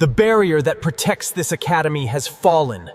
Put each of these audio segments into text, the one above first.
The barrier that protects this academy has fallen.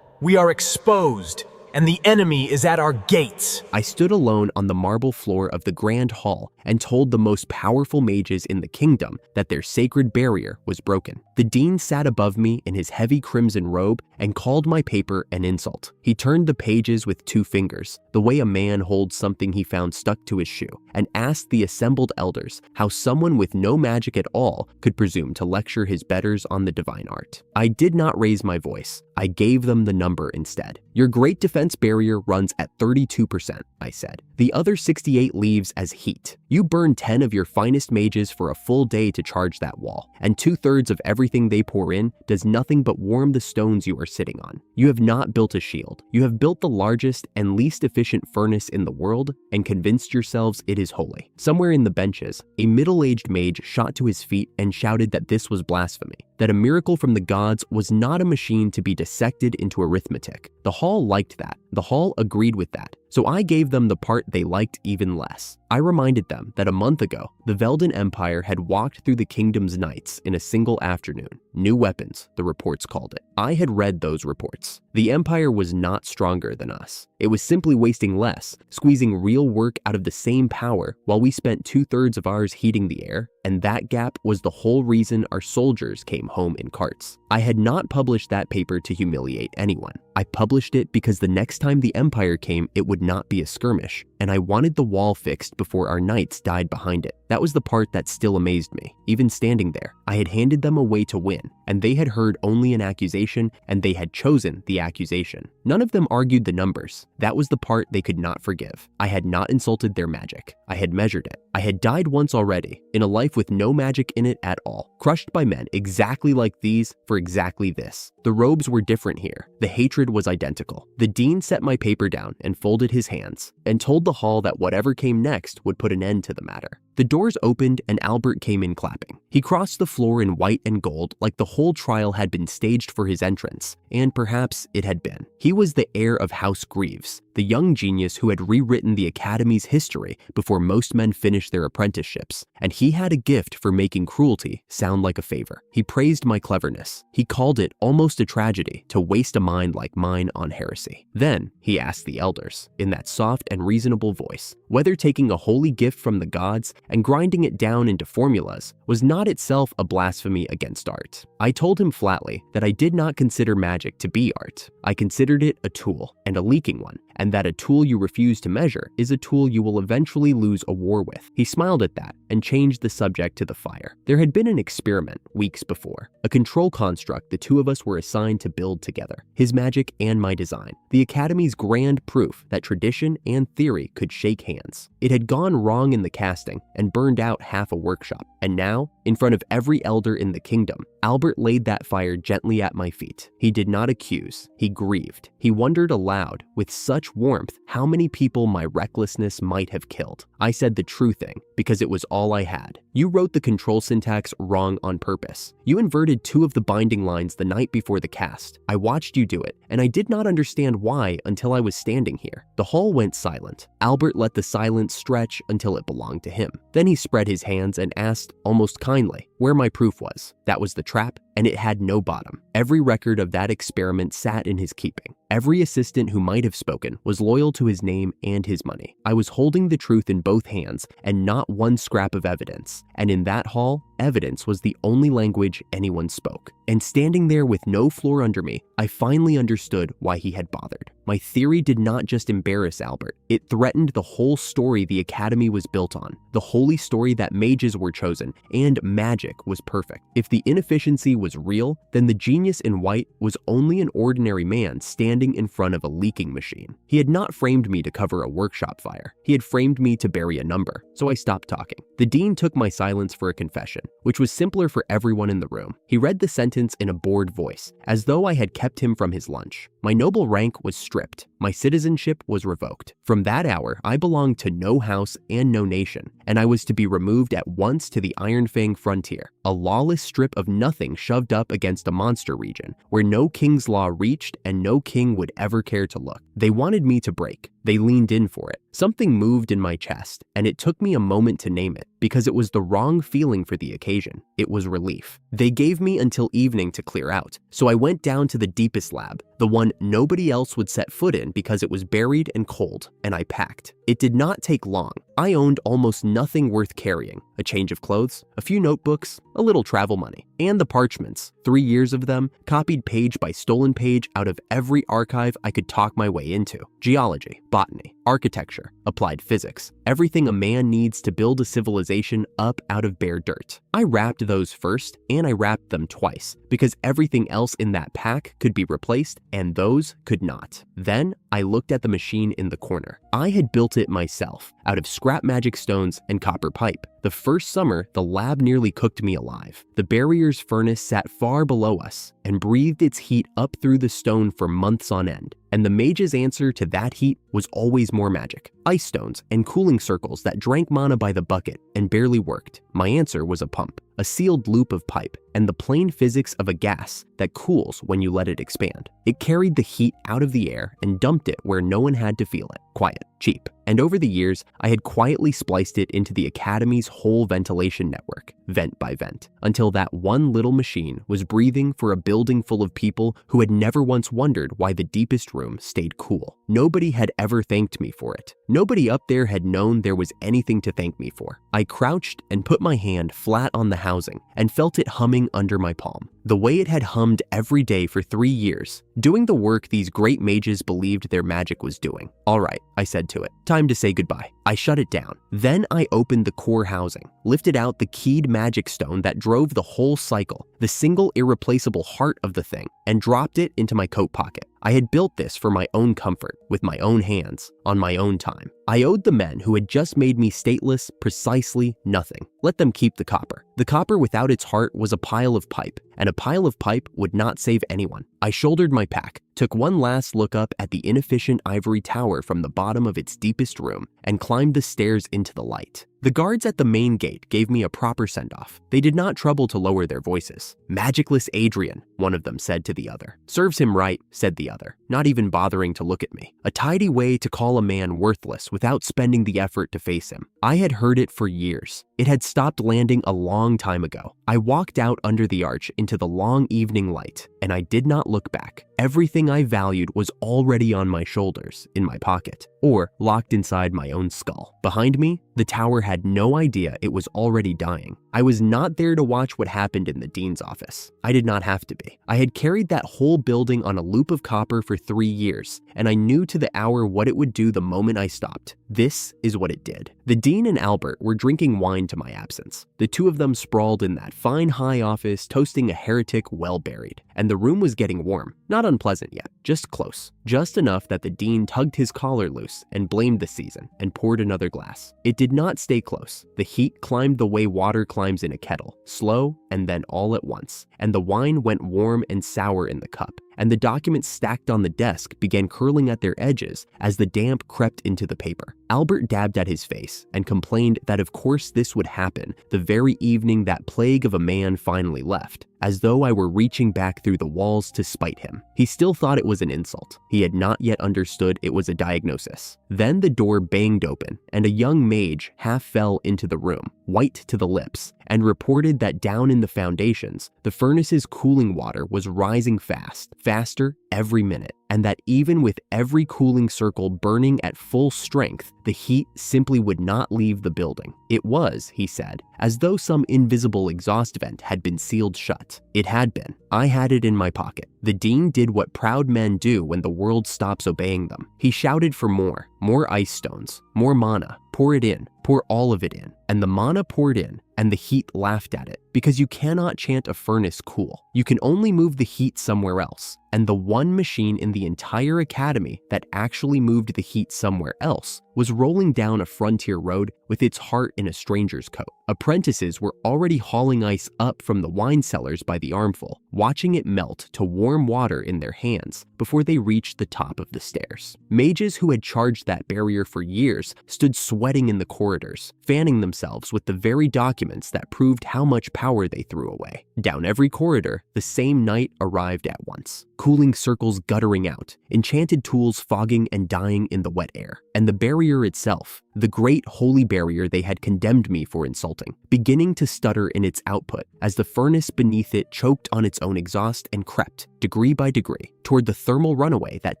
We are exposed, and the enemy is at our gates. I stood alone on the marble floor of the grand hall and told the most powerful mages in the kingdom that their sacred barrier was broken. The dean sat above me in his heavy crimson robe and called my paper an insult. He turned the pages with 2 fingers, the way a man holds something he found stuck to his shoe, and asked the assembled elders how someone with no magic at all could presume to lecture his betters on the divine art. I did not raise my voice. I gave them the number instead. Your great defense barrier runs at 32%, I said. The other 68 leaves as heat. You burn 10 of your finest mages for a full day to charge that wall, and 2/3 of everything they pour in does nothing but warm the stones you are sitting on. You have not built a shield. You have built the largest and least efficient furnace in the world and convinced yourselves it is holy. Somewhere in the benches, a middle-aged mage shot to his feet and shouted that this was blasphemy, that a miracle from the gods was not a machine to be dissected into arithmetic. The hall liked that. The hall agreed with that. So I gave them the part they liked even less. I reminded them that a month ago, the Velden Empire had walked through the kingdom's nights in a single afternoon. New weapons, the reports called it. I had read those reports. The Empire was not stronger than us. It was simply wasting less, squeezing real work out of the same power while we spent 2/3 of ours heating the air, and that gap was the whole reason our soldiers came home in carts. I had not published that paper to humiliate anyone. I published it because the next time the Empire came, it would not be a skirmish, and I wanted the wall fixed before our knights died behind it. That was the part that still amazed me. Even standing there, I had handed them a way to win, and they had heard only an accusation, and they had chosen the accusation. None of them argued the numbers. That was the part they could not forgive. I had not insulted their magic. I had measured it. I had died once already, in a life with no magic in it at all, crushed by men exactly like these for exactly this. The robes were different here. The hatred was identical. The dean set my paper down and folded his hands, and told the hall that whatever came next would put an end to the matter. The doors opened and Albert came in clapping. He crossed the floor in white and gold like the whole trial had been staged for his entrance, and perhaps it had been. He was the heir of House Greaves, the young genius who had rewritten the Academy's history before most men finished their apprenticeships, and he had a gift for making cruelty sound like a favor. He praised my cleverness. He called it almost a tragedy to waste a mind like mine on heresy. Then he asked the elders, in that soft and reasonable voice, whether taking a holy gift from the gods and grinding it down into formulas was not itself a blasphemy against art. I told him flatly that I did not consider magic to be art. I considered it a tool, and a leaking one, and that a tool you refuse to measure is a tool you will eventually lose a war with. He smiled at that and changed the subject to the fire. There had been an experiment weeks before, a control construct the 2 of us were assigned to build together, his magic and my design, the Academy's grand proof that tradition and theory could shake hands. It had gone wrong in the casting and burned out half a workshop, and now, in front of every elder in the kingdom, Albert laid that fire gently at my feet. He did not accuse, he grieved. He wondered aloud, with such warmth, how many people my recklessness might have killed. I said the true thing, because it was all I had. You wrote the control syntax wrong on purpose. You inverted 2 of the binding lines the night before the cast. I watched you do it, and I did not understand why until I was standing here. The hall went silent. Albert let the silence stretch until it belonged to him. Then he spread his hands and asked, almost kindly, where my proof was. That was the trap, and it had no bottom. Every record of that experiment sat in his keeping. Every assistant who might have spoken was loyal to his name and his money. I was holding the truth in both hands and not one scrap of evidence. And in that hall, evidence was the only language anyone spoke. And standing there with no floor under me, I finally understood why he had bothered. My theory did not just embarrass Albert. It threatened the whole story the Academy was built on, the holy story that mages were chosen and magic was perfect. If the inefficiency was real, then the genius in white was only an ordinary man standing in front of a leaking machine. He had not framed me to cover a workshop fire. He had framed me to bury a number, so I stopped talking. The dean took my silence for a confession, which was simpler for everyone in the room. He read the sentence in a bored voice, as though I had kept him from his lunch. My noble rank was stripped. My citizenship was revoked. From that hour, I belonged to no house and no nation, and I was to be removed at once to the Iron Fang frontier, a lawless strip of nothing shoved up against a monster region, where no king's law reached and no king would ever care to look. They wanted me to break. They leaned in for it. Something moved in my chest, and it took me a moment to name it, because it was the wrong feeling for the occasion. It was relief. They gave me until evening to clear out, so I went down to the deepest lab, the one nobody else would set foot in because it was buried and cold, and I packed. It did not take long. I owned almost nothing worth carrying: a change of clothes, a few notebooks, a little travel money, and the parchments, 3 years of them, copied page by stolen page out of every archive I could talk my way into. Geology, botany, architecture, applied physics, everything a man needs to build a civilization up out of bare dirt. I wrapped those first, and I wrapped them twice, because everything else in that pack could be replaced, and those could not. Then I looked at the machine in the corner. I had built it myself, out of scrap magic stones and copper pipe. The first summer, the lab nearly cooked me alive. The barrier's furnace sat far below us and breathed its heat up through the stone for months on end. And the mage's answer to that heat was always more magic. Ice stones and cooling circles that drank mana by the bucket and barely worked. My answer was a pump, a sealed loop of pipe, and the plain physics of a gas that cools when you let it expand. It carried the heat out of the air and dumped it where no one had to feel it. Quiet, cheap. And over the years, I had quietly spliced it into the Academy's whole ventilation network, vent by vent, until that one little machine was breathing for a building full of people who had never once wondered why the deepest room stayed cool. Nobody had ever thanked me for it. Nobody up there had known there was anything to thank me for. I crouched and put my hand flat on the housing and felt it humming under my palm, the way it had hummed every day for 3 years, doing the work these great mages believed their magic was doing. All right, I said to it. Time to say goodbye. I shut it down. Then I opened the core housing, lifted out the keyed magic stone that drove the whole cycle, the single irreplaceable heart of the thing, and dropped it into my coat pocket. I had built this for my own comfort, with my own hands, on my own time. I owed the men who had just made me stateless precisely nothing. Let them keep the copper. The copper without its heart was a pile of pipe, and a pile of pipe would not save anyone. I shouldered my pack, took one last look up at the inefficient ivory tower from the bottom of its deepest room, and climbed the stairs into the light. The guards at the main gate gave me a proper send-off. They did not trouble to lower their voices. "Magicless Adrian," one of them said to the other. "Serves him right," said the other, not even bothering to look at me. A tidy way to call a man worthless without spending the effort to face him. I had heard it for years. It had stopped landing a long time ago. I walked out under the arch into the long evening light, and I did not look back. Everything I valued was already on my shoulders, in my pocket, or locked inside my own skull. Behind me, the tower had no idea it was already dying. I was not there to watch what happened in the dean's office. I did not have to be. I had carried that whole building on a loop of copper for 3 years, and I knew to the hour what it would do the moment I stopped. This is what it did. The dean and Albert were drinking wine to my absence. The two of them sprawled in that fine high office, toasting a heretic well buried, and the room was getting warm. Not unpleasant yet, just close. Just enough that the dean tugged his collar loose and blamed the season and poured another glass. It did not stay close. The heat climbed the way water climbs in a kettle, slow and then all at once, and the wine went warm and sour in the cup, and the documents stacked on the desk began curling at their edges as the damp crept into the paper. Albert dabbed at his face and complained that of course this would happen the very evening that plague of a man finally left, as though I were reaching back through the walls to spite him. He still thought it was an insult. He had not yet understood it was a diagnosis. Then the door banged open, and a young mage half fell into the room, white to the lips, and reported that down in the foundations, the furnace's cooling water was rising fast, faster every minute, and that even with every cooling circle burning at full strength, the heat simply would not leave the building. It was, he said, as though some invisible exhaust vent had been sealed shut. It had been. I had it in my pocket. The dean did what proud men do when the world stops obeying them. He shouted for more ice stones, more mana, pour it in, pour all of it in. And the mana poured in, and the heat laughed at it, because you cannot chant a furnace cool. You can only move the heat somewhere else. And the one machine in the entire academy that actually moved the heat somewhere else was rolling down a frontier road with its heart in a stranger's coat. Apprentices were already hauling ice up from the wine cellars by the armful, watching it melt to warm water in their hands before they reached the top of the stairs. Mages who had charged that barrier for years stood sweating in the corridors, fanning themselves with the very documents that proved how much power power they threw away. Down every corridor, the same night arrived at once. Cooling circles guttering out, enchanted tools fogging and dying in the wet air. And the barrier itself, the great holy barrier they had condemned me for insulting, beginning to stutter in its output as the furnace beneath it choked on its own exhaust and crept, degree by degree, toward the thermal runaway that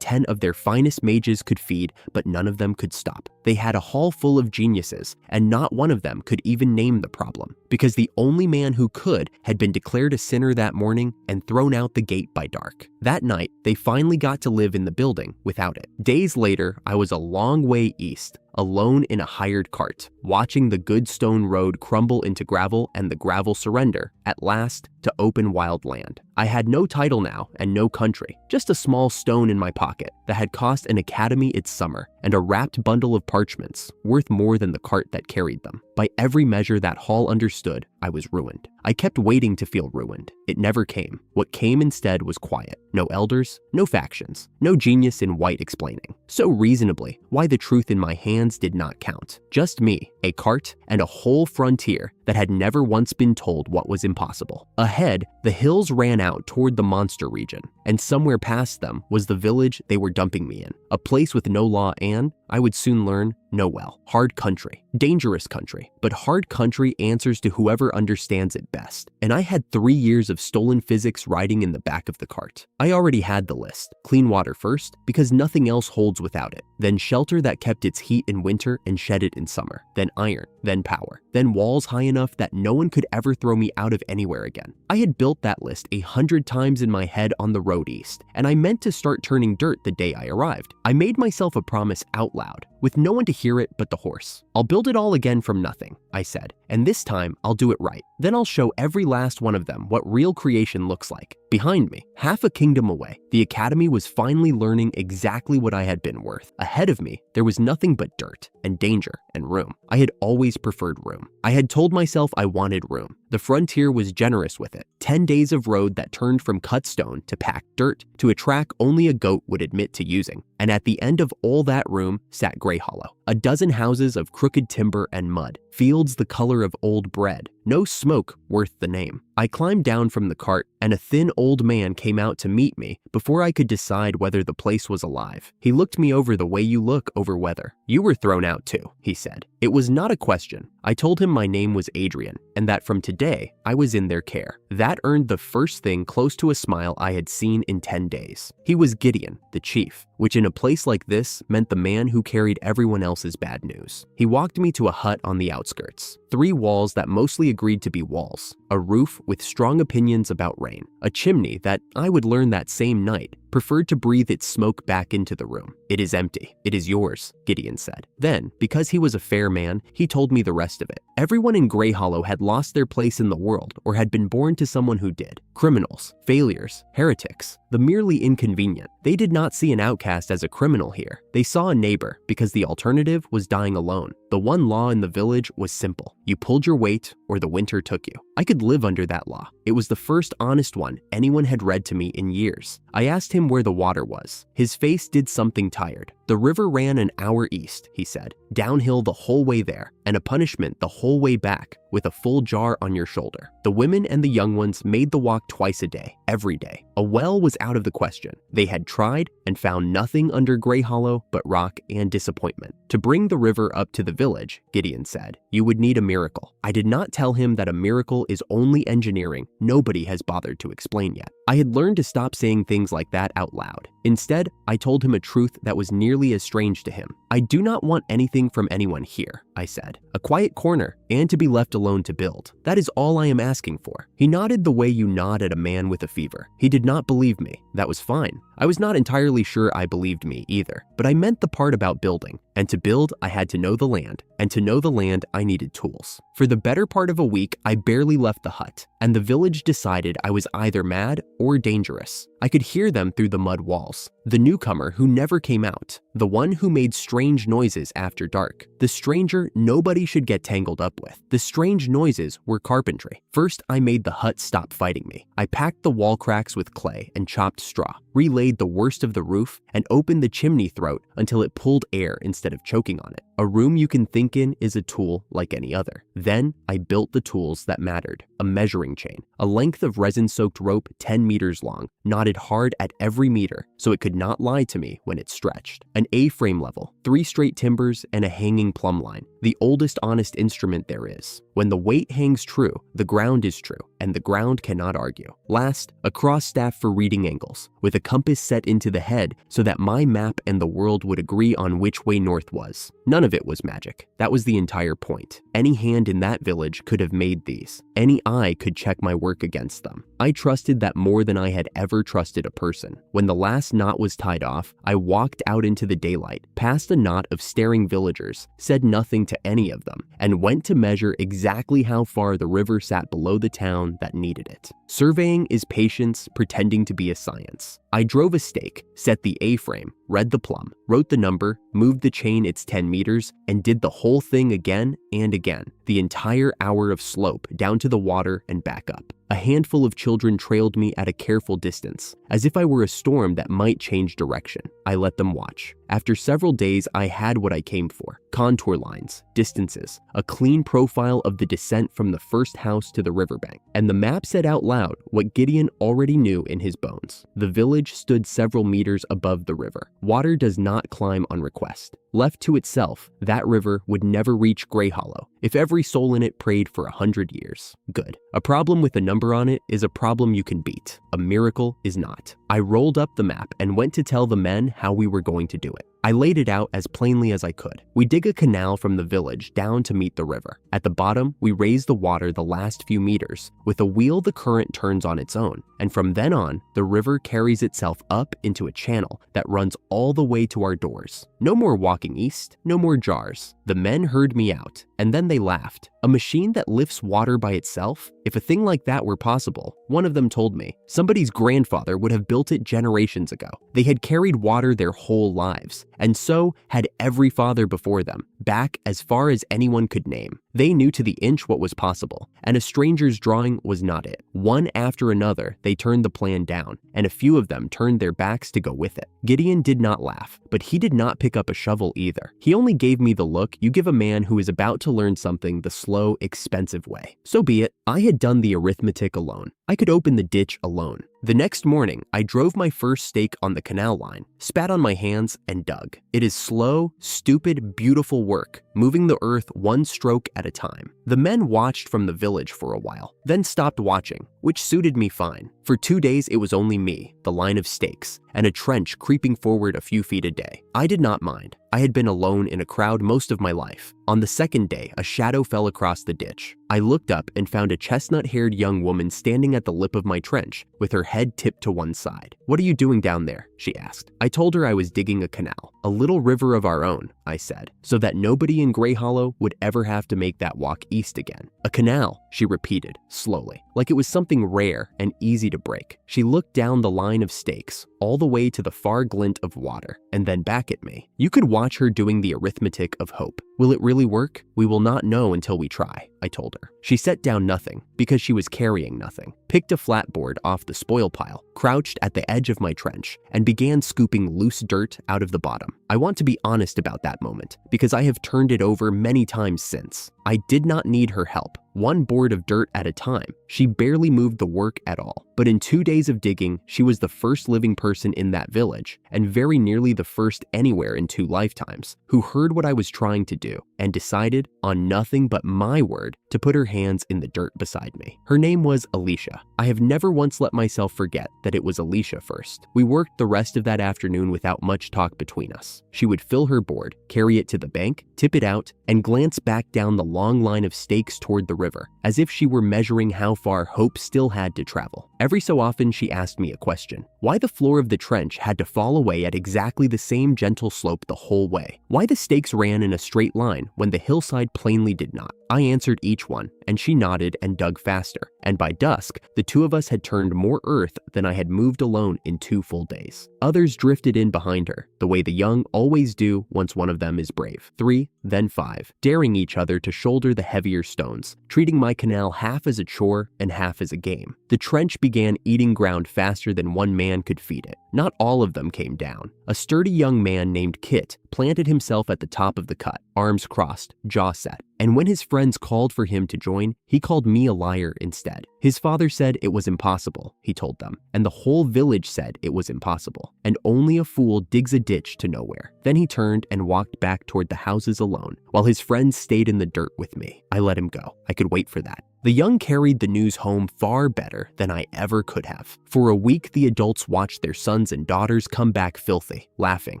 10 of their finest mages could feed, but none of them could stop. They had a hall full of geniuses, and not one of them could even name the problem, because the only man who could had been declared a sinner that morning and thrown out the gate by dark. That night, they finally got to live in the building without it. Days later, I was a long way east, alone in a hired cart, watching the good stone road crumble into gravel and the gravel surrender, at last, to open wild land. I had no title now and no country, just a small stone in my pocket that had cost an academy its summer, and a wrapped bundle of parchments worth more than the cart that carried them. By every measure that hall understood, I was ruined. I kept waiting to feel ruined. It never came. What came instead was quiet. No elders, no factions, no genius in white explaining. So reasonably, why the truth in my hands did not count. Just me, a cart, and a whole frontier that had never once been told what was impossible. Ahead, the hills ran out toward the monster region, and somewhere past them was the village they were dumping me in. A place with no law and, I would soon learn, no well. Hard country. Dangerous country. But hard country answers to whoever understands it best. And I had 3 years of stolen physics riding in the back of the cart. I already had the list. Clean water first, because nothing else holds without it. Then shelter that kept its heat in winter and shed it in summer. Then iron. Then power. Then walls high enough that no one could ever throw me out of anywhere again. I had built that list 100 times in my head on the road east, and I meant to start turning dirt the day I arrived. I made myself a promise out loud, with no one to hear it but the horse. I'll build it all again from nothing, I said, and this time I'll do it right. Then I'll show every last one of them what real creation looks like. Behind me, half a kingdom away, the academy was finally learning exactly what I had been worth. Ahead of me, there was nothing but dirt and danger and room. I had always preferred room. I had told myself I wanted room. The frontier was generous with it. 10 days of road that turned from cut stone to packed dirt to a track only a goat would admit to using. And at the end of all that room sat Grey Hollow. A dozen houses of crooked timber and mud, fields the color of old bread, no smoke worth the name. I climbed down from the cart, and a thin old man came out to meet me before I could decide whether the place was alive. He looked me over the way you look over weather. You were thrown out too, he said. It was not a question. I told him my name was Adrian, and that from today, I was in their care. That earned the first thing close to a smile I had seen in 10 days. He was Gideon, the chief, which in a place like this meant the man who carried everyone else's bad news. He walked me to a hut on the outskirts. 3 walls that mostly agreed to be walls, a roof with strong opinions about rain, a chimney that, I would learn that same night, preferred to breathe its smoke back into the room. It is empty. It is yours, Gideon said. Then, because he was a fair man, he told me the rest of it. Everyone in Grey Hollow had lost their place in the world or had been born to someone who did. Criminals, failures, heretics, the merely inconvenient. They did not see an outcast as a criminal here. They saw a neighbor because the alternative was dying alone. The one law in the village was simple. You pulled your weight or the winter took you. I could live under that law. It was the first honest one anyone had read to me in years. I asked him where the water was. His face did something tired. The river ran an hour east, he said, downhill the whole way there, and a punishment the whole way back, with a full jar on your shoulder. The women and the young ones made the walk twice a day, every day. A well was out of the question. They had tried and found nothing under Grey Hollow but rock and disappointment. To bring the river up to the village, Gideon said, you would need a miracle. I did not tell him that a miracle is only engineering nobody has bothered to explain yet. I had learned to stop saying things like that out loud. Instead, I told him a truth that was nearly as strange to him. I do not want anything from anyone here, I said. A quiet corner, and to be left alone to build. That is all I am asking for. He nodded the way you nod at a man with a fever. He did not believe me. That was fine. I was not entirely sure I believed me either, but I meant the part about building. And to build, I had to know the land. And to know the land, I needed tools. For the better part of a week, I barely left the hut, and the village decided I was either mad or dangerous. I could hear them through the mud walls. The newcomer who never came out. The one who made strange noises after dark. The stranger nobody should get tangled up with. The strange noises were carpentry. First, I made the hut stop fighting me. I packed the wall cracks with clay and chopped straw, relaid the worst of the roof, and opened the chimney throat until it pulled air instead of choking on it. A room you can think in is a tool like any other. Then I built the tools that mattered. A measuring chain, a length of resin-soaked rope 10 meters long, knotted hard at every meter so it could not lie to me when it stretched. An A-frame level, 3 straight timbers, and a hanging plumb line, the oldest honest instrument there is. When the weight hangs true, the ground is true, and the ground cannot argue. Last, a cross staff for reading angles, with a compass set into the head so that my map and the world would agree on which way north was. None of it was magic. That was the entire point. Any hand in that village could have made these. Any eye could check my work against them. I trusted that more than I had ever trusted a person. When the last knot was tied off, I walked out into the daylight, past a knot of staring villagers, said nothing to any of them, and went to measure exactly how far the river sat below the town that needed it. Surveying is patience pretending to be a science. I drove a stake, set the A-frame, read the plumb, wrote the number, moved the chain its 10 meters, and did the whole thing again and again, the entire hour of slope down to the water and back up. A handful of children trailed me at a careful distance, as if I were a storm that might change direction. I let them watch. After several days, I had what I came for: contour lines, distances, a clean profile of the descent from the first house to the riverbank. And the map said out loud what Gideon already knew in his bones. The village stood several meters above the river. Water does not climb on request. Left to itself, that river would never reach Grey Hollow if every soul in it prayed for 100 years. Good. A problem with a number on it is a problem you can beat. A miracle is not. I rolled up the map and went to tell the men how we were going to do it. I laid it out as plainly as I could. We dig a canal from the village down to meet the river. At the bottom, we raise the water the last few meters. With a wheel, the current turns on its own, and from then on, the river carries itself up into a channel that runs all the way to our doors. No more walking east, no more jars. The men heard me out, and then they laughed. A machine that lifts water by itself? If a thing like that were possible, one of them told me, somebody's grandfather would have built it generations ago. They had carried water their whole lives, and so had every father before them, back as far as anyone could name. They knew to the inch what was possible, and a stranger's drawing was not it. One after another, they turned the plan down, and a few of them turned their backs to go with it. Gideon did not laugh, but he did not pick up a shovel either. He only gave me the look you give a man who is about to learn something the slow, expensive way. So be it. I had done the arithmetic alone. I could open the ditch alone. The next morning, I drove my first stake on the canal line, spat on my hands, and dug. It is slow, stupid, beautiful work, moving the earth one stroke at a time. The men watched from the village for a while, then stopped watching, which suited me fine. For 2 days, it was only me, the line of stakes, and a trench creeping forward a few feet a day. I did not mind. I had been alone in a crowd most of my life. On the second day, a shadow fell across the ditch. I looked up and found a chestnut-haired young woman standing at the lip of my trench, with her head tipped to one side. "What are you doing down there?" she asked. I told her I was digging a canal, a little river of our own, I said, so that nobody in Grey Hollow would ever have to make that walk east again. "A canal," she repeated, slowly, like it was something rare and easy to break. She looked down the line of stakes, all the way to the far glint of water, and then back at me. You could watch her doing the arithmetic of hope. Will it really work? We will not know until we try, I told her. She set down nothing, because she was carrying nothing, picked a flat board off the spoil pile, crouched at the edge of my trench, and began scooping loose dirt out of the bottom. I want to be honest about that moment, because I have turned it over many times since. I did not need her help. One board of dirt at a time. She barely moved the work at all. But in 2 days of digging, she was the first living person in that village, and very nearly the first anywhere in 2 lifetimes, who heard what I was trying to do, and decided, on nothing but my word, to put her hands in the dirt beside me. Her name was Alicia. I have never once let myself forget that it was Alicia first. We worked the rest of that afternoon without much talk between us. She would fill her board, carry it to the bank, tip it out, and glance back down the long line of stakes toward the river, as if she were measuring how far hope still had to travel. Every so often, she asked me a question. Why the floor of the trench had to fall away at exactly the same gentle slope the whole way? Why the stakes ran in a straight line when the hillside plainly did not? I answered each one, and she nodded and dug faster, and by dusk, the 2 of us had turned more earth than I had moved alone in 2 full days. Others drifted in behind her, the way the young always do once one of them is brave. 3, then 5, daring each other to shoulder the heavier stones, treating my canal half as a chore and half as a game. The trench began began eating ground faster than one man could feed it. Not all of them came down. A sturdy young man named Kit planted himself at the top of the cut, arms crossed, jaw set. And when his friends called for him to join, he called me a liar instead. His father said it was impossible, he told them, and the whole village said it was impossible, and only a fool digs a ditch to nowhere. Then he turned and walked back toward the houses alone, while his friends stayed in the dirt with me. I let him go. I could wait for that. The young carried the news home far better than I ever could have. For a week, the adults watched their sons and daughters come back filthy, laughing,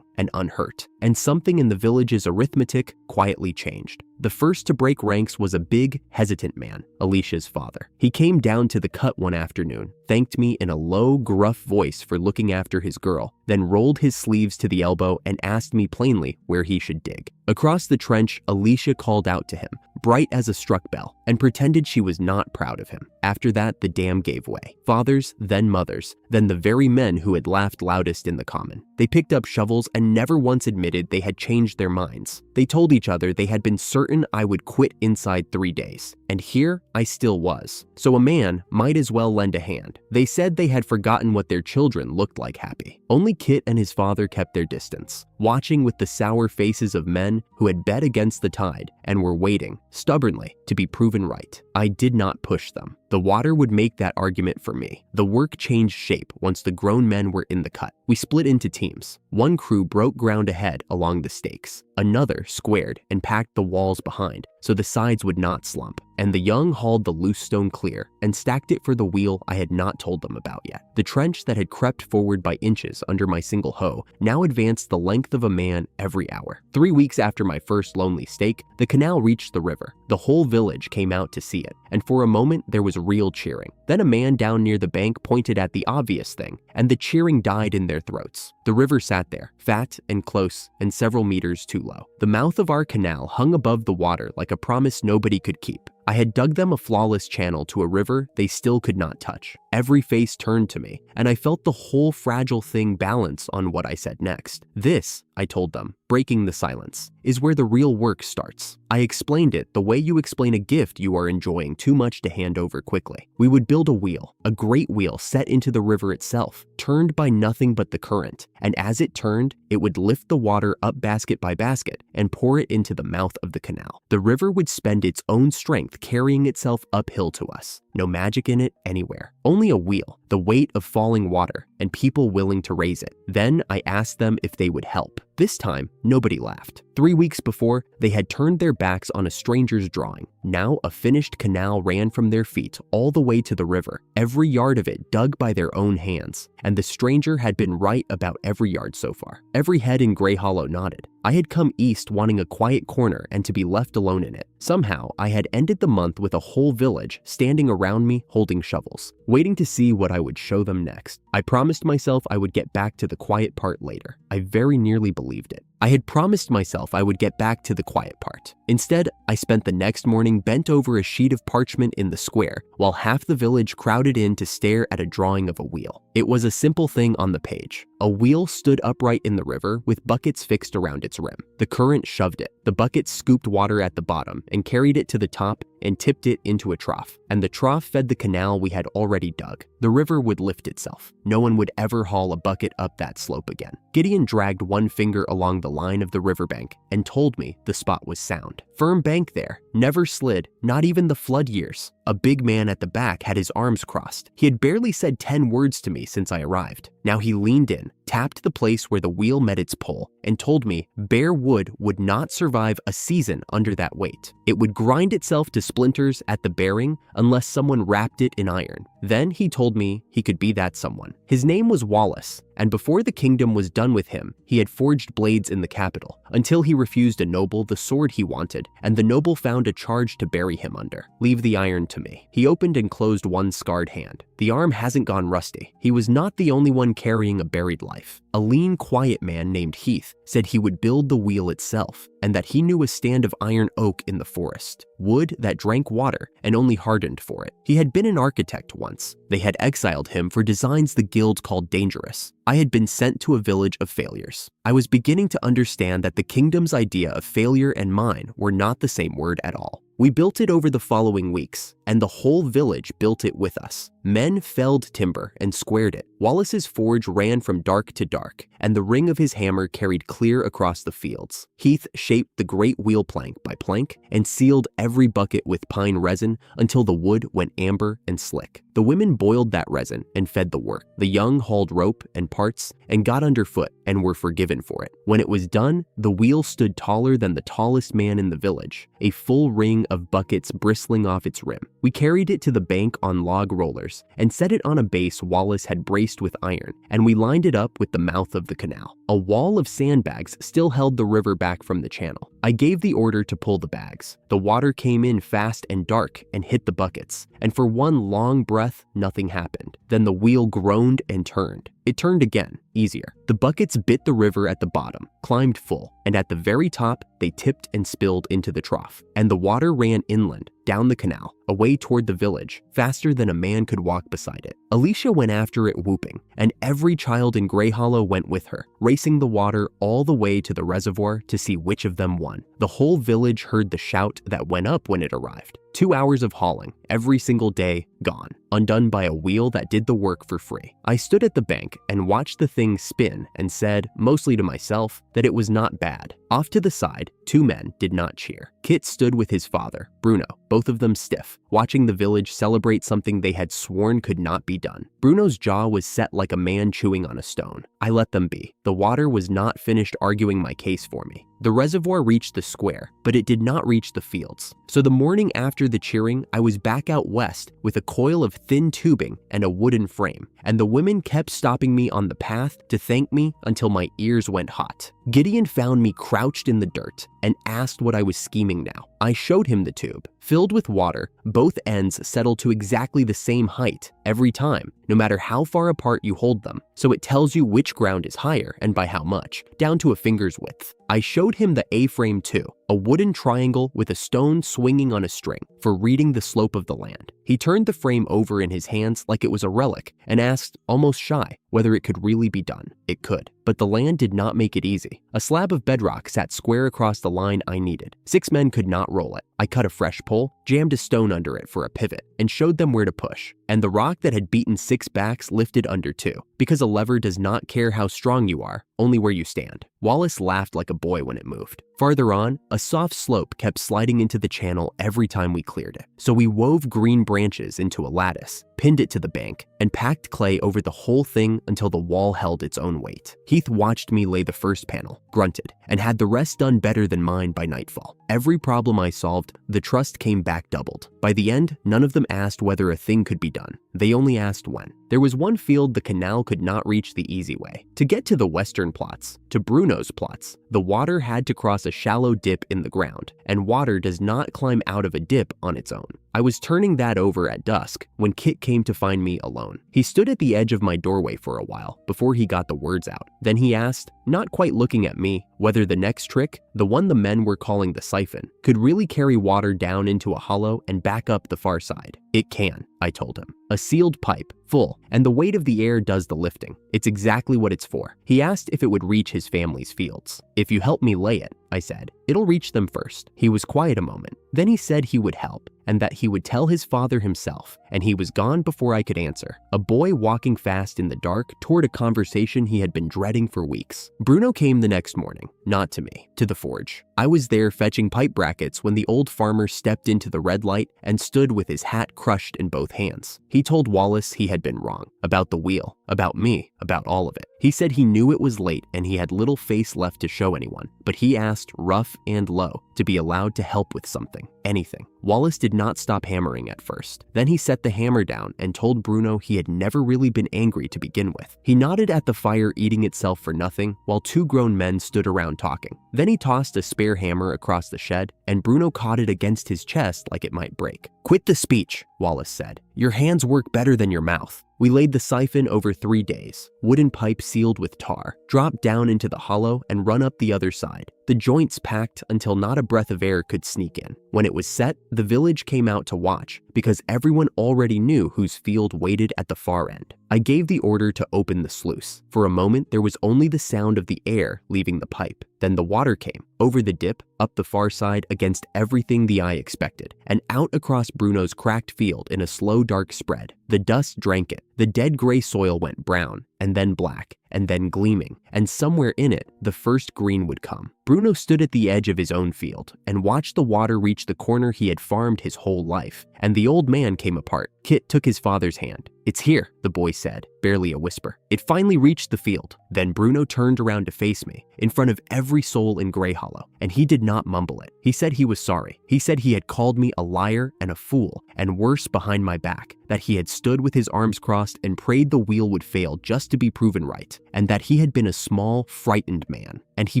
and unhurt. And something in the village's arithmetic quietly changed. The first to break ranks was a big, hesitant man, Alicia's father. He came down to the cut one afternoon, thanked me in a low, gruff voice for looking after his girl, then rolled his sleeves to the elbow and asked me plainly where he should dig. Across the trench, Alicia called out to him, bright as a struck bell, and pretended she was not proud of him. After that, the dam gave way. Fathers, then mothers, then the very men who had laughed loudest in the common. They picked up shovels and never once admitted they had changed their minds. They told each other they had been certain I would quit inside 3 days. And here I still was. So a man might as well lend a hand. They said they had forgotten what their children looked like happy. Only Kit and his father kept their distance, watching with the sour faces of men who had bet against the tide and were waiting, stubbornly, to be proven right. I did not push them. The water would make that argument for me. The work changed shape once the grown men were in the cut. We split into teams. One crew broke ground ahead along the stakes. Another squared and packed the walls behind so the sides would not slump. And the young hauled the loose stone clear and stacked it for the wheel I had not told them about yet. The trench that had crept forward by inches under my single hoe now advanced the length of a man every hour. 3 weeks after my first lonely stake, the canal reached the river. The whole village came out to see it, and for a moment there was real cheering. Then a man down near the bank pointed at the obvious thing, and the cheering died in their throats. The river sat there, fat and close and several meters too low. The mouth of our canal hung above the water like a promise nobody could keep. I had dug them a flawless channel to a river they still could not touch. Every face turned to me, and I felt the whole fragile thing balance on what I said next. This, I told them, breaking the silence, is where the real work starts. I explained it the way you explain a gift you are enjoying too much to hand over quickly. We would build a wheel, a great wheel set into the river itself, turned by nothing but the current, and as it turned, it would lift the water up basket by basket and pour it into the mouth of the canal. The river would spend its own strength carrying itself uphill to us. No magic in it anywhere. Only a wheel, the weight of falling water, and people willing to raise it. Then I asked them if they would help. This time, nobody laughed. 3 weeks before, they had turned their backs on a stranger's drawing. Now a finished canal ran from their feet all the way to the river, every yard of it dug by their own hands, and the stranger had been right about every yard so far. Every head in Grey Hollow nodded. I had come east wanting a quiet corner and to be left alone in it. Somehow, I had ended the month with a whole village standing around me holding shovels, waiting to see what I would show them next. I promised myself I would get back to the quiet part later. I very nearly believed it. I had promised myself I would get back to the quiet part. Instead, I spent the next morning bent over a sheet of parchment in the square, while half the village crowded in to stare at a drawing of a wheel. It was a simple thing on the page. A wheel stood upright in the river with buckets fixed around its rim. The current shoved it. The buckets scooped water at the bottom and carried it to the top and tipped it into a trough. And the trough fed the canal we had already dug. The river would lift itself. No one would ever haul a bucket up that slope again. Gideon dragged one finger along the line of the riverbank and told me the spot was sound. Firm bank there, never slid, not even the flood years. A big man at the back had his arms crossed. He had barely said 10 words to me since I arrived. Now he leaned in, tapped the place where the wheel met its pole, and told me bare wood would not survive a season under that weight. It would grind itself to splinters at the bearing unless someone wrapped it in iron. Then he told me he could be that someone. His name was Lawless, and before the kingdom was done with him, he had forged blades in the capital, until he refused a noble the sword he wanted, and the noble found a charge to bury him under. Leave the iron to me. He opened and closed one scarred hand. The arm hasn't gone rusty. He was not the only one carrying a buried life. A lean, quiet man named Heath said he would build the wheel itself, and that he knew a stand of iron oak in the forest, wood that drank water and only hardened for it. He had been an architect once. They had exiled him for designs the guild called dangerous. I had been sent to a village of failures. I was beginning to understand that the kingdom's idea of failure and mine were not the same word at all. We built it over the following weeks, and the whole village built it with us. Men felled timber and squared it. Wallace's forge ran from dark to dark, and the ring of his hammer carried clear across the fields. Heath shaped the great wheel plank by plank and sealed every bucket with pine resin until the wood went amber and slick. The women boiled that resin and fed the work. The young hauled rope and parts and got underfoot and were forgiven for it. When it was done, the wheel stood taller than the tallest man in the village, a full ring of buckets bristling off its rim. We carried it to the bank on log rollers and set it on a base Wallace had braced with iron, and we lined it up with the mouth of the canal. A wall of sandbags still held the river back from the channel. I gave the order to pull the bags. The water came in fast and dark and hit the buckets, and for one long breath, nothing happened. Then the wheel groaned and turned. It turned again, easier. The buckets bit the river at the bottom, climbed full, and at the very top, they tipped and spilled into the trough. And the water ran inland, down the canal, away toward the village, faster than a man could walk beside it. Alicia went after it whooping, and every child in Grey Hollow went with her, racing the water all the way to the reservoir to see which of them won. The whole village heard the shout that went up when it arrived. 2 hours of hauling, every single day, gone, undone by a wheel that did the work for free. I stood at the bank and watched the thing spin and said, mostly to myself, that it was not bad. Off to the side, 2 men did not cheer. Kit stood with his father, Bruno, both of them stiff, watching the village celebrate something they had sworn could not be done. Bruno's jaw was set like a man chewing on a stone. I let them be. The water was not finished arguing my case for me. The reservoir reached the square, but it did not reach the fields. So the morning after the cheering, I was back out west with a coil of thin tubing and a wooden frame, and the women kept stopping me on the path to thank me until my ears went hot. Gideon found me crouched in the dirt and asked what I was scheming now. I showed him the tube. Filled with water, both ends settle to exactly the same height every time, no matter how far apart you hold them, so it tells you which ground is higher and by how much, down to a finger's width. I showed him the A-frame too, a wooden triangle with a stone swinging on a string for reading the slope of the land. He turned the frame over in his hands like it was a relic and asked, almost shy, whether it could really be done. It could, but the land did not make it easy. A slab of bedrock sat square across the line I needed. 6 men could not roll it. I cut a fresh pole, jammed a stone under it for a pivot, and showed them where to push. And the rock that had beaten 6 backs lifted under 2, because a lever does not care how strong you are, only where you stand. Wallace laughed like a boy when it moved. Farther on, a soft slope kept sliding into the channel every time we cleared it. So we wove green branches into a lattice, pinned it to the bank, and packed clay over the whole thing until the wall held its own weight. Heath watched me lay the first panel, grunted, and had the rest done better than mine by nightfall. Every problem I solved, the trust came back doubled. By the end, none of them asked whether a thing could be done. They only asked when. There was one field the canal could not reach the easy way. To get to the western plots, to Bruno's plots, the water had to cross a shallow dip in the ground, and water does not climb out of a dip on its own. I was turning that over at dusk when Kit came to find me alone. He stood at the edge of my doorway for a while before he got the words out. Then he asked, not quite looking at me, whether the next trick, the one the men were calling the siphon, could really carry water down into a hollow and back up the far side. It can, I told him. A sealed pipe, full, and the weight of the air does the lifting. It's exactly what it's for. He asked if it would reach his family's fields. If you help me lay it, I said, it'll reach them first. He was quiet a moment. Then he said he would help, and that he would tell his father himself, and he was gone before I could answer. A boy walking fast in the dark toward a conversation he had been dreading for weeks. Bruno came the next morning, not to me, to the forge. I was there fetching pipe brackets when the old farmer stepped into the red light and stood with his hat crushed in both hands. He told Wallace he had been wrong, about the wheel, about me, about all of it. He said he knew it was late and he had little face left to show anyone, but he asked rough and low to be allowed to help with something, anything. Wallace did not stop hammering at first. Then he set the hammer down and told Bruno he had never really been angry to begin with. He nodded at the fire eating itself for nothing while 2 grown men stood around talking. Then he tossed a spare hammer across the shed and Bruno caught it against his chest like it might break. Quit the speech, Wallace said. Your hands work better than your mouth. We laid the siphon over 3 days. Wooden pipe sealed with tar, drop down into the hollow and run up the other side. The joints packed until not a breath of air could sneak in. When it was set, the village came out to watch because everyone already knew whose field waited at the far end. I gave the order to open the sluice. For a moment, there was only the sound of the air leaving the pipe. Then the water came, over the dip, up the far side against everything the eye expected, and out across Bruno's cracked field in a slow dark spread. The dust drank it. The dead gray soil went brown, and then black, and then gleaming, and somewhere in it, the first green would come. Bruno stood at the edge of his own field and watched the water reach the corner he had farmed his whole life, and the old man came apart. Kit took his father's hand. "It's here," the boy said, barely a whisper. It finally reached the field. Then Bruno turned around to face me, in front of every soul in Grey Hollow, and he did not mumble it. He said he was sorry. He said he had called me a liar and a fool, and worse behind my back, that he had stood with his arms crossed and prayed the wheel would fail just to be proven right, and that he had been a small, frightened man. And he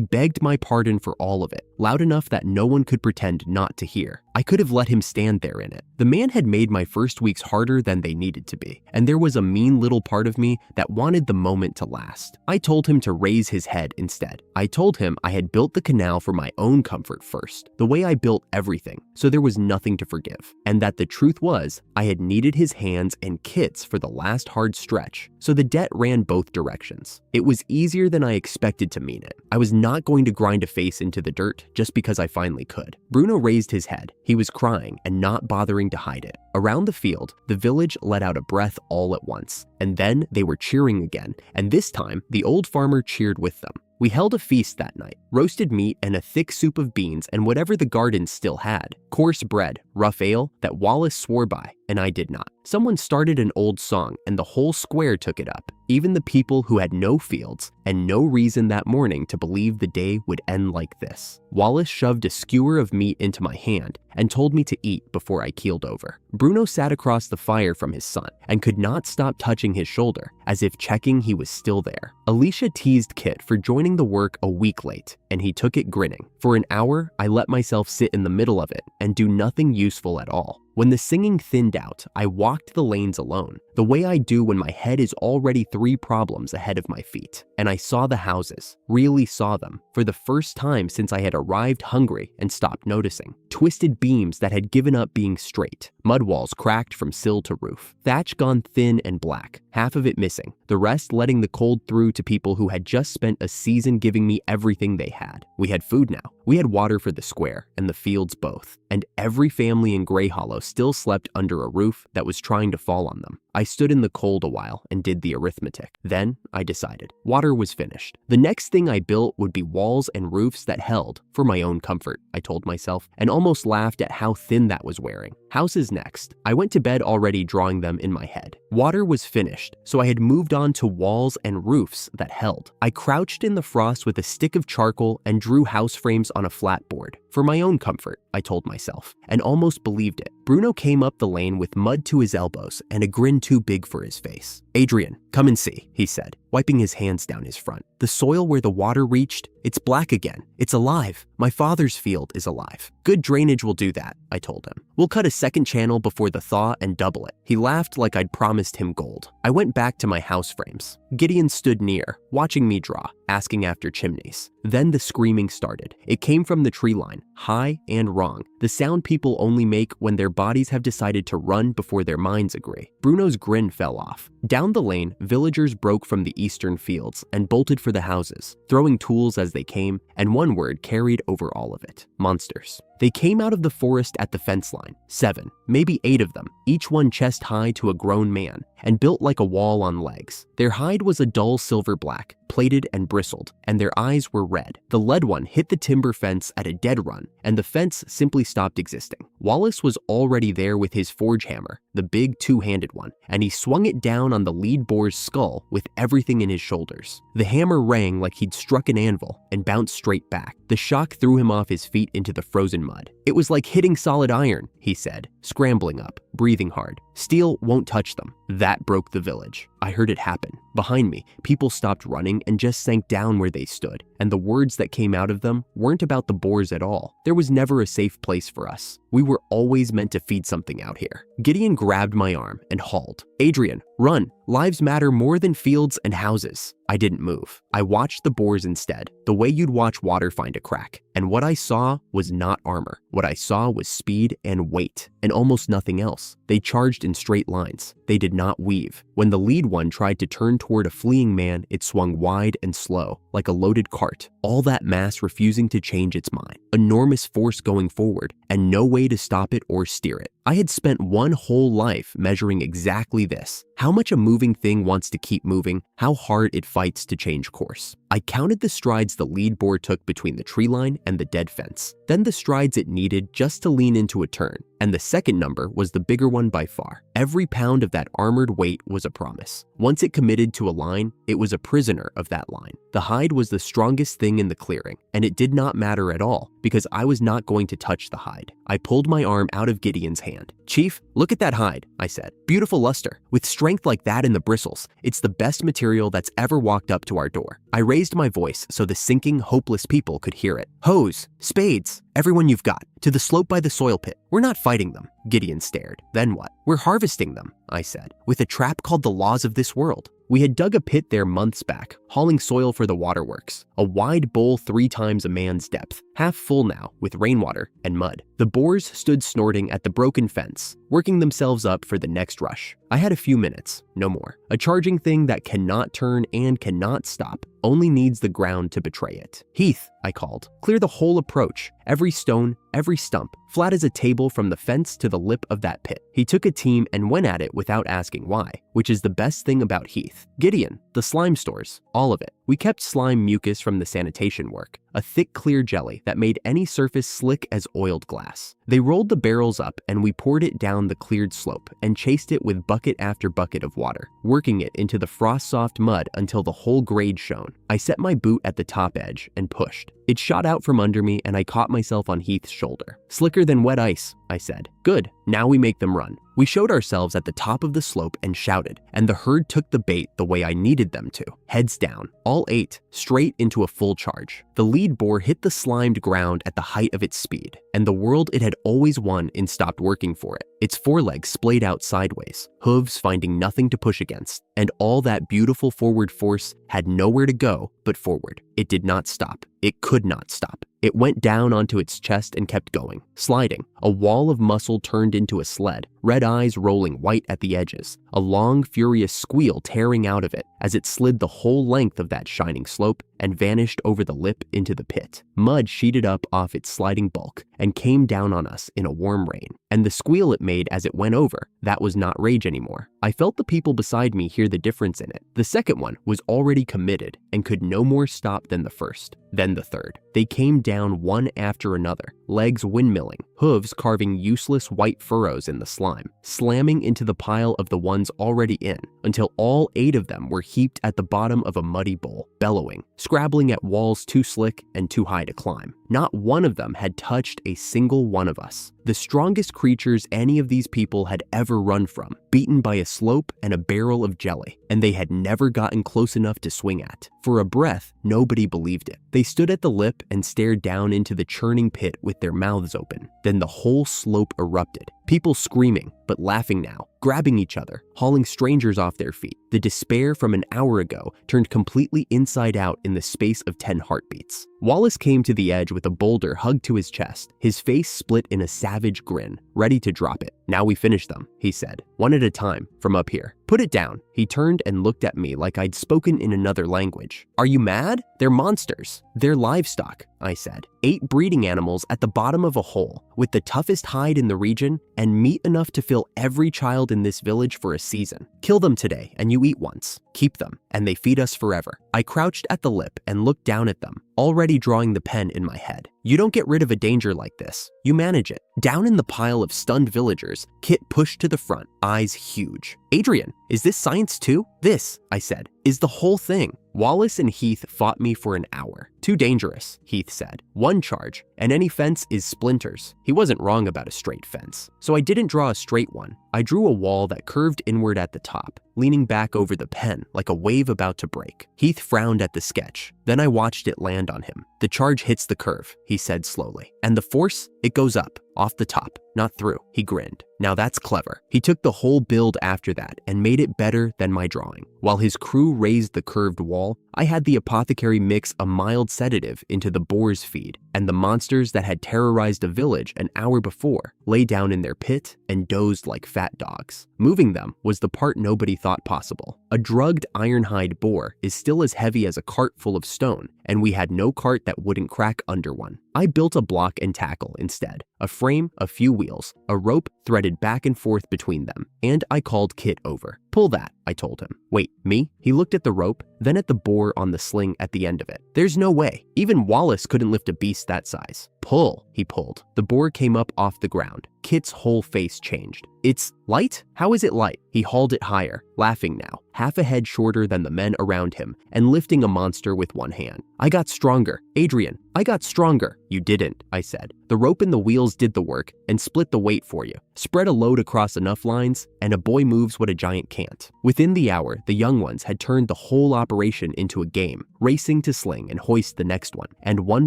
begged my pardon for all of it, loud enough that no one could pretend not to hear. I could have let him stand there in it. The man had made my first weeks harder than they needed to be, and there was a mean little part of me that wanted the moment to last. I told him to raise his head instead. I told him I had built the canal for my own comfort first, the way I built everything, so there was nothing to forgive, and that the truth was I had needed his hands and Kit's for the last hard stretch, so the debt ran both directions. It was easier than I expected to mean it. I was not going to grind a face into the dirt just because I finally could. Bruno raised his head. He was crying and not bothering to hide it. Around the field, the village let out a breath all at once, and then they were cheering again, and this time the old farmer cheered with them. We held a feast that night, roasted meat and a thick soup of beans and whatever the garden still had, coarse bread, rough ale that Wallace swore by, and I did not. Someone started an old song and the whole square took it up, even the people who had no fields and no reason that morning to believe the day would end like this. Wallace shoved a skewer of meat into my hand and told me to eat before I keeled over. Bruno sat across the fire from his son and could not stop touching his shoulder, as if checking he was still there. Alicia teased Kit for joining the work a week late, and he took it grinning. For an hour, I let myself sit in the middle of it and do nothing useful at all. When the singing thinned out, I walked the lanes alone, the way I do when my head is already 3 problems ahead of my feet. And I saw the houses, really saw them, for the first time since I had arrived hungry and stopped noticing. Twisted beams that had given up being straight, mud walls cracked from sill to roof, thatch gone thin and black, half of it missing, the rest letting the cold through to people who had just spent a season giving me everything they had. We had food now. We had water for the square and the fields both, and every family in Grey Hollow still slept under a roof that was trying to fall on them. I stood in the cold a while and did the arithmetic. Then I decided. Water was finished. The next thing I built would be walls and roofs that held, for my own comfort, I told myself, and almost laughed at how thin that was wearing. Houses next. I went to bed already drawing them in my head. Water was finished, so I had moved on to walls and roofs that held. I crouched in the frost with a stick of charcoal and drew house frames on a flat board. For my own comfort, I told myself, and almost believed it. Bruno came up the lane with mud to his elbows and a grin too big for his face. "Adrian, come and see," he said, wiping his hands down his front. "The soil where the water reached, it's black again. It's alive. My father's field is alive. Good drainage will do that," I told him. "We'll cut a second channel before the thaw and double it." He laughed like I'd promised him gold. I went back to my house frames. Gideon stood near, watching me draw, asking after chimneys. Then the screaming started. It came from the tree line, high and wrong, the sound people only make when their bodies have decided to run before their minds agree. Bruno's grin fell off. Down the lane, villagers broke from the eastern fields and bolted for the houses, throwing tools as they came, and one word carried over all of it: monsters. They came out of the forest at the fence line, 7, maybe 8 of them, each one chest high to a grown man, and built like a wall on legs. Their hide was a dull silver black, plated and bristled, and their eyes were red. The lead one hit the timber fence at a dead run, and the fence simply stopped existing. Wallace was already there with his forge hammer, the big 2-handed one, and he swung it down on the lead boar's skull with everything in his shoulders. The hammer rang like he'd struck an anvil and bounced straight back. The shock threw him off his feet into the frozen mud. "It was like hitting solid iron," he said, scrambling up, breathing hard. "Steel won't touch them." That broke the village. I heard it happen. Behind me, people stopped running and just sank down where they stood, and the words that came out of them weren't about the boars at all. There was never a safe place for us. We were always meant to feed something out here. Gideon grabbed my arm and hauled. Adrian, run. Lives matter more than fields and houses. I didn't move. I watched the boars instead, the way you'd watch water find a crack. And what I saw was not armor. What I saw was speed and weight, and almost nothing else. They charged in straight lines. They did not weave. When the lead one tried to turn toward a fleeing man, it swung wide and slow, like a loaded cart. All that mass refusing to change its mind. Enormous force going forward, and no way to stop it or steer it. I had spent one whole life measuring exactly this. How much a moving thing wants to keep moving, how hard it fights to change course. I counted the strides the lead boar took between the tree line and the dead fence, then the strides it needed just to lean into a turn, and the second number was the bigger one by far. Every pound of that armored weight was a promise. Once it committed to a line, it was a prisoner of that line. The hide was the strongest thing in the clearing, and it did not matter at all, because I was not going to touch the hide. I pulled my arm out of Gideon's hand. "Chief, look at that hide," I said. "Beautiful luster. With strength like that in the bristles, it's the best material that's ever walked up to our door." I raised my voice so the sinking, hopeless people could hear it. "Hoes, spades, everyone you've got, to the slope by the soil pit. We're not fighting them." Gideon stared. "Then what?" "We're harvesting them," I said, "with a trap called the laws of this world." We had dug a pit there months back, hauling soil for the waterworks. A wide bowl 3 times a man's depth, half full now with rainwater and mud. The boars stood snorting at the broken fence, working themselves up for the next rush. I had a few minutes, no more. A charging thing that cannot turn and cannot stop, only needs the ground to betray it. "Heath," I called, "clear the whole approach. Every stone, every stump, flat as a table from the fence to the lip of that pit." He took a team and went at it without asking why, which is the best thing about Heath. "Gideon, the slime stores, all of it." We kept slime mucus from the sanitation work, a thick clear jelly that made any surface slick as oiled glass. They rolled the barrels up and we poured it down the cleared slope and chased it with bucket after bucket of water, working it into the frost-soft mud until the whole grade shone. I set my boot at the top edge and pushed. It shot out from under me and I caught myself on Heath's shoulder. "Slicker than wet ice," I said. "Good, now we make them run." We showed ourselves at the top of the slope and shouted, and the herd took the bait the way I needed them to, heads down, all 8, straight into a full charge. The lead boar hit the slimed ground at the height of its speed, and the world it had always won in stopped working for it. Its forelegs splayed out sideways, hooves finding nothing to push against, and all that beautiful forward force had nowhere to go but forward. It did not stop. It could not stop. It went down onto its chest and kept going, sliding. A wall of muscle turned into a sled, red eyes rolling white at the edges, a long, furious squeal tearing out of it as it slid the whole length of that shining slope and vanished over the lip into the pit. Mud sheeted up off its sliding bulk and came down on us in a warm rain. And the squeal it made as it went over, that was not rage anymore. I felt the people beside me hear the difference in it. The second one was already committed and could no more stop than the first. Then the third. They came down one after another, legs windmilling, hooves carving useless white furrows in the slime, slamming into the pile of the ones already in, until all 8 of them were heaped at the bottom of a muddy bowl, bellowing, scrabbling at walls too slick and too high to climb. Not one of them had touched a single one of us. The strongest creatures any of these people had ever run from, beaten by a slope and a barrel of jelly, and they had never gotten close enough to swing at. For a breath, nobody believed it. They stood at the lip and stared down into the churning pit with their mouths open. Then the whole slope erupted. People screaming, but laughing now, grabbing each other, hauling strangers off their feet. The despair from an hour ago turned completely inside out in the space of 10 heartbeats. Wallace came to the edge with a boulder hugged to his chest, his face split in a savage grin, ready to drop it. "Now we finish them," he said, "one at a time, from up here. Put it down." He turned and looked at me like I'd spoken in another language. "Are you mad? They're monsters. They're livestock," I said. 8 breeding animals at the bottom of a hole, with the toughest hide in the region, and meat enough to fill every child in this village for a season. Kill them today, and you eat once. Keep them, and they feed us forever. I crouched at the lip and looked down at them, already drawing the pen in my head. You don't get rid of a danger like this. You manage it. Down in the pile of stunned villagers, Kit pushed to the front, eyes huge. "Adrian, is this science too?" "This," I said, "is the whole thing." Wallace and Heath fought me for an hour. "Too dangerous," Heath said. "One charge, and any fence is splinters." He wasn't wrong about a straight fence, so I didn't draw a straight one. I drew a wall that curved inward at the top, leaning back over the pen like a wave about to break. Heath frowned at the sketch. Then I watched it land on him. The charge hits the curve, he said slowly. And the force? It goes up, off the top, not through. He grinned. Now that's clever. He took the whole build after that and made it better than my drawing. While his crew raised the curved wall, I had the apothecary mix a mild sedative into the boar's feed, and the monsters that had terrorized a village an hour before lay down in their pit and dozed like fat dogs. Moving them was the part nobody thought possible. A drugged ironhide boar is still as heavy as a cart full of stone, and we had no cart that wouldn't crack under one. I built a block and tackle instead, a frame, a few wheels, a rope threaded back and forth between them, and I called Kit over. Pull that, I told him. Wait, me? He looked at the rope, then at the boar on the sling at the end of it. There's no way. Even Wallace couldn't lift a beast that size. Pull, he pulled. The boar came up off the ground. Kit's whole face changed. It's light? How is it light? He hauled it higher, laughing now, half a head shorter than the men around him, and lifting a monster with one hand. I got stronger. Adrian, I got stronger. You didn't, I said. The rope and the wheels did the work and split the weight for you. Spread a load across enough lines, and a boy moves what a giant can't. Within the hour, the young ones had turned the whole operation into a game, racing to sling and hoist the next one. And one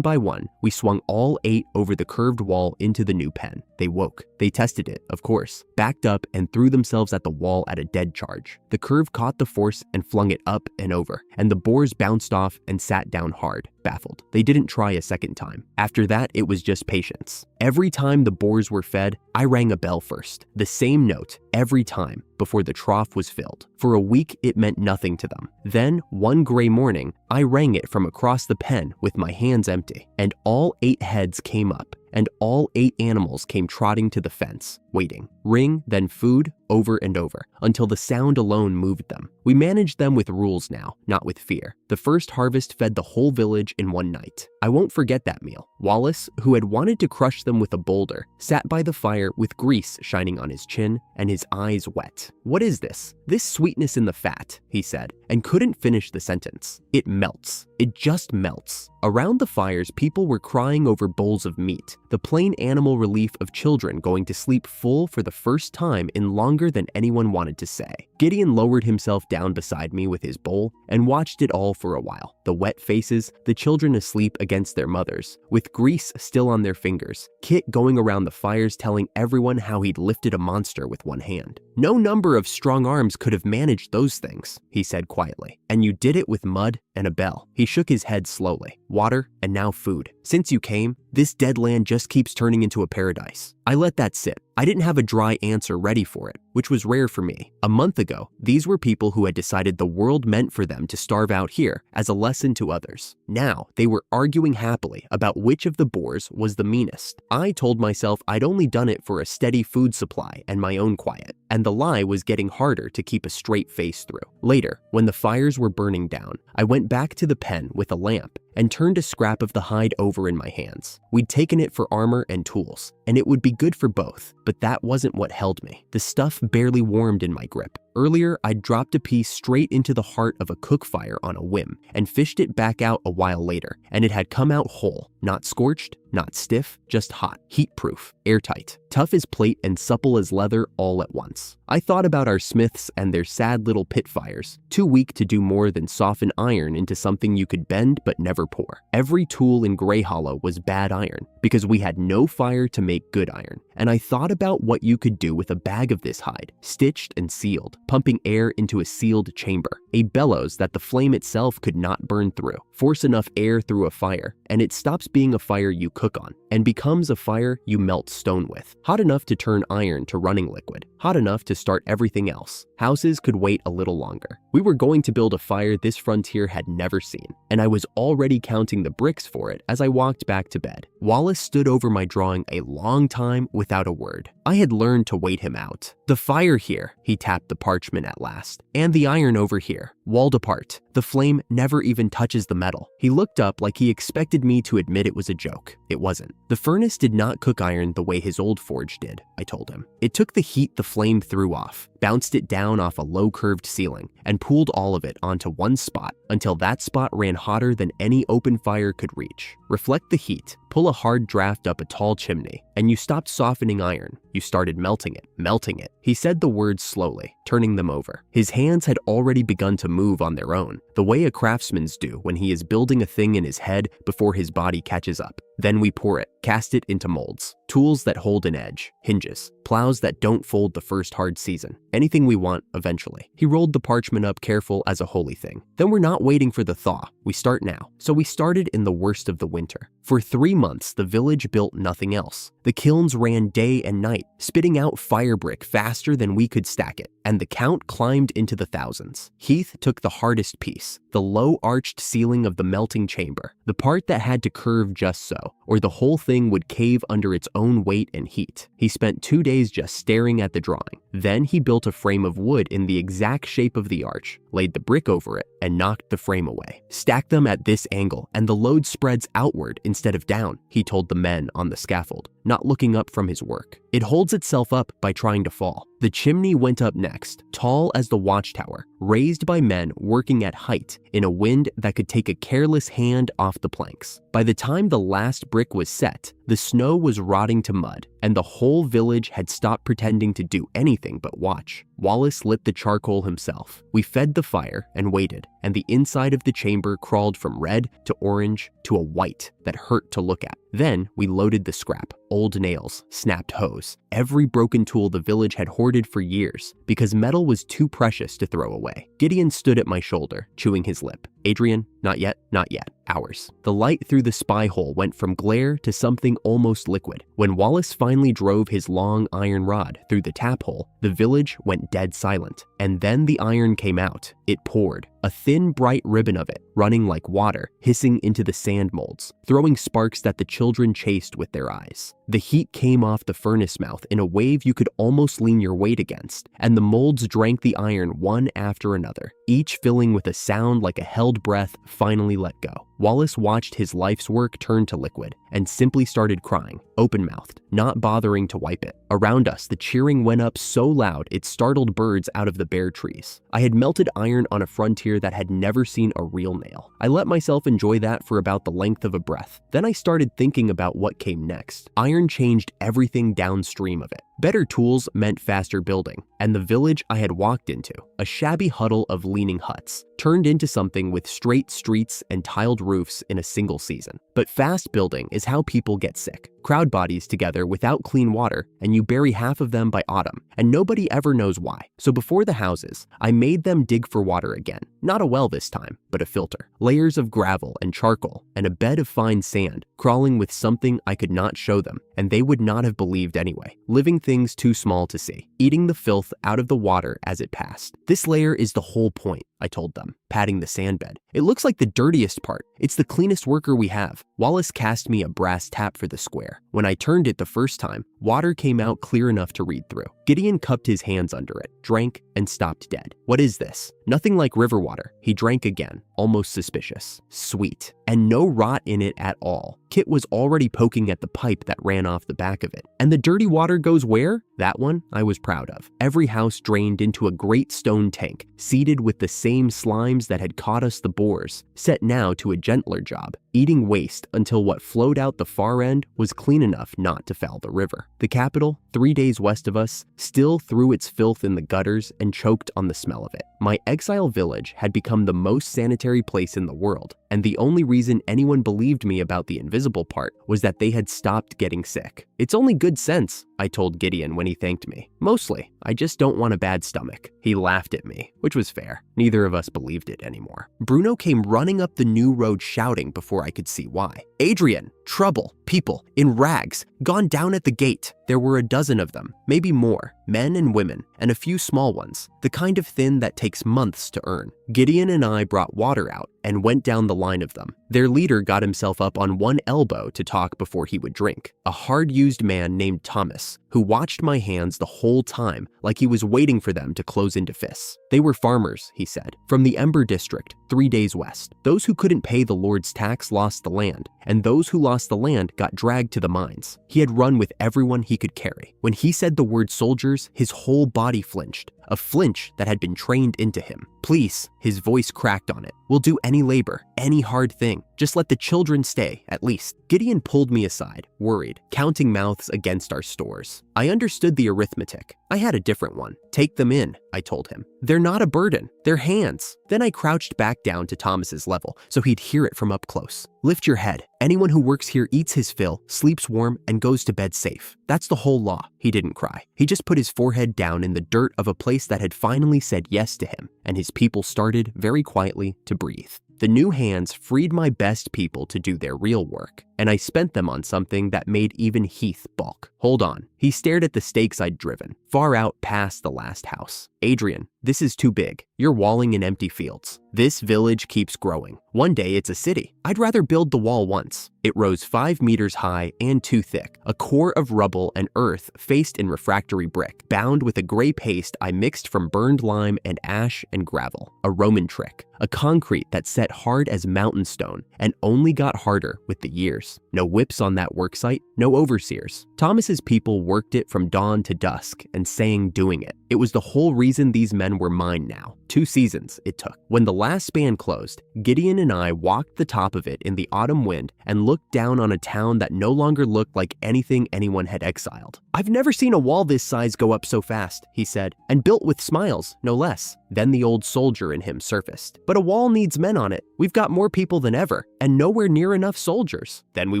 by one, we swung all 8 over the curved wall into the new pen. They woke. They tested it, of course, backed up and threw themselves at the wall at a dead charge. The curve caught the force and flung it up and over, and the boars bounced off and sat down hard, baffled. They didn't try a second time. After that, it was just patience. Every time the boars were fed, I rang a bell first, the same note every time before the trough was filled. For a week, it meant nothing to them. Then, one gray morning, I rang it from across the pen with my hands empty, and all 8 heads came up, and all 8 animals came trotting to the fence, waiting. Ring, then food, over and over, until the sound alone moved them. We managed them with rules now, not with fear. The first harvest fed the whole village in one night. I won't forget that meal. Wallace, who had wanted to crush them with a boulder, sat by the fire with grease shining on his chin and his eyes wet. What is this? This sweetness in the fat, he said, and couldn't finish the sentence. It melts. It just melts. Around the fires, people were crying over bowls of meat, the plain animal relief of children going to sleep full for the first time in longer than anyone wanted to say. Gideon lowered himself down beside me with his bowl and watched it all for a while. The wet faces, the children asleep against their mothers, with grease still on their fingers, Kit going around the fires telling everyone how he'd lifted a monster with one hand. No number of strong arms could have managed those things, he said quietly. And you did it with mud and a bell. He shook his head slowly. Water and now food. Since you came, this dead land just keeps turning into a paradise. I let that sit. I didn't have a dry answer ready for it, which was rare for me. A month ago, these were people who had decided the world meant for them to starve out here as a lesson to others. Now, they were arguing happily about which of the boars was the meanest. I told myself I'd only done it for a steady food supply and my own quiet, and the lie was getting harder to keep a straight face through. Later, when the fires were burning down, I went back to the pen with a lamp and turned a scrap of the hide over in my hands. We'd taken it for armor and tools, and it would be good for both, but that wasn't what held me. The stuff barely warmed in my grip. Earlier, I'd dropped a piece straight into the heart of a cook fire on a whim and fished it back out a while later, and it had come out whole, not scorched, not stiff, just hot, heat-proof, airtight, tough as plate and supple as leather all at once. I thought about our smiths and their sad little pit fires, too weak to do more than soften iron into something you could bend but never pour. Every tool in Grey Hollow was bad iron, because we had no fire to make good iron. And I thought about what you could do with a bag of this hide, stitched and sealed, pumping air into a sealed chamber, a bellows that the flame itself could not burn through. Force enough air through a fire, and it stops being a fire you cook on, and becomes a fire you melt stone with. Hot enough to turn iron to running liquid, hot enough to start everything else. Houses could wait a little longer. We were going to build a fire this frontier had never seen, and I was already counting the bricks for it as I walked back to bed. Wallace stood over my drawing a long time without a word. I had learned to wait him out. The fire here, he tapped the parchment at last, and the iron over here, walled apart. The flame never even touches the metal. He looked up like he expected me to admit it was a joke. It wasn't. The furnace did not cook iron the way his old forge did, I told him. It took the heat the flame threw off, bounced it down off a low-curved ceiling, and pooled all of it onto one spot until that spot ran hotter than any open fire could reach. Reflect the heat, pull a hard draft up a tall chimney, and you stopped softening iron. You You started melting it, melting it. He said the words slowly, turning them over. His hands had already begun to move on their own, the way a craftsman's do when he is building a thing in his head before his body catches up. Then we pour it, cast it into molds. Tools that hold an edge, hinges, plows that don't fold the first hard season. Anything we want, eventually. He rolled the parchment up careful as a holy thing. Then we're not waiting for the thaw. We start now. So we started in the worst of the winter. For 3 months, the village built nothing else. The kilns ran day and night, spitting out fire brick faster than we could stack it, and the count climbed into the thousands. Heath took the hardest piece, the low-arched ceiling of the melting chamber, the part that had to curve just so, or the whole thing would cave under its own weight and heat. He spent 2 days just staring at the drawing. Then he built a frame of wood in the exact shape of the arch, laid the brick over it, and knocked the frame away. Stack them at this angle, and the load spreads outward instead of down, he told the men on the scaffold, not looking up from his work. It holds itself up by trying to fall. The chimney went up next, tall as the watchtower, raised by men working at height in a wind that could take a careless hand off the planks. By the time the last brick was set, the snow was rotting to mud, and the whole village had stopped pretending to do anything but watch. Wallace lit the charcoal himself. We fed the fire and waited, and the inside of the chamber crawled from red to orange to a white that hurt to look at. Then we loaded the scrap, old nails, snapped hose, every broken tool the village had hoarded for years, because metal was too precious to throw away. Gideon stood at my shoulder, chewing his lip. Adrian, not yet, not yet. Hours. The light through the spy hole went from glare to something almost liquid. When Wallace finally drove his long iron rod through the tap hole, the village went dead silent. And then the iron came out. It poured, a thin, bright ribbon of it, running like water, hissing into the sand molds, throwing sparks that the children chased with their eyes. The heat came off the furnace mouth in a wave you could almost lean your weight against, and the molds drank the iron one after another, each filling with a sound like a held breath finally let go. Wallace watched his life's work turn to liquid and simply started crying, open-mouthed, not bothering to wipe it. Around us, the cheering went up so loud it startled birds out of the bare trees. I had melted iron on a frontier that had never seen a real nail. I let myself enjoy that for about the length of a breath. Then I started thinking about what came next. Iron changed everything downstream of it. Better tools meant faster building, and the village I had walked into, a shabby huddle of leaning huts, turned into something with straight streets and tiled roofs in a single season. But fast building is how people get sick. Crowd bodies together without clean water, and you bury half of them by autumn, and nobody ever knows why. So before the houses, I made them dig for water again. Not a well this time, but a filter. Layers of gravel and charcoal, and a bed of fine sand, crawling with something I could not show them, and they would not have believed anyway. Living things too small to see, eating the filth out of the water as it passed. This layer is the whole point, I told them, patting the sand bed. It looks like the dirtiest part. It's the cleanest worker we have. Wallace cast me a brass tap for the square. When I turned it the first time, water came out clear enough to read through. Gideon cupped his hands under it, drank, and stopped dead. What is this? Nothing like river water. He drank again, almost suspicious. Sweet. And no rot in it at all. Kit was already poking at the pipe that ran off the back of it. And the dirty water goes where? That one I was proud of. Every house drained into a great stone tank, seeded with the same slimes that had caught us the boars, set now to a gentler job, eating waste until what flowed out the far end was clean enough not to foul the river. The capital, 3 days west of us, still threw its filth in the gutters and choked on the smell of it. My exile village had become the most sanitary place in the world, and the only reason anyone believed me about the invisible part was that they had stopped getting sick. It's only good sense, I told Gideon when he thanked me. Mostly, I just don't want a bad stomach. He laughed at me, which was fair. Neither of us believed it anymore. Bruno came running up the new road shouting before I could see why. Adrian, trouble, people, in rags, gone down at the gate. There were a dozen of them, maybe more, men and women, and a few small ones, the kind of thin that takes months to earn. Gideon and I brought water out and went down the line of them. Their leader got himself up on one elbow to talk before he would drink, a hard-used man named Thomas, who watched my hands the whole time like he was waiting for them to close into fists. They were farmers, he said, from the Ember District, 3 days west. Those who couldn't pay the Lord's tax lost the land, and those who lost the land got dragged to the mines. He had run with everyone he could carry. When he said the word soldiers, his whole body flinched. a flinch that had been trained into him. "Please," his voice cracked on it. "We'll do any labor, any hard thing. Just let the children stay, at least." Gideon pulled me aside, worried, counting mouths against our stores. I understood the arithmetic. I had a different one. "Take them in," I told him. "They're not a burden. They're hands." Then I crouched back down to Thomas's level so he'd hear it from up close. "Lift your head. Anyone who works here eats his fill, sleeps warm, and goes to bed safe. That's the whole law." He didn't cry. He just put his forehead down in the dirt of a place that had finally said yes to him, and his people started, very quietly, to breathe. The new hands freed my best people to do their real work, and I spent them on something that made even Heath balk. "Hold on." He stared at the stakes I'd driven, far out past the last house. "Adrian, this is too big. You're walling in empty fields. This village keeps growing. One day it's a city. I'd rather build the wall once." It rose 5 meters high and too thick, a core of rubble and earth faced in refractory brick, bound with a gray paste I mixed from burned lime and ash and gravel. A Roman trick, a concrete that set hard as mountain stone and only got harder with the years. No whips on that worksite, no overseers. Thomas's people worked it from dawn to dusk and sang doing it. It was the whole reason these men were mine now. 2 seasons it took. When the last span closed, Gideon and I walked the top of it in the autumn wind and looked down on a town that no longer looked like anything anyone had exiled. "I've never seen a wall this size go up so fast," he said, "and built with smiles, no less." Then the old soldier in him surfaced. "But a wall needs men on it. We've got more people than ever, and nowhere near enough soldiers." "Then we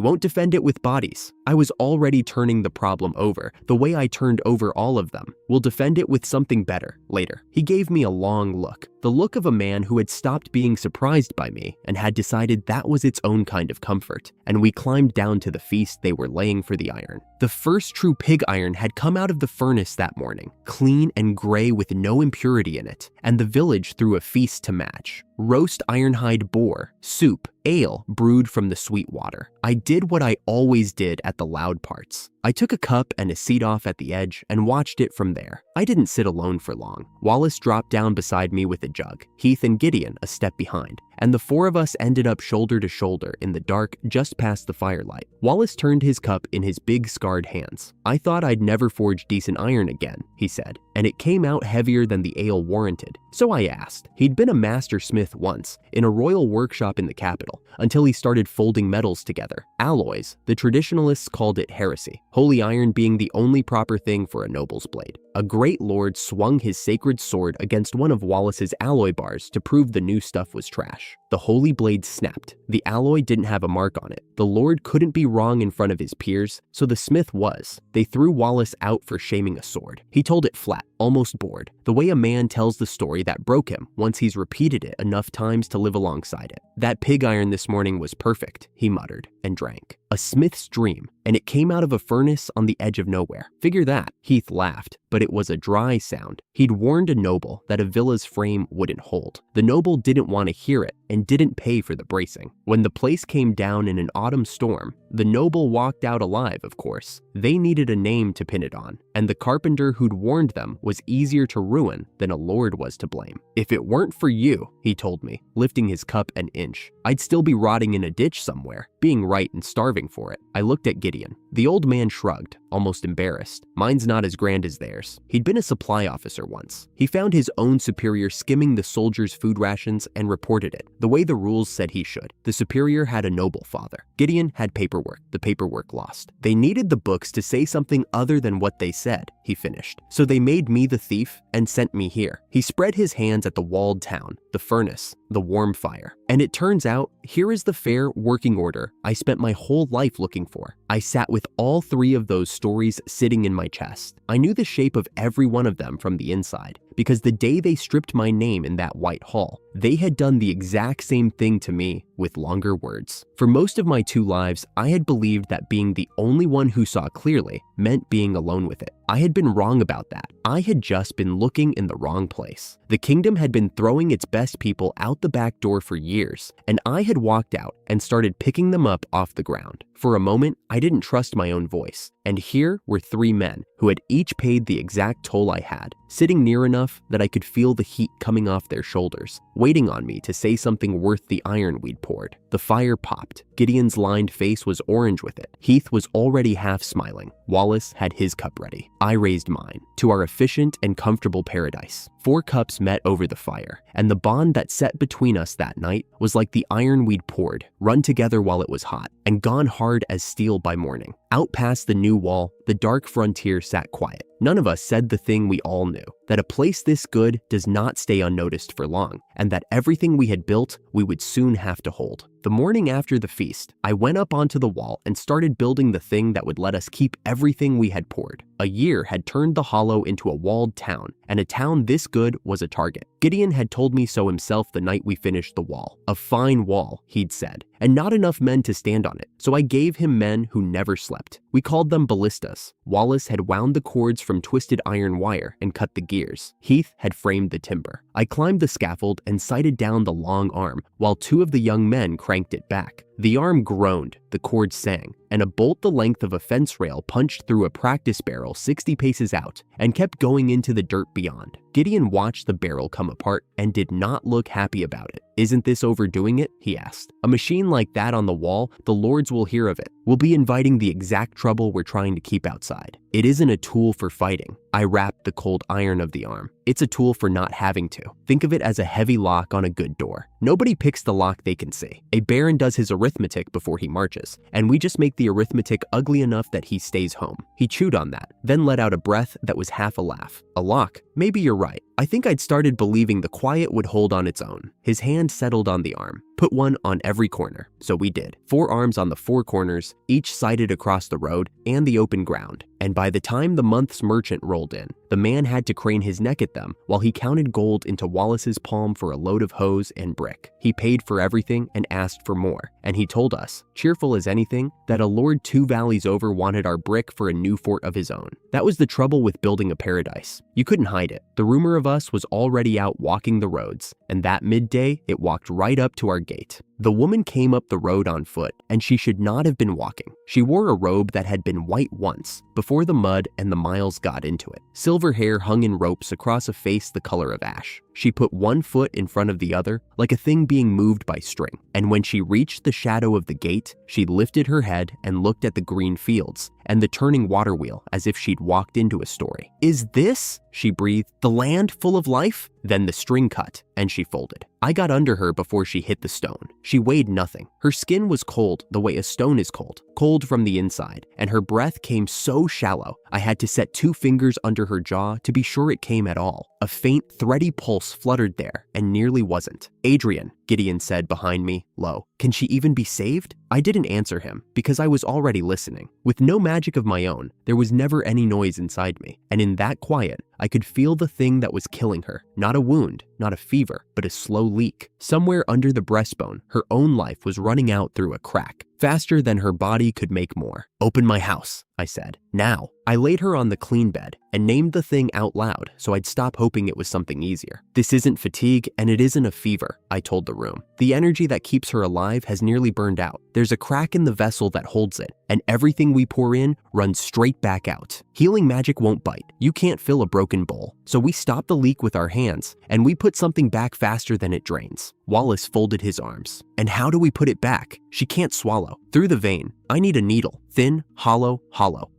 won't defend it with bodies." I was already turning the problem over, the way I turned over all of them. "We'll defend it with something better, later." He gave me a long look, the look of a man who had stopped being surprised by me and had decided that was its own kind of comfort, and we climbed down to the feast they were laying for the iron. The first true pig iron had come out of the furnace that morning, clean and gray with no impurity in it, and the village threw a feast to match. Roast ironhide boar, soup, ale brewed from the sweet water. I did what I always did at the loud parts. I took a cup and a seat off at the edge and watched it from there. I didn't sit alone for long. Wallace dropped down beside me with a jug, Heath and Gideon a step behind, and the 4 of us ended up shoulder to shoulder in the dark just past the firelight. Wallace turned his cup in his big scarred hands. "I thought I'd never forge decent iron again," he said, "and it came out heavier than the ale warranted." So I asked. He'd been a master smith once, in a royal workshop in the capital, until he started folding metals together. Alloys, the traditionalists called it heresy, holy iron being the only proper thing for a noble's blade. A great lord swung his sacred sword against one of Wallace's alloy bars to prove the new stuff was trash. The holy blade snapped. The alloy didn't have a mark on it. The lord couldn't be wrong in front of his peers, so the smith was. They threw Wallace out for shaming a sword. He told it flat, almost bored, the way a man tells the story that broke him once he's repeated it enough times to live alongside it. "That pig iron this morning was perfect," he muttered, and drank. "A smith's dream, and it came out of a furnace on the edge of nowhere. Figure that." Heath laughed, but it was a dry sound. He'd warned a noble that a villa's frame wouldn't hold. The noble didn't want to hear it and didn't pay for the bracing. When the place came down in an autumn storm, the noble walked out alive, of course. They needed a name to pin it on, and the carpenter who'd warned them was easier to ruin than a lord was to blame. "If it weren't for you," he told me, lifting his cup an inch, "I'd still be rotting in a ditch somewhere, being right and starving for it." I looked at Gideon. The old man shrugged, almost embarrassed. "Mine's not as grand as theirs." He'd been a supply officer once. He found his own superior skimming the soldiers' food rations and reported it, the way the rules said he should. The superior had a noble father. Gideon had paperwork. The paperwork lost. "They needed the books to say something other than what they said," he finished. "So they made me the thief and sent me here." He spread his hands at the walled town, the furnace, the warm fire. "And it turns out, here is the fair working order I spent my whole life looking for." I sat with all 3 of those stories sitting in my chest. I knew the shape of every one of them from the inside, because the day they stripped my name in that white hall, they had done the exact same thing to me with longer words. For most of my 2 lives, I had believed that being the only one who saw clearly meant being alone with it. I had been wrong about that. I had just been looking in the wrong place. The kingdom had been throwing its best people out the back door for years, and I had walked out and started picking them up off the ground. For a moment, I didn't trust my own voice. And here were 3 men, who had each paid the exact toll I had, sitting near enough that I could feel the heat coming off their shoulders, waiting on me to say something worth the iron we'd poured. The fire popped. Gideon's lined face was orange with it. Heath was already half smiling. Wallace had his cup ready. I raised mine to our efficient and comfortable paradise. 4 cups met over the fire, and the bond that set between us that night was like the iron we'd poured, run together while it was hot, and gone hard as steel by morning. Out past the new wall, the dark frontier sat quiet. None of us said the thing we all knew, that a place this good does not stay unnoticed for long, and that everything we had built, we would soon have to hold. The morning after the feast, I went up onto the wall and started building the thing that would let us keep everything we had poured. A year had turned the hollow into a walled town, and a town this good was a target. Gideon had told me so himself the night we finished the wall. A fine wall, he'd said, and not enough men to stand on it, so I gave him men who never slept. We called them ballistas. Wallace had wound the cords from twisted iron wire and cut the gears. Heath had framed the timber. I climbed the scaffold and sighted down the long arm, while 2 of the young men cranked it back. The arm groaned, the cord sang, and a bolt the length of a fence rail punched through a practice barrel 60 paces out and kept going into the dirt beyond. Gideon watched the barrel come apart and did not look happy about it. "Isn't this overdoing it?" he asked. "A machine like that on the wall, the lords will hear of it. We'll be inviting the exact trouble we're trying to keep outside. It isn't a tool for fighting." I wrapped the cold iron of the arm. "It's a tool for not having to. Think of it as a heavy lock on a good door. Nobody picks the lock they can see. A baron does his arithmetic before he marches, and we just make the arithmetic ugly enough that he stays home." He chewed on that, then let out a breath that was half a laugh. "A lock? Maybe you're right. I think I'd started believing the quiet would hold on its own." His hand settled on the arm. "Put one on every corner." So we did. 4 arms on the 4 corners, each sighted across the road and the open ground. And by the time the month's merchant rolled in, the man had to crane his neck at them while he counted gold into Wallace's palm for a load of hose and brick. He paid for everything and asked for more. And he told us, cheerful as anything, that a lord 2 valleys over wanted our brick for a new fort of his own. That was the trouble with building a paradise. You couldn't hide it. The rumor of us was already out walking the roads, and that midday it walked right up to our gate. The woman came up the road on foot, and she should not have been walking. She wore a robe that had been white once, before the mud and the miles got into it. Silver hair hung in ropes across a face the color of ash. She put one foot in front of the other, like a thing being moved by string. And when she reached the shadow of the gate, she lifted her head and looked at the green fields and the turning water wheel as if she'd walked into a story. "Is this," she breathed, "the land full of life?" Then the string cut, and she folded. I got under her before she hit the stone. She weighed nothing. Her skin was cold the way a stone is cold, cold from the inside, and her breath came so shallow, I had to set 2 fingers under her jaw to be sure it came at all. A faint, thready pulse fluttered there, and nearly wasn't. "Adrian," Gideon said behind me, low. "Can she even be saved?" I didn't answer him, because I was already listening. With no magic of my own, there was never any noise inside me, and in that quiet, I could feel the thing that was killing her. Not a wound, not a fever, but a slow leak. Somewhere under the breastbone, her own life was running out through a crack, faster than her body could make more. "Open my house," I said. "Now." I laid her on the clean bed and named the thing out loud so I'd stop hoping it was something easier. "This isn't fatigue and it isn't a fever," I told the room. "The energy that keeps her alive has nearly burned out. There's a crack in the vessel that holds it, and everything we pour in runs straight back out. Healing magic won't bite. You can't fill a broken bowl. So we stop the leak with our hands, and we put something back faster than it drains." Wallace folded his arms. "And how do we put it back? She can't swallow. Through the vein. I need a needle. Thin, hollow,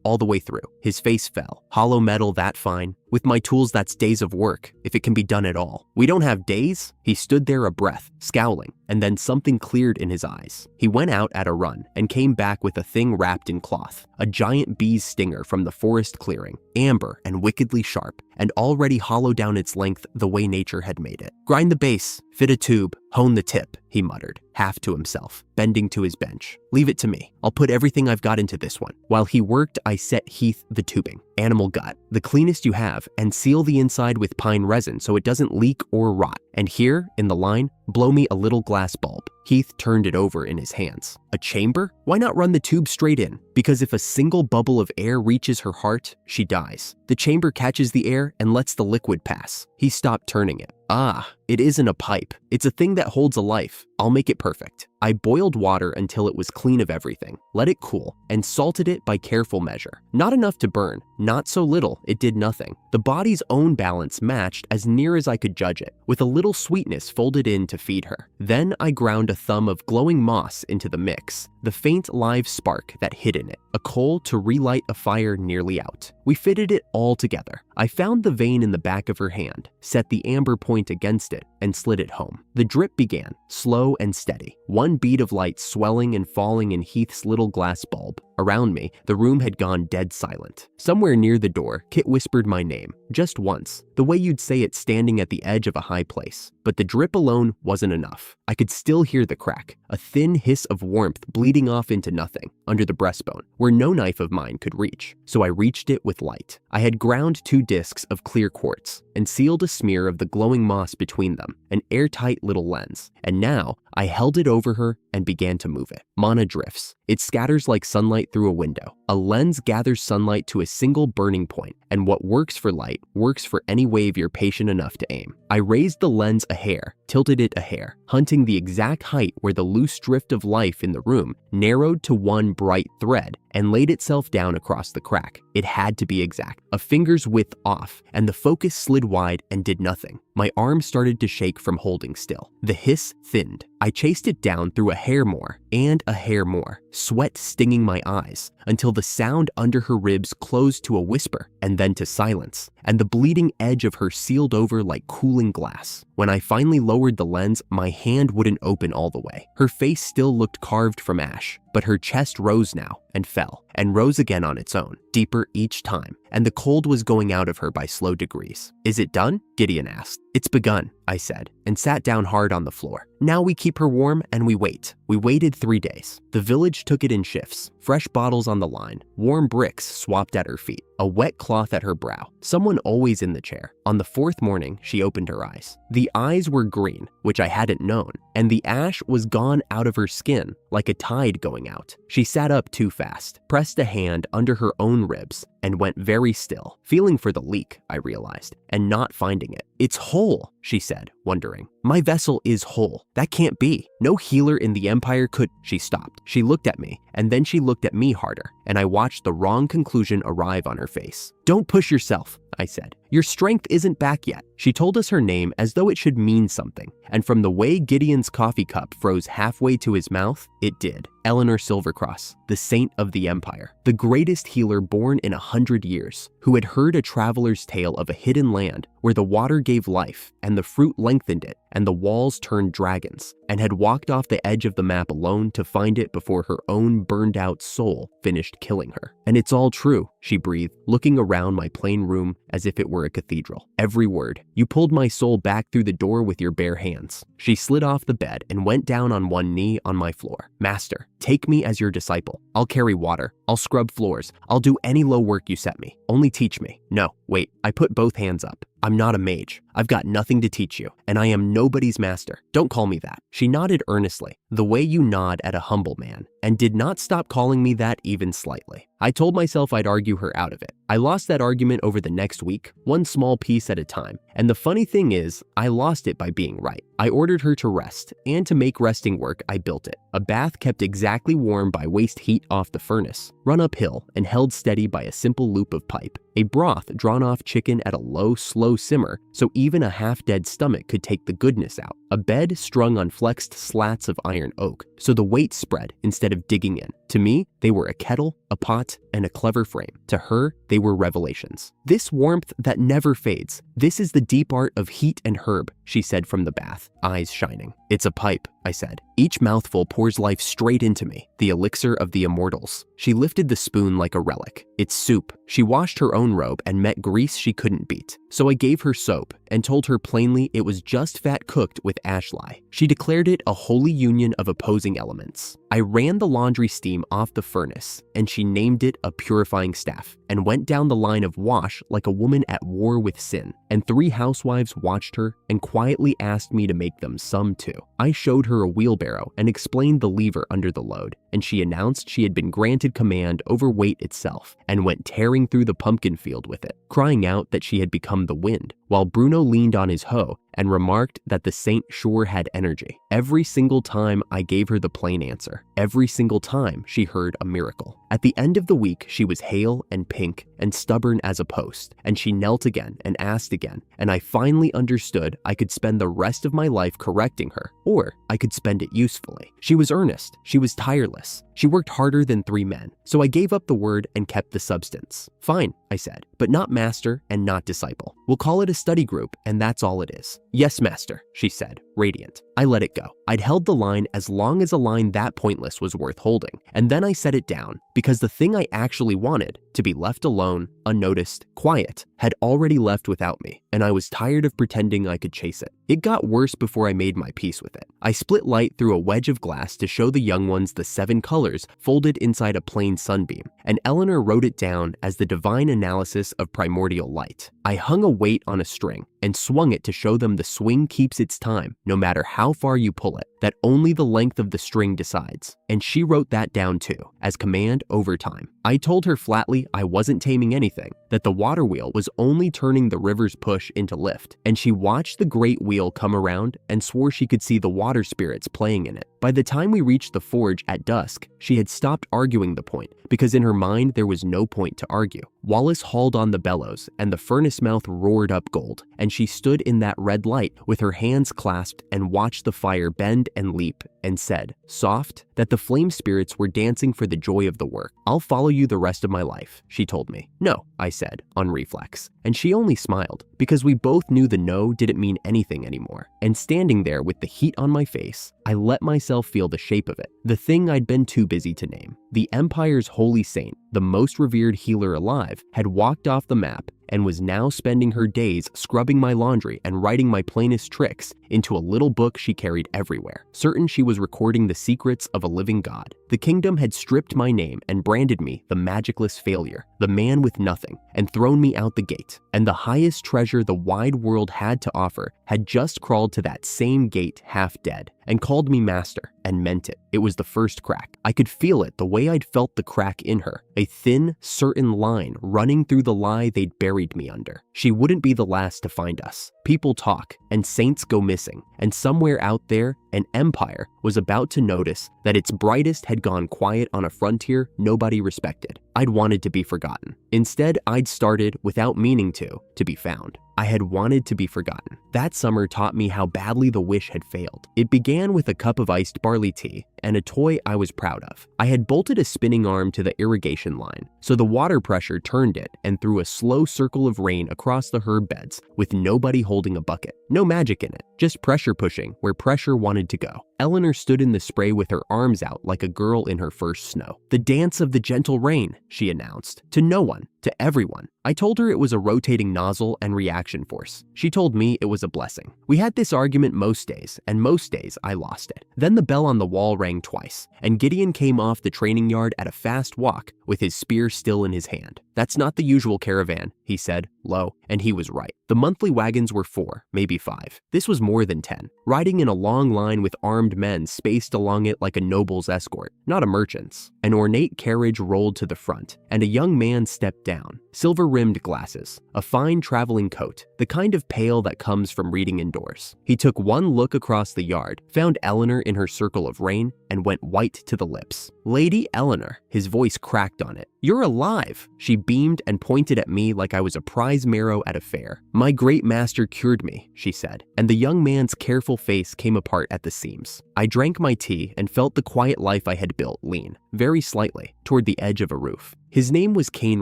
all the way through." His face fell. "Hollow metal that fine? With my tools, that's days of work, if it can be done at all." "We don't have days?" He stood there a breath, scowling, and then something cleared in his eyes. He went out at a run and came back with a thing wrapped in cloth. A giant bee's stinger from the forest clearing, amber and wickedly sharp, and already hollow down its length the way nature had made it. "Grind the base, fit a tube, hone the tip," he muttered, half to himself, bending to his bench. "Leave it to me. I'll put everything I've got into this one." While he worked, I set Heath the tubing. "Animal gut, the cleanest you have, and seal the inside with pine resin so it doesn't leak or rot. And here, in the line, blow me a little glass bulb." Heath turned it over in his hands. "A chamber? Why not run the tube straight in? Because if a single bubble of air reaches her heart, she dies. The chamber catches the air and lets the liquid pass." He stopped turning it. "Ah, It isn't a pipe. It's a thing that holds a life. I'll make it perfect. I boiled water until it was clean of everything, let it cool, and salted it by careful measure. Not enough to burn, not so little it did nothing. The body's own balance matched as near as I could judge it, with a little sweetness folded in to feed her. Then I ground a thumb of glowing moss into the mix, the faint live spark that hid in it, a coal to relight a fire nearly out. We fitted it all together. I found the vein in the back of her hand, set the amber point against it, and slid it home. The drip began, slow and steady, one bead of light swelling and falling in Heath's little glass bulb. Around me, the room had gone dead silent. Somewhere near the door, Kit whispered my name, just once, the way you'd say it standing at the edge of a high place. But the drip alone wasn't enough. I could still hear the crack, a thin hiss of warmth bleeding off into nothing, under the breastbone, where no knife of mine could reach. So I reached it with light. I had ground 2 discs of clear quartz, and sealed a smear of the glowing moss between them, an airtight little lens. And now, I held it over her and began to move it. Mana drifts. It scatters like sunlight through a window. A lens gathers sunlight to a single burning point, and what works for light works for any wave you're patient enough to aim. I raised the lens a hair, tilted it a hair, hunting the exact height where the loose drift of life in the room narrowed to one bright thread and laid itself down across the crack. It had to be exact, a finger's width off, and the focus slid wide and did nothing. My arm started to shake from holding still. The hiss thinned. I chased it down through a hair more and a hair more, sweat stinging my eyes, until the sound under her ribs closed to a whisper and then to silence, and the bleeding edge of her sealed over like cooling glass. When I finally lowered the lens, my hand wouldn't open all the way. Her face still looked carved from ash, but her chest rose now and fell, and rose again on its own, deeper each time, and the cold was going out of her by slow degrees. "Is it done?" Gideon asked. "It's begun," I said, and sat down hard on the floor. "Now we keep her warm and we wait." We waited 3 days. The village took it in shifts, fresh bottles on the line, warm bricks swapped at her feet, a wet cloth at her brow, someone always in the chair. On the 4th morning, she opened her eyes. The eyes were green, which I hadn't known, and the ash was gone out of her skin, like a tide going out. She sat up too fast, pressed a hand under her own ribs, and went very still, feeling for the leak, I realized, and not finding it. "It's whole," she said, wondering. "My vessel is whole. That can't be. No healer in the Empire could—" She stopped. She looked at me, and then she looked at me harder, and I watched the wrong conclusion arrive on her face. "Don't push yourself," I said. "Your strength isn't back yet." She told us her name as though it should mean something, and from the way Gideon's coffee cup froze halfway to his mouth, it did. Eleanor Silvercross, the saint of the Empire, the greatest healer born in 100 years, who had heard a traveler's tale of a hidden land where the water gave life, and the fruit lengthened it, and the walls turned dragons, and had walked off the edge of the map alone to find it before her own burned-out soul finished killing her. "And it's all true," she breathed, looking around my plain room as if it were a cathedral. "Every word. You pulled my soul back through the door with your bare hands." She slid off the bed and went down on one knee on my floor. "Master, take me as your disciple. I'll carry water. I'll scrub floors. I'll do any low work you set me. Only teach me." "No, wait." I put both hands up. "I'm not a mage. I've got nothing to teach you, and I am nobody's master. Don't call me that." She nodded earnestly, the way you nod at a humble man, and did not stop calling me that even slightly. I told myself I'd argue her out of it. I lost that argument over the next week, one small piece at a time, and the funny thing is, I lost it by being right. I ordered her to rest, and to make resting work, I built it. A bath kept exactly warm by waste heat off the furnace, run uphill and held steady by a simple loop of pipe. A broth drawn off chicken at a low, slow simmer, so even a half-dead stomach could take the goodness out. A bed strung on flexed slats of iron oak, so the weight spread instead of digging in. To me, they were a kettle, a pot, and a clever frame. To her, they were revelations. "This warmth that never fades. This is the deep art of heat and herb," she said from the bath, eyes shining. "It's a pipe," I said. "Each mouthful pours life straight into me, the elixir of the immortals." She lifted the spoon like a relic. "It's soup." She washed her own robe and met grease she couldn't beat. So I gave her soap and told her plainly it was just fat cooked with ash lye. She declared it a holy union of opposing elements. I ran the laundry steam off the furnace, and she named it a purifying staff, and went down the line of wash like a woman at war with sin. And 3 housewives watched her and quietly asked me to make them some too. I showed her a wheelbarrow and explained the lever under the load, and she announced she had been granted command over weight itself, and went tearing through the pumpkin field with it, crying out that she had become the wind. While Bruno leaned on his hoe and remarked that the saint sure had energy. Every single time I gave her the plain answer. Every single time she heard a miracle. At the end of the week, she was hale and pink and stubborn as a post, and she knelt again and asked again, and I finally understood I could spend the rest of my life correcting her, or I could spend it usefully. She was earnest. She was tireless. She worked harder than 3 men, so I gave up the word and kept the substance. Fine, I said, but not master and not disciple. We'll call it a study group, and that's all it is. Yes, master, she said, radiant. I let it go. I'd held the line as long as a line that pointless was worth holding, and then I set it down because the thing I actually wanted, to be left alone, unnoticed, quiet, had already left without me, and I was tired of pretending I could chase it. It got worse before I made my peace with it. I split light through a wedge of glass to show the young ones the 7 colors folded inside a plain sunbeam, and Eleanor wrote it down as the divine analysis of primordial light. I hung a weight on a string and swung it to show them the swing keeps its time no matter how far you pull it, that only the length of the string decides. And she wrote that down too, as command over time. I told her flatly I wasn't taming anything, that the water wheel was only turning the river's push into lift, and she watched the great wheel come around and swore she could see the water spirits playing in it. By the time we reached the forge at dusk, she had stopped arguing the point, because in her mind there was no point to argue. Wallace hauled on the bellows, and the furnace mouth roared up gold, and she stood in that red light with her hands clasped and watched the fire bend and leap, and said, soft, that the flame spirits were dancing for the joy of the work. I'll follow you the rest of my life, she told me. No, I said, on reflex, and she only smiled, because we both knew the no didn't mean anything anymore. And standing there with the heat on my face, I let myself feel the shape of it, the thing I'd been too busy to name. The Empire's holy saint, the most revered healer alive, had walked off the map and was now spending her days scrubbing my laundry and writing my plainest tricks into a little book she carried everywhere, certain she was recording the secrets of a living god. The kingdom had stripped my name and branded me the magicless failure, the man with nothing, and thrown me out the gate. And the highest treasure the wide world had to offer had just crawled to that same gate half dead, and called me master, and meant it. It was the first crack. I could feel it the way I'd felt the crack in her, a thin, certain line running through the lie they'd buried me under. She wouldn't be the last to find us. People talk, and saints go missing, and somewhere out there, an empire was about to notice that its brightest had gone quiet on a frontier nobody respected. I'd wanted to be forgotten. Instead, I'd started, without meaning to be found. I had wanted to be forgotten. That summer taught me how badly the wish had failed. It began with a cup of iced barley tea and a toy I was proud of. I had bolted a spinning arm to the irrigation line, so the water pressure turned it and threw a slow circle of rain across the herb beds with nobody holding a bucket. No magic in it, just pressure pushing where pressure wanted to go. Eleanor stood in the spray with her arms out like a girl in her first snow. The dance of the gentle rain, she announced, to no one, to everyone. I told her it was a rotating nozzle and reaction force. She told me it was a blessing. We had this argument most days, and most days I lost it. Then the bell on the wall rang twice, and Gideon came off the training yard at a fast walk with his spear still in his hand. That's not the usual caravan, he said, low, and he was right. The monthly wagons were 4, maybe 5. This was more than 10, riding in a long line with armed men spaced along it like a noble's escort, not a merchant's. An ornate carriage rolled to the front, and a young man stepped down, silver-rimmed glasses, a fine traveling coat, the kind of pale that comes from reading indoors. He took one look across the yard, found Eleanor in her circle of rain, and went white to the lips. Lady Eleanor, his voice cracked on it. You're alive! She beamed and pointed at me like I was a prize marrow at a fair. My great master cured me, she said, and the young man's careful face came apart at the seams. I drank my tea and felt the quiet life I had built lean, very slightly, toward the edge of a roof. His name was Cain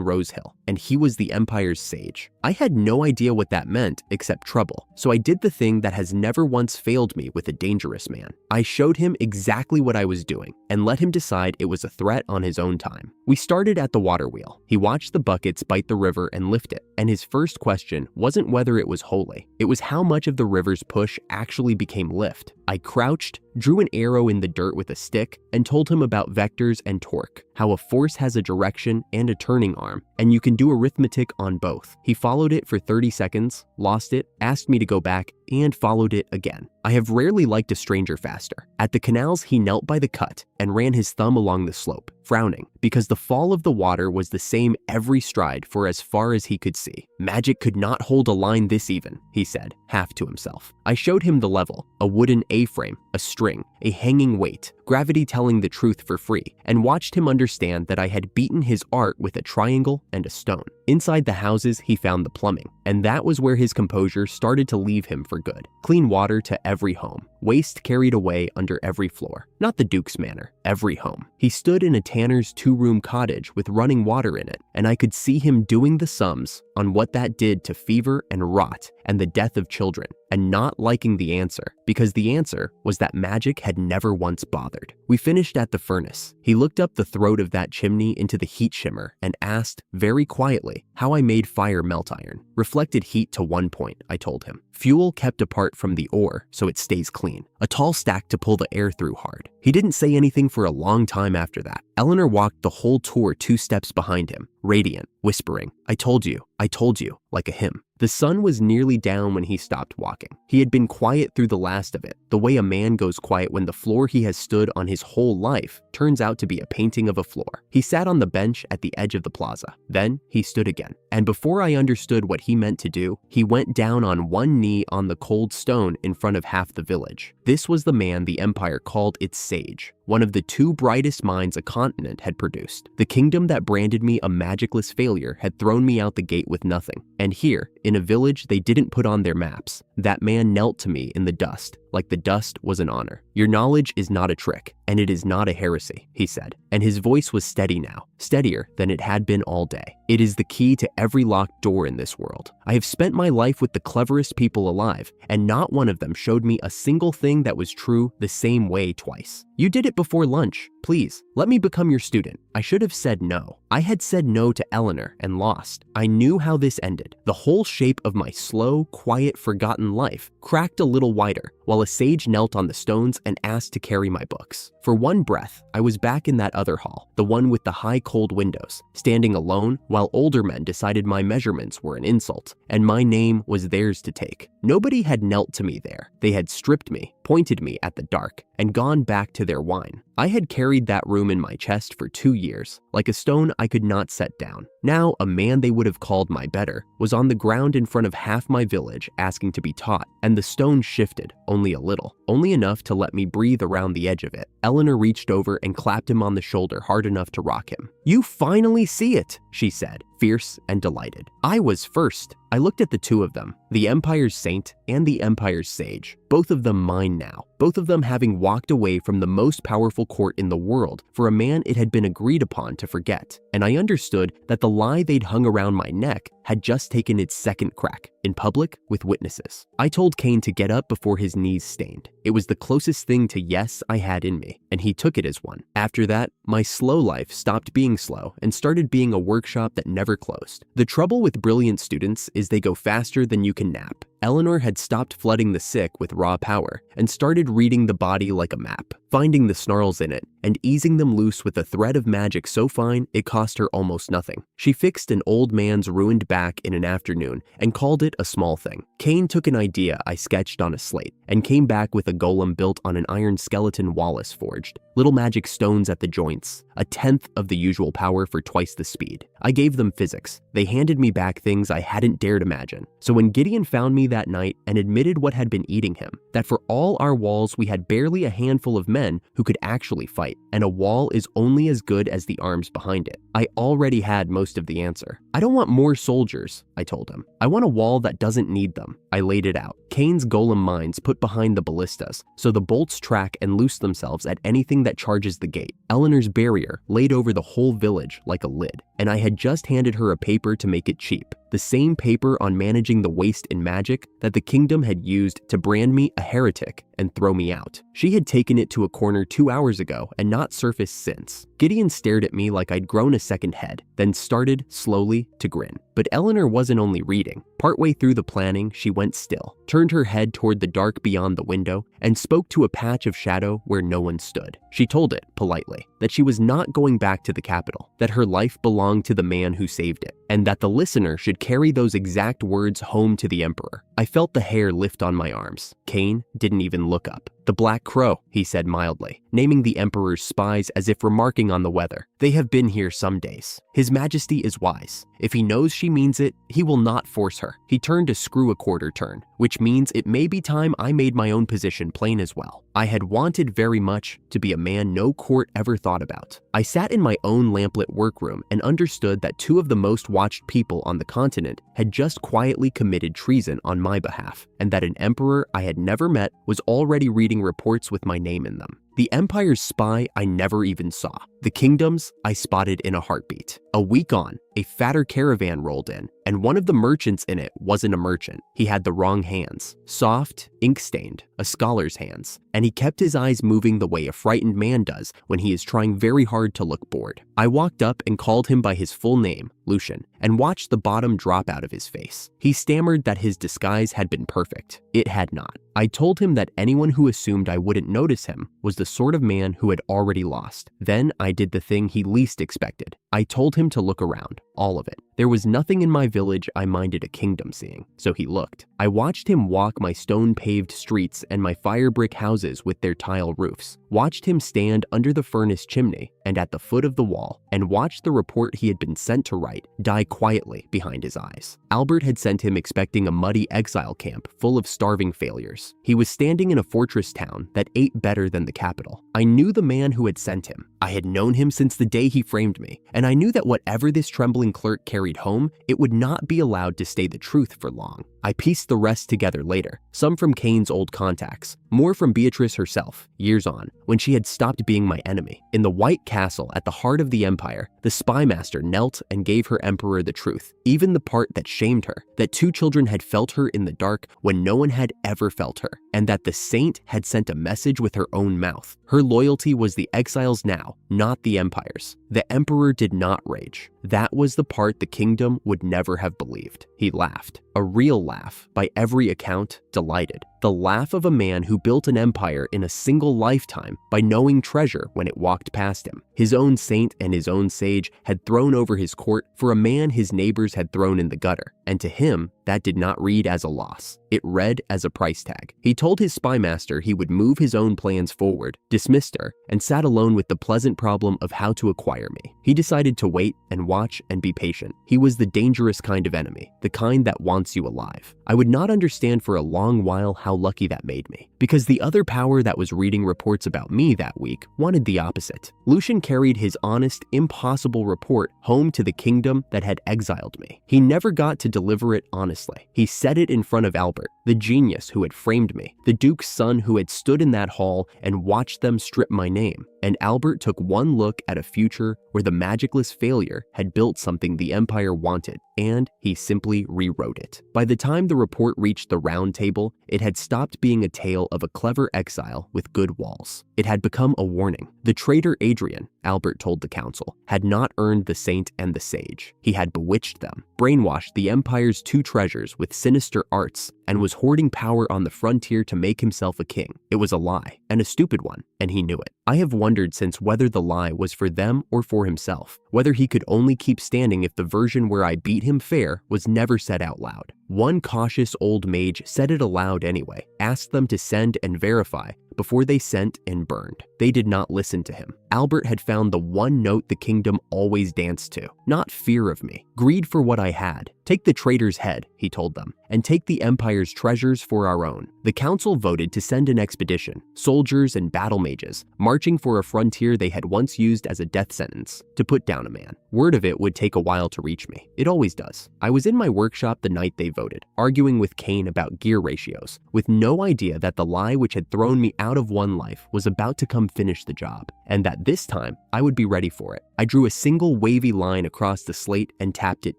Rosehill, and he was the Empire's sage. I had no idea what that meant except trouble, so I did the thing that has never once failed me with a dangerous man. I showed him exactly what I was doing, and let him decide it was a threat on his own time. We started at the water wheel. He watched the buckets bite the river and lift it, and his first question wasn't whether it was holy. It was how much of the river's push actually became lift. I crouched, drew an arrow in the dirt with a stick, and told him about vectors and torque, how a force has a direction and a turning arm, and you can do arithmetic on both. He followed it for 30 seconds, lost it, asked me to go back, and followed it again. I have rarely liked a stranger faster. At the canals, he knelt by the cut and ran his thumb along the slope, frowning, because the fall of the water was the same every stride for as far as he could see. Magic could not hold a line this even, he said, half to himself. I showed him the level, a wooden A-frame, a string, a hanging weight, gravity telling the truth for free, and watched him understand that I had beaten his art with a triangle and a stone. Inside the houses, he found the plumbing, and that was where his composure started to leave him for good. Clean water to every home, waste carried away under every floor. Not the Duke's manor, every home. He stood in a tanner's 2-room cottage with running water in it, and I could see him doing the sums on what that did to fever and rot and the death of children, and not liking the answer, because the answer was that magic had never once bothered. We finished at the furnace. He looked up the throat of that chimney into the heat shimmer and asked, very quietly, how I made fire melt iron. Reflected heat to 1 point, I told him. Fuel kept apart from the ore so it stays clean. A tall stack to pull the air through hard. He didn't say anything for a long time after that. Eleanor walked the whole tour 2 steps behind him, radiant, whispering, I told you, like a hymn. The sun was nearly down when he stopped walking. He had been quiet through the last of it, the way a man goes quiet when the floor he has stood on his whole life turns out to be a painting of a floor. He sat on the bench at the edge of the plaza. Then he stood again. And before I understood what he meant to do, he went down on one knee on the cold stone in front of half the village. This was the man the Empire called its sage, one of the 2 brightest minds a continent had produced. The kingdom that branded me a magicless failure had thrown me out the gate with nothing. And here, in a village they didn't put on their maps, that man knelt to me in the dust, like the dust was an honor. Your knowledge is not a trick, and it is not a heresy, he said, and his voice was steady now, steadier than it had been all day. It is the key to every locked door in this world. I have spent my life with the cleverest people alive, and not one of them showed me a single thing that was true the same way twice. You did it before lunch. Please, let me become your student. I should have said no. I had said no to Eleanor and lost. I knew how this ended. The whole shape of my slow, quiet, forgotten life cracked a little wider, while a sage knelt on the stones and asked to carry my books. For one breath, I was back in that other hall, the one with the high cold windows, standing alone while older men decided my measurements were an insult, and my name was theirs to take. Nobody had knelt to me there. They had stripped me, pointed me at the dark, and gone back to their wine. I had carried that room in my chest for 2 years, like a stone I could not set down. Now, a man they would have called my better was on the ground in front of half my village asking to be taught, and the stone shifted, only a little, only enough to let me breathe around the edge of it. Eleanor reached over and clapped him on the shoulder hard enough to rock him. You finally see it, she said, fierce and delighted. I was first. I looked at the 2 of them, the Empire's saint and the Empire's sage, both of them mine now, both of them having walked away from the most powerful court in the world for a man it had been agreed upon to forget. And I understood that the lie they'd hung around my neck had just taken its second crack, in public with witnesses. I told Cain to get up before his knees stained. It was the closest thing to yes I had in me, and he took it as one. After that, my slow life stopped being slow and started being a workshop that never closed. The trouble with brilliant students is they go faster than you can nap. Eleanor had stopped flooding the sick with raw power and started reading the body like a map, finding the snarls in it and easing them loose with a thread of magic so fine it cost her almost nothing. She fixed an old man's ruined back in an afternoon and called it a small thing. Cain took an idea I sketched on a slate and came back with a golem built on an iron skeleton Lawless forged, little magic stones at the joints, a 1/10 of the usual power for twice the speed. I gave them physics. They handed me back things I hadn't dared imagine. So when Gideon found me that night and admitted what had been eating him, that for all our walls we had barely a handful of men who could actually fight, and a wall is only as good as the arms behind it, I already had most of the answer. I don't want more soldiers, I told him. I want a wall that doesn't need them. I laid it out. Cain's golem mines put behind the ballistas, so the bolts track and loose themselves at anything that charges the gate. Eleanor's barrier laid over the whole village like a lid, and I had just handed her a paper to make it cheap. The same paper on managing the waste in magic that the kingdom had used to brand me a heretic and throw me out. She had taken it to a corner 2 hours ago and not surfaced since. Gideon stared at me like I'd grown a second head, then started, slowly, to grin. But Eleanor wasn't only reading. Partway through the planning, she went still, turned her head toward the dark beyond the window, and spoke to a patch of shadow where no one stood. She told it, politely, that she was not going back to the capital, that her life belonged to the man who saved it, and that the listener should carry those exact words home to the emperor. I felt the hair lift on my arms. Cain didn't even look up. "The Black Crow," he said mildly, naming the Emperor's spies as if remarking on the weather. "They have been here some days. His Majesty is wise. If he knows she means it, he will not force her." He turned to screw a quarter turn, which means it may be time I made my own position plain as well. I had wanted very much to be a man no court ever thought about. I sat in my own lamplit workroom and understood that two of the most watched people on the continent had just quietly committed treason on my behalf, and that an emperor I had never met was already reading reports with my name in them. The Empire's spy I never even saw. The kingdoms I spotted in a heartbeat. A week on, a fatter caravan rolled in, and one of the merchants in it wasn't a merchant. He had the wrong hands. Soft, ink-stained, a scholar's hands. And he kept his eyes moving the way a frightened man does when he is trying very hard to look bored. I walked up and called him by his full name, Lucian, and watched the bottom drop out of his face. He stammered that his disguise had been perfect. It had not. I told him that anyone who assumed I wouldn't notice him was the sort of man who had already lost. Then I did the thing he least expected. I told him to look around, all of it. There was nothing in my village I minded a kingdom seeing, so he looked. I watched him walk my stone-paved streets and my fire-brick houses with their tile roofs, watched him stand under the furnace chimney and at the foot of the wall, and watched the report he had been sent to write die quietly behind his eyes. Albert had sent him expecting a muddy exile camp full of starving failures. He was standing in a fortress town that ate better than the capital. I knew the man who had sent him. I had known him since the day he framed me, and I knew that whatever this trembling clerk carried home, it would not be allowed to stay the truth for long. I pieced the rest together later, some from Cain's old contacts, more from Beatrice herself, years on, when she had stopped being my enemy. In the White Castle at the heart of the Empire, the spymaster knelt and gave her emperor the truth, even the part that shamed her, that two children had felt her in the dark when no one had ever felt her, and that the saint had sent a message with her own mouth. Her loyalty was the exile's now, not the Empire's. The emperor did not rage. That was the part the kingdom would never have believed. He laughed. A real laugh, by every account, delighted. The laugh of a man who built an empire in a single lifetime by knowing treasure when it walked past him. His own saint and his own sage had thrown over his court for a man his neighbors had thrown in the gutter, and to him, that did not read as a loss. It read as a price tag. He told his spymaster he would move his own plans forward, dismissed her, and sat alone with the pleasant problem of how to acquire me. He decided to wait and watch and be patient. He was the dangerous kind of enemy, the kind that wants you alive. I would not understand for a long while how lucky that made me, because the other power that was reading reports about me that week wanted the opposite. Lucian carried his honest, impossible report home to the kingdom that had exiled me. He never got to deliver it honestly. He said it in front of Albert, the genius who had framed me, the Duke's son who had stood in that hall and watched them strip my name. And Albert took one look at a future where the magicless failure had built something the Empire wanted, and he simply rewrote it. By the time the report reached the round table, it had stopped being a tale of a clever exile with good walls. It had become a warning. The traitor Adrian, Albert told the council, had not earned the saint and the sage. He had bewitched them, brainwashed the Empire's two treasures with sinister arts, and was hoarding power on the frontier to make himself a king. It was a lie, and a stupid one, and he knew it. I have wondered since whether the lie was for them or for himself, whether he could only keep standing if the version where I beat him fair was never said out loud. One cautious old mage said it aloud anyway, asked them to send and verify before they sent and burned. They did not listen to him. Albert had found the one note the kingdom always danced to, not fear of me, greed for what I had. Take the traitor's head, he told them, and take the Empire's treasures for our own. The council voted to send an expedition, soldiers and battle mages, marching for a frontier they had once used as a death sentence, to put down a man. Word of it would take a while to reach me. It always does. I was in my workshop the night they voted, arguing with Cain about gear ratios, with no idea that the lie which had thrown me out of one life was about to come finish the job, and that this time I would be ready for it. I drew a single wavy line across the slate and tapped it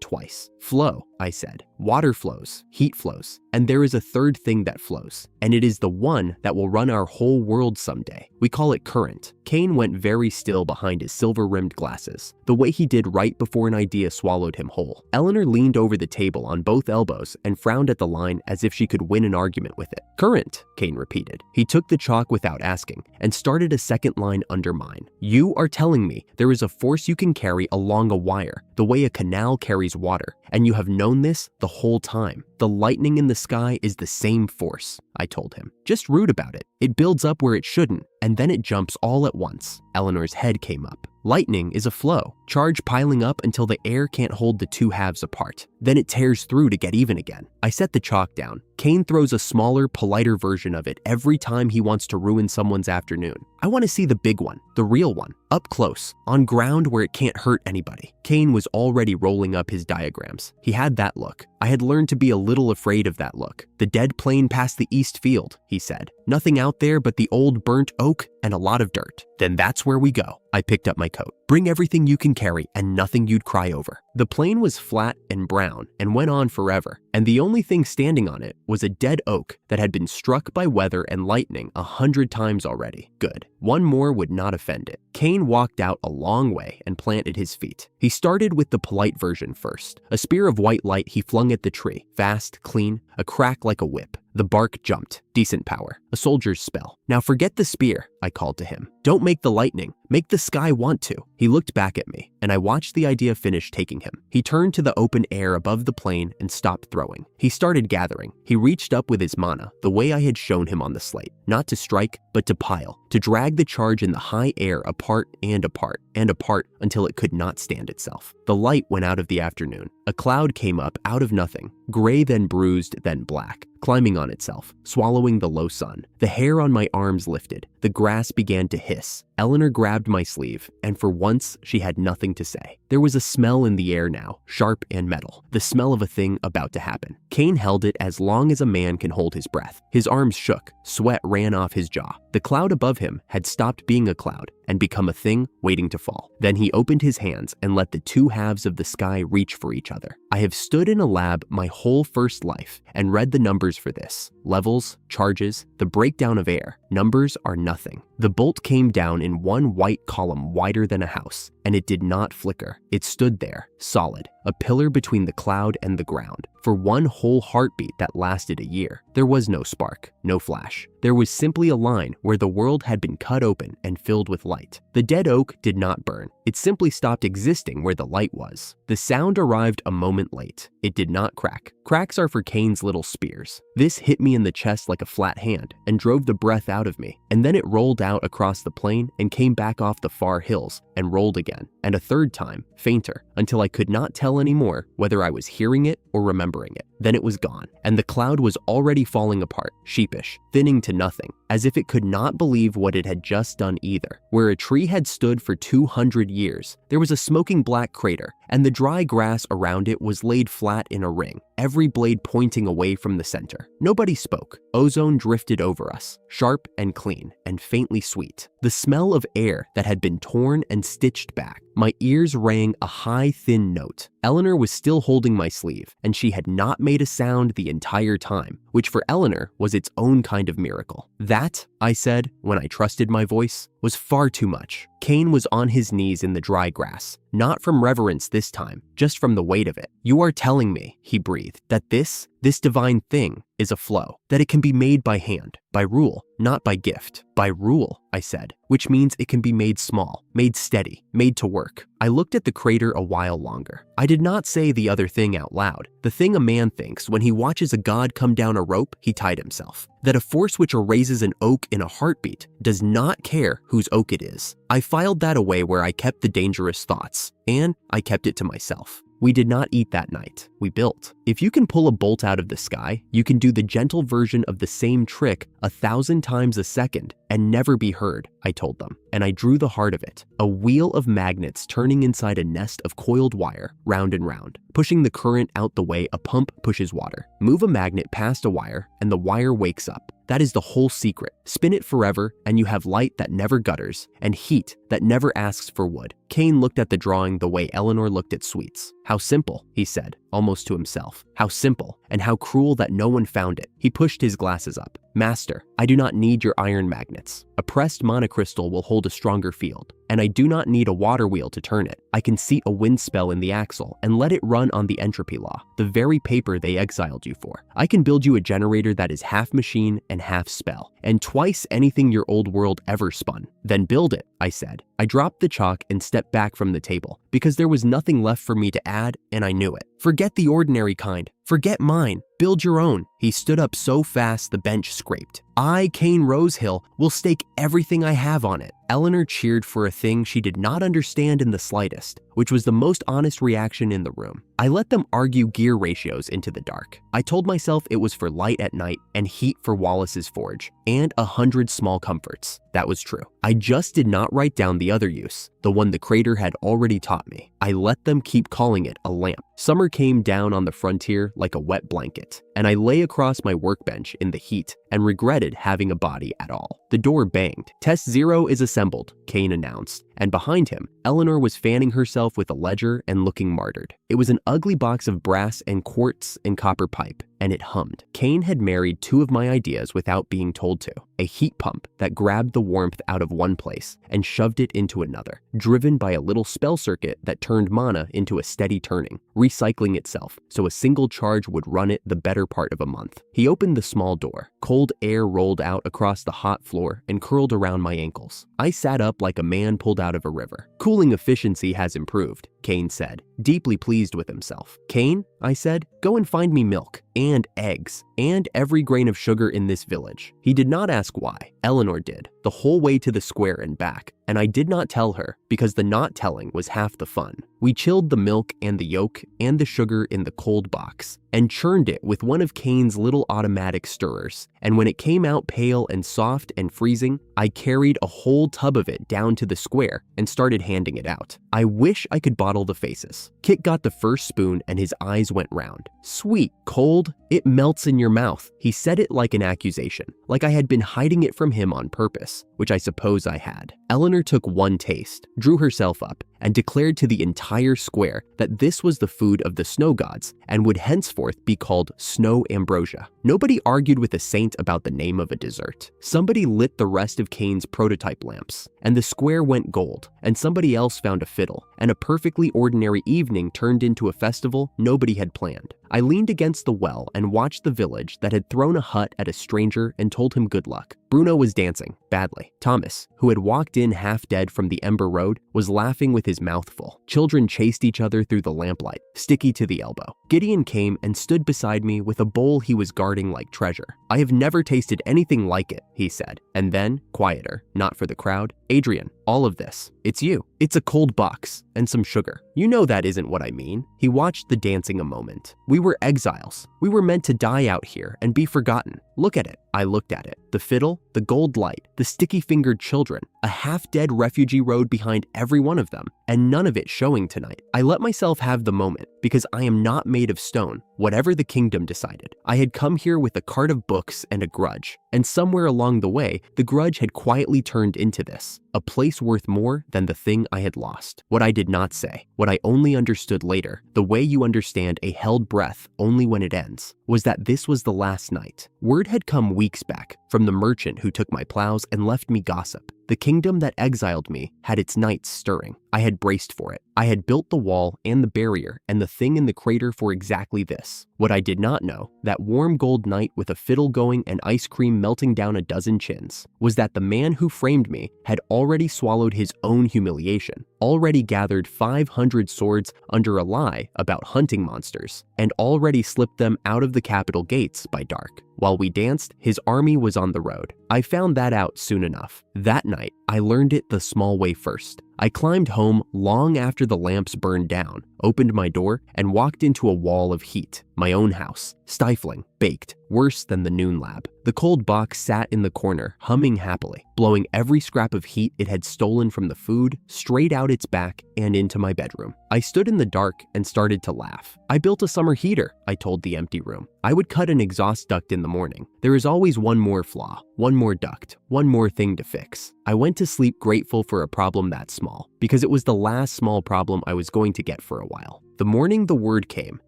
twice. Flow, I said. Water flows, heat flows, and there is a third thing that flows, and it is the one that will run our whole world someday. We call it current. Kane went very still behind his silver-rimmed glasses, the way he did right before an idea swallowed him whole. Eleanor leaned over the table on both elbows and frowned at the line as if she could win an argument with it. "Current," Kane repeated. He took the chalk without asking and started a second line under mine. "You are telling me there is a force you can carry along a wire, the way a canal carries water, and you have known this the whole time. The lightning in the sky is the same force," I told him. "Just rude about it. It builds up where it shouldn't, and then it jumps all at once." Eleanor's head came up. "Lightning is a flow, charge piling up until the air can't hold the two halves apart. Then it tears through to get even again." I set the chalk down. Kane throws a smaller, politer version of it every time he wants to ruin someone's afternoon. "I want to see the big one, the real one, up close, on ground where it can't hurt anybody." Kane was already rolling up his diagrams. He had that look. I had learned to be a little afraid of that look. "The dead plane past the east field," he said. "Nothing out there but the old burnt oak and a lot of dirt." "Then that's where we go." I picked up my coat. "Bring everything you can carry and nothing you'd cry over." The plane was flat and brown and went on forever, and the only thing standing on it was a dead oak that had been struck by weather and lightning 100 times already. Good. One more would not offend it. Kane walked out a long way and planted his feet. He started with the polite version first. A spear of white light he flung at the tree, fast, clean, a crack like a whip. The bark jumped. Decent power. A soldier's spell. "Now forget the spear," I called to him. "Don't make the lightning. Make the sky want to." He looked back at me, and I watched the idea finish taking him. He turned to the open air above the plane and stopped throwing. He started gathering. He reached up with his mana, the way I had shown him on the slate. Not to strike, but to pile. To drag the charge in the high air apart and apart and apart until it could not stand itself. The light went out of the afternoon. A cloud came up out of nothing. Gray, then bruised, then black. Climbing on itself, swallowing the low sun. The hair on my arms lifted. The grass began to hiss. Eleanor grabbed my sleeve, and for once, she had nothing to say. There was a smell in the air now, sharp and metal. The smell of a thing about to happen. Kane held it as long as a man can hold his breath. His arms shook. Sweat ran off his jaw. The cloud above him had stopped being a cloud and become a thing waiting to fall. Then he opened his hands and let the two halves of the sky reach for each other. I have stood in a lab my whole first life and read the numbers for this. Levels, charges, the breakdown of air. Numbers are nothing. The bolt came down in one white column wider than a house, and it did not flicker. It stood there, solid, a pillar between the cloud and the ground. For one whole heartbeat that lasted a year, there was no spark, no flash. There was simply a line where the world had been cut open and filled with light. The dead oak did not burn. It simply stopped existing where the light was. The sound arrived a moment late. It did not crack. Cracks are for Kane's little spears. This hit me in the chest like a flat hand and drove the breath out of me, and then it rolled out across the plain and came back off the far hills and rolled again, and a third time, fainter, until I could not tell anymore whether I was hearing it or remembering it. Then it was gone, and the cloud was already falling apart, sheepish, thinning to nothing, as if it could not believe what it had just done either. Where a tree had stood for 200 years, there was a smoking black crater, and the dry grass around it was laid flat in a ring, every blade pointing away from the center. Nobody spoke. Ozone drifted over us, sharp and clean and faintly sweet. The smell of air that had been torn and stitched back. My ears rang a high, thin note. Eleanor was still holding my sleeve, and she had not made a sound the entire time, which for Eleanor was its own kind of miracle. That, I said, when I trusted my voice, was far too much. Kane was on his knees in the dry grass, not from reverence this time, just from the weight of it. "You are telling me," he breathed, "that this divine thing is a flow, that it can be made by hand, by rule, not by gift." "By rule," I said, "which means it can be made small, made steady, made to work." I looked at the crater a while longer. I did not say the other thing out loud, the thing a man thinks when he watches a god come down a rope he tied himself. That a force which erases an oak in a heartbeat does not care whose oak it is. I filed that away where I kept the dangerous thoughts, and I kept it to myself. We did not eat that night. We built. If you can pull a bolt out of the sky, you can do the gentle version of the same trick 1,000 times a second and never be heard, I told them, and I drew the heart of it. A wheel of magnets turning inside a nest of coiled wire, round and round. Pushing the current out the way a pump pushes water. Move a magnet past a wire, and the wire wakes up. That is the whole secret. Spin it forever, and you have light that never gutters, and heat that never asks for wood. Kane looked at the drawing the way Eleanor looked at sweets. "How simple," he said. almost to himself. How simple, and how cruel that no one found it. He pushed his glasses up. Master, I do not need your iron magnets. A pressed monocrystal will hold a stronger field, and I do not need a water wheel to turn it. I can seat a wind spell in the axle and let it run on the entropy law, the very paper they exiled you for. I can build you a generator that is half machine and half spell, and twice anything your old world ever spun. Then build it, I said. I dropped the chalk and stepped back from the table, because there was nothing left for me to add, and I knew it. Forget the ordinary kind. Forget mine. Build your own. He stood up so fast the bench scraped. I, Cain Rosehill, will stake everything I have on it. Eleanor cheered for a thing she did not understand in the slightest, which was the most honest reaction in the room. I let them argue gear ratios into the dark. I told myself it was for light at night and heat for Wallace's forge, and 100 small comforts. That was true. I just did not write down the other use, the one the crater had already taught me. I let them keep calling it a lamp. Summer came down on the frontier like a wet blanket, and I lay across my workbench in the heat and regretted having a body at all. The door banged. Test 0 is assembled, Cain announced, and behind him, Eleanor was fanning herself with a ledger and looking martyred. It was an ugly box of brass and quartz and copper pipe, and it hummed. Cain had married 2 of my ideas without being told to. A heat pump that grabbed the warmth out of one place and shoved it into another, driven by a little spell circuit that turned mana into a steady turning, recycling itself so a single charge would run it the better part of a month. He opened the small door. Cold air rolled out across the hot floor and curled around my ankles. I sat up like a man pulled out of a river. Cooling efficiency has improved, Cain said, deeply pleased with himself. Cain, I said, go and find me milk and eggs and every grain of sugar in this village. He did not ask why. Eleanor did, the whole way to the square and back, and I did not tell her because the not telling was half the fun. We chilled the milk and the yolk and the sugar in the cold box and churned it with one of Cain's little automatic stirrers, and when it came out pale and soft and freezing, I carried a whole tub of it down to the square and started handing it out. I wish I could bottle the faces. Kit got the first spoon and his eyes went round. Sweet, cold, it melts in your mouth. He said it like an accusation, like I had been hiding it from him on purpose, which I suppose I had. Eleanor took one taste, drew herself up, and declared to the entire square that this was the food of the snow gods and would henceforth be called snow ambrosia. Nobody argued with a saint about the name of a dessert. Somebody lit the rest of Cain's prototype lamps, and the square went gold, and somebody else found a fiddle, and a perfectly ordinary evening turned into a festival nobody had planned. I leaned against the well and watched the village that had thrown a hut at a stranger and told him good luck. Bruno was dancing, badly. Thomas, who had walked in half dead from the Ember Road, was laughing with his mouth full. Children chased each other through the lamplight, sticky to the elbow. Gideon came and stood beside me with a bowl he was guarding like treasure. I have never tasted anything like it, he said. And then, quieter, not for the crowd, Adrian, all of this, it's you. It's a cold box and some sugar. You know that isn't what I mean. He watched the dancing a moment. We were exiles. We were meant to die out here and be forgotten. Look at it. I looked at it. The fiddle, the gold light, the sticky-fingered children, a half-dead refugee road behind every one of them, and none of it showing tonight. I let myself have the moment because I am not made of stone, whatever the kingdom decided. I had come here with a cart of books and a grudge, and somewhere along the way, the grudge had quietly turned into this, a place worth more than the thing I had lost. What I did not say, what I only understood later, the way you understand a held breath only when it ends, was that this was the last night. Word had come weeks back from the merchant who took my plows and left me gossip. The kingdom that exiled me had its nights stirring. I had braced for it. I had built the wall and the barrier and the thing in the crater for exactly this. What I did not know, that warm gold night with a fiddle going and ice cream melting down a dozen chins, was that the man who framed me had already swallowed his own humiliation, already gathered 500 swords under a lie about hunting monsters, and already slipped them out of the capital gates by dark. While we danced, his army was on the road. I found that out soon enough. That night, I learned it the small way first. I climbed home long after the lamps burned down, opened my door, and walked into a wall of heat. My own house, stifling, baked, worse than the noon lab. The cold box sat in the corner, humming happily, blowing every scrap of heat it had stolen from the food straight out its back and into my bedroom. I stood in the dark and started to laugh. I built a summer heater, I told the empty room. I would cut an exhaust duct in the morning. There is always one more flaw, one more duct, one more thing to fix. I went to sleep grateful for a problem that small, because it was the last small problem I was going to get for a while. The morning the word came,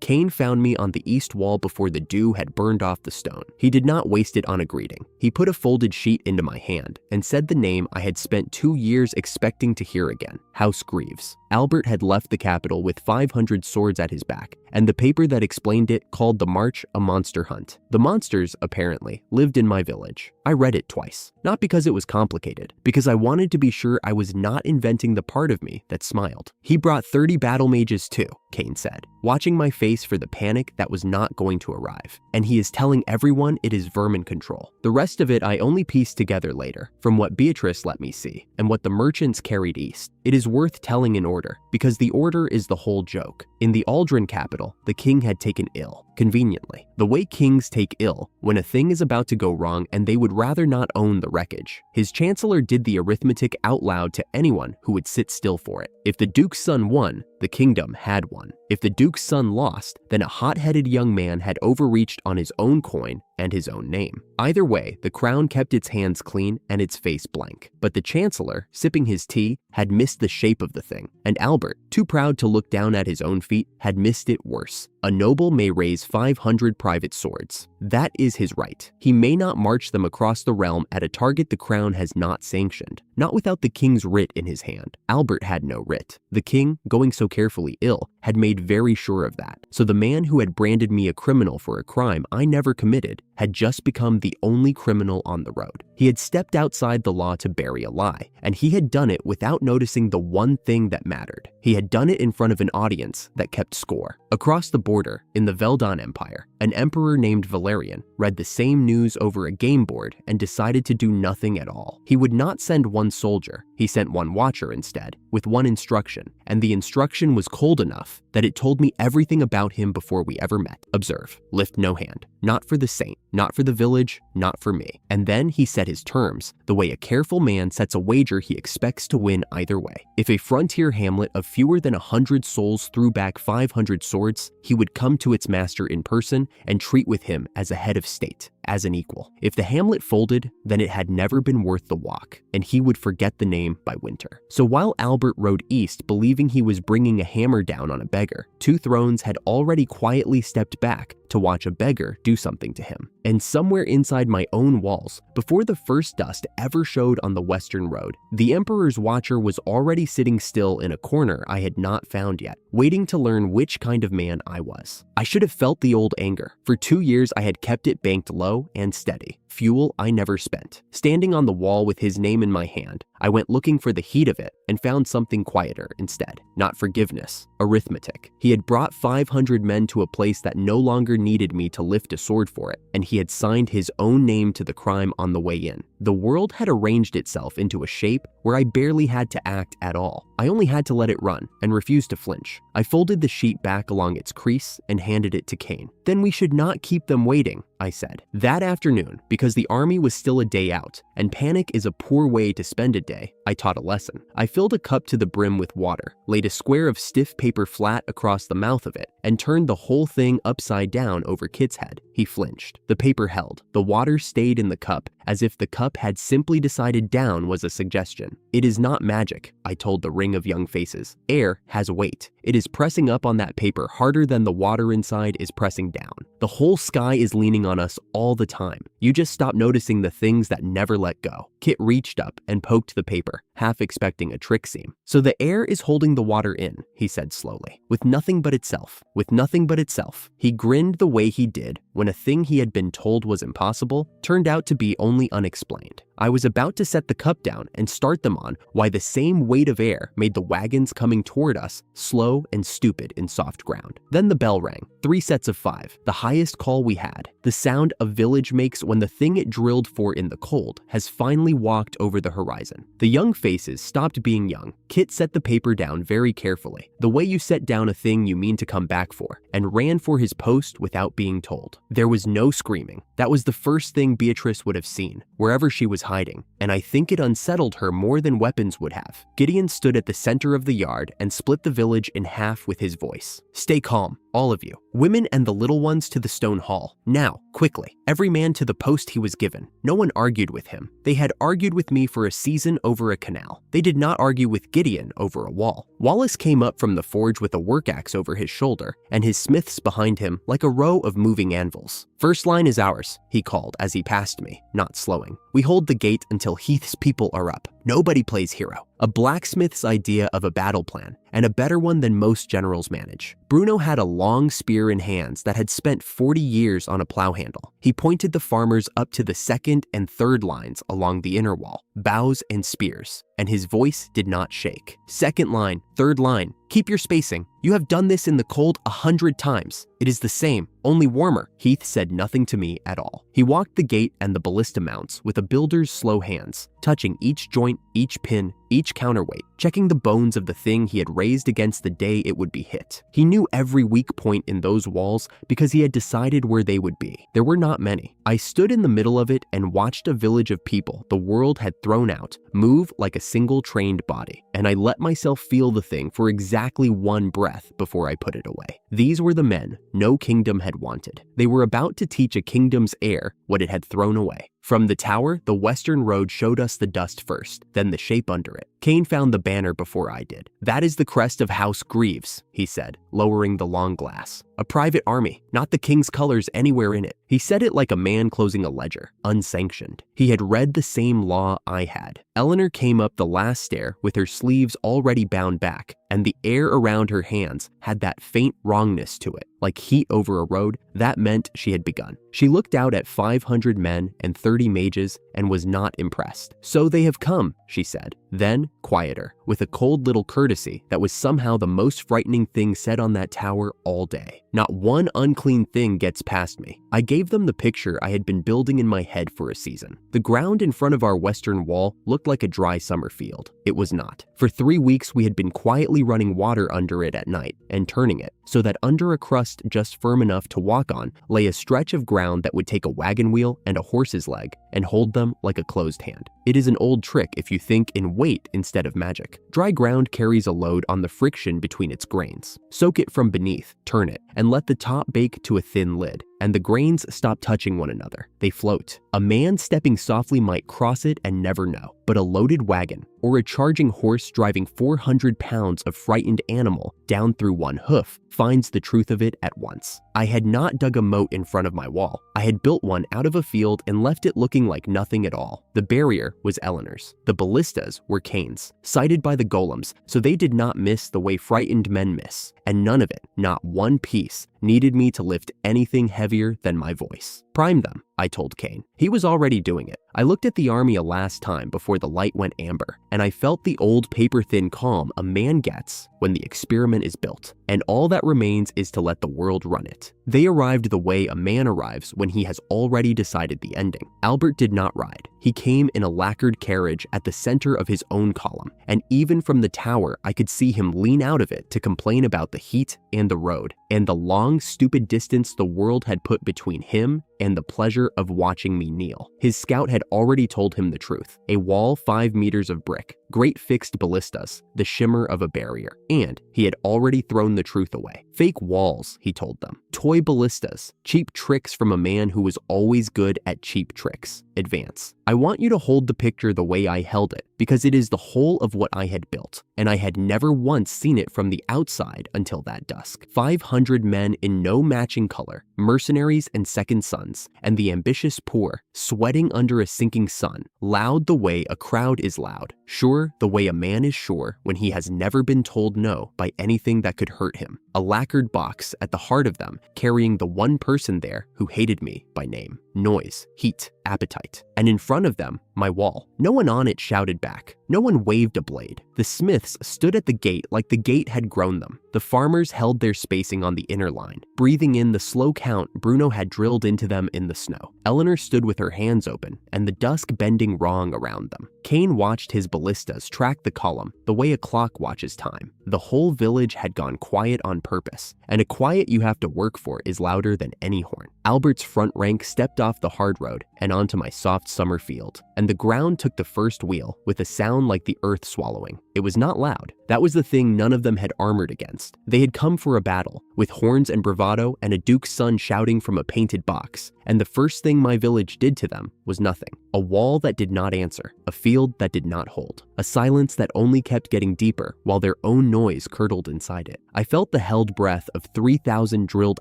Cain found me on the east wall before the dew had burned off the stone. He did not waste it on a greeting. He put a folded sheet into my hand and said the name I had spent 2 years expecting to hear again, House Greaves. Albert had left the capital with 500 swords at his back, and the paper that explained it called the march a monster hunt. The monsters, apparently, lived in my village. I read it twice, not because it was complicated, because I wanted to be sure I was not inventing the part of me that smiled. He brought 30 battle mages too, Cain said, watching my face for the panic that was not going to arrive. And he is telling everyone it is vermin control. The rest of it I only pieced together later, from what Beatrice let me see, and what the merchants carried east. It is worth telling in order, because the order is the whole joke. In the Aldrin capital, the king had taken ill, conveniently. The way kings take ill when a thing is about to go wrong and they would rather not own the wreckage. His chancellor did the arithmetic out loud to anyone who would sit still for it. If the duke's son won, the kingdom had won. If the duke's son lost, then a hot-headed young man had overreached on his own coin and his own name. Either way, the crown kept its hands clean and its face blank. But the chancellor, sipping his tea, had missed the shape of the thing, and Albert, too proud to look down at his own feet, had missed it worse. A noble may raise 500 private swords. That is his right. He may not march them across the realm at a target the crown has not sanctioned, not without the king's writ in his hand. Albert had no writ. The king, going so carefully ill, had made very sure of that. So the man who had branded me a criminal for a crime I never committed had just become the only criminal on the road. He had stepped outside the law to bury a lie, and he had done it without noticing the one thing that mattered. He had done it in front of an audience that kept score. Across the border, in the Veldon Empire, an emperor named Valerian read the same news over a game board and decided to do nothing at all. He would not send one soldier, he sent one watcher instead, with one instruction, and the instruction was cold enough that it told me everything about him before we ever met. Observe, lift no hand. Not for the saint, not for the village, not for me. And then he set his terms, the way a careful man sets a wager he expects to win either way. If a frontier hamlet of fewer than 100 souls threw back 500 swords, he would come to its master in person and treat with him as a head of state, as an equal. If the hamlet folded, then it had never been worth the walk, and he would forget the name by winter. So while Albert rode east believing he was bringing a hammer down on a beggar, 2 thrones had already quietly stepped back to watch a beggar do something to him. And somewhere inside my own walls, before the first dust ever showed on the western road, the Emperor's watcher was already sitting still in a corner I had not found yet, waiting to learn which kind of man I was. I should have felt the old anger. For 2 years I had kept it banked low and steady, fuel I never spent. Standing on the wall with his name in my hand, I went looking for the heat of it and found something quieter instead. Not forgiveness, arithmetic. He had brought 500 men to a place that no longer needed me to lift a sword for it, and he had signed his own name to the crime on the way in. The world had arranged itself into a shape where I barely had to act at all. I only had to let it run and refuse to flinch. I folded the sheet back along its crease and handed it to Cain. Then we should not keep them waiting, I said. That afternoon, because the army was still a day out, and panic is a poor way to spend a day, I taught a lesson. I filled a cup to the brim with water, laid a square of stiff paper flat across the mouth of it, and turned the whole thing upside down over Kit's head. He flinched. The paper held. The water stayed in the cup, as if the cup had simply decided down was a suggestion. It is not magic, I told the ring of young faces. Air has weight. It is pressing up on that paper harder than the water inside is pressing down. The whole sky is leaning on us all the time. You just stop noticing the things that never let go. Kit reached up and poked the paper, half expecting a trick seam. So the air is holding the water in, he said slowly, with nothing but itself, with nothing but itself. He grinned the way he did when a thing he had been told was impossible turned out to be only unexplained. I was about to set the cup down and start them on why the same weight of air made the wagons coming toward us slow and stupid in soft ground. Then the bell rang, 3 sets of 5, the highest call we had. The sound a village makes when the thing it drilled for in the cold has finally walked over the horizon. The young faces stopped being young. Kit set the paper down very carefully, the way you set down a thing you mean to come back for, and ran for his post without being told. There was no screaming. That was the first thing Beatrice would have seen, wherever she was hiding, and I think it unsettled her more than weapons would have. Gideon stood at the center of the yard and split the village in half with his voice. "Stay calm. all of you. Women and the little ones to the stone hall. Now, quickly. Every man to the post he was given. No one argued with him. They had argued with me for a season over a canal. They did not argue with Gideon over a wall. Wallace came up from the forge with a work axe over his shoulder, and his smiths behind him like a row of moving anvils. "First line is ours," he called as he passed me, not slowing. "We hold the gate until Heath's people are up. Nobody plays hero." A blacksmith's idea of a battle plan, and a better one than most generals manage. Bruno had a long spear in hands that had spent 40 years on a plow handle. He pointed the farmers up to the second and third lines along the inner wall, bows and spears, and his voice did not shake. "Second line, third line, keep your spacing. You have done this in the cold 100 times. It is the same, only warmer." Heath said nothing to me at all. He walked the gate and the ballista mounts with a builder's slow hands, touching each joint, each pin, each counterweight, checking the bones of the thing he had raised against the day it would be hit. He knew every weak point in those walls because he had decided where they would be. There were not many. I stood in the middle of it and watched a village of people the world had thrown out move like a single trained body, and I let myself feel the thing for exactly one breath before I put it away. These were the men no kingdom had wanted. They were about to teach a kingdom's heir what it had thrown away. From the tower, the western road showed us the dust first, then the shape under it. Kane found the banner before I did. "That is the crest of House Greaves," he said, lowering the long glass. "A private army, not the king's colors anywhere in it." He said it like a man closing a ledger, unsanctioned. He had read the same law I had. Eleanor came up the last stair with her sleeves already bound back, and the air around her hands had that faint wrongness to it, like heat over a road. That meant she had begun. She looked out at 500 men and 30 mages and was not impressed. "So they have come," she said. Then, quieter, with a cold little courtesy that was somehow the most frightening thing said on that tower all day. "Not one unclean thing gets past me." I gave them the picture I had been building in my head for a season. The ground in front of our western wall looked like a dry summer field. It was not. For 3 weeks we had been quietly running water under it at night and turning it so that under a crust just firm enough to walk on lay a stretch of ground that would take a wagon wheel and a horse's leg and hold them like a closed hand. It is an old trick if you think in weight instead of magic. Dry ground carries a load on the friction between its grains. Soak it from beneath, turn it, and let the top bake to a thin lid, and the grains stop touching one another. They float. A man stepping softly might cross it and never know, but a loaded wagon or a charging horse driving 400 pounds of frightened animal down through one hoof finds the truth of it at once. I had not dug a moat in front of my wall. I had built one out of a field and left it looking like nothing at all. The barrier was Eleanor's. The ballistas were Kane's, sighted by the golems, so they did not miss the way frightened men miss. And none of it, not one piece, needed me to lift anything heavier than my voice. "Prime them," I told Kane. He was already doing it. I looked at the army a last time before the light went amber, and I felt the old paper-thin calm a man gets when the experiment is built, and all that remains is to let the world run it. They arrived the way a man arrives when he has already decided the ending. Albert did not ride. He came in a lacquered carriage at the center of his own column, and even from the tower I could see him lean out of it to complain about the heat and the road, and the long, stupid distance the world had put between him and the pleasure of watching me kneel. His scout had already told him the truth. A wall 5 meters of brick, great fixed ballistas, the shimmer of a barrier, and he had already thrown the truth away. Fake walls, he told them. Toy ballistas, cheap tricks from a man who was always good at cheap tricks. Advance. I want you to hold the picture the way I held it, because it is the whole of what I had built, and I had never once seen it from the outside until that dusk. 500 men in no matching color, mercenaries and second sons, and the ambitious poor, sweating under a sinking sun, loud the way a crowd is loud, sure the way a man is sure when he has never been told no by anything that could hurt him. A lacquered box at the heart of them, carrying the one person there who hated me by name. Noise, heat, appetite. And in front of them, my wall. No one on it shouted back. No one waved a blade. The smiths stood at the gate like the gate had grown them. The farmers held their spacing on the inner line, breathing in the slow count Bruno had drilled into them in the snow. Eleanor stood with her hands open and the dusk bending wrong around them. Kane watched his ballistas track the column the way a clock watches time. The whole village had gone quiet on purpose, and a quiet you have to work for is louder than any horn. Albert's front rank stepped off the hard road and onto my soft summer field, and the ground took the first wheel with a sound like the earth swallowing. It was not loud. That was the thing none of them had armored against. They had come for a battle, with horns and bravado and a duke's son shouting from a painted box, and the first thing my village did to them was nothing. A wall that did not answer, a field that did not hold, a silence that only kept getting deeper while their own noise curdled inside it. I felt the held breath of 3,000 drilled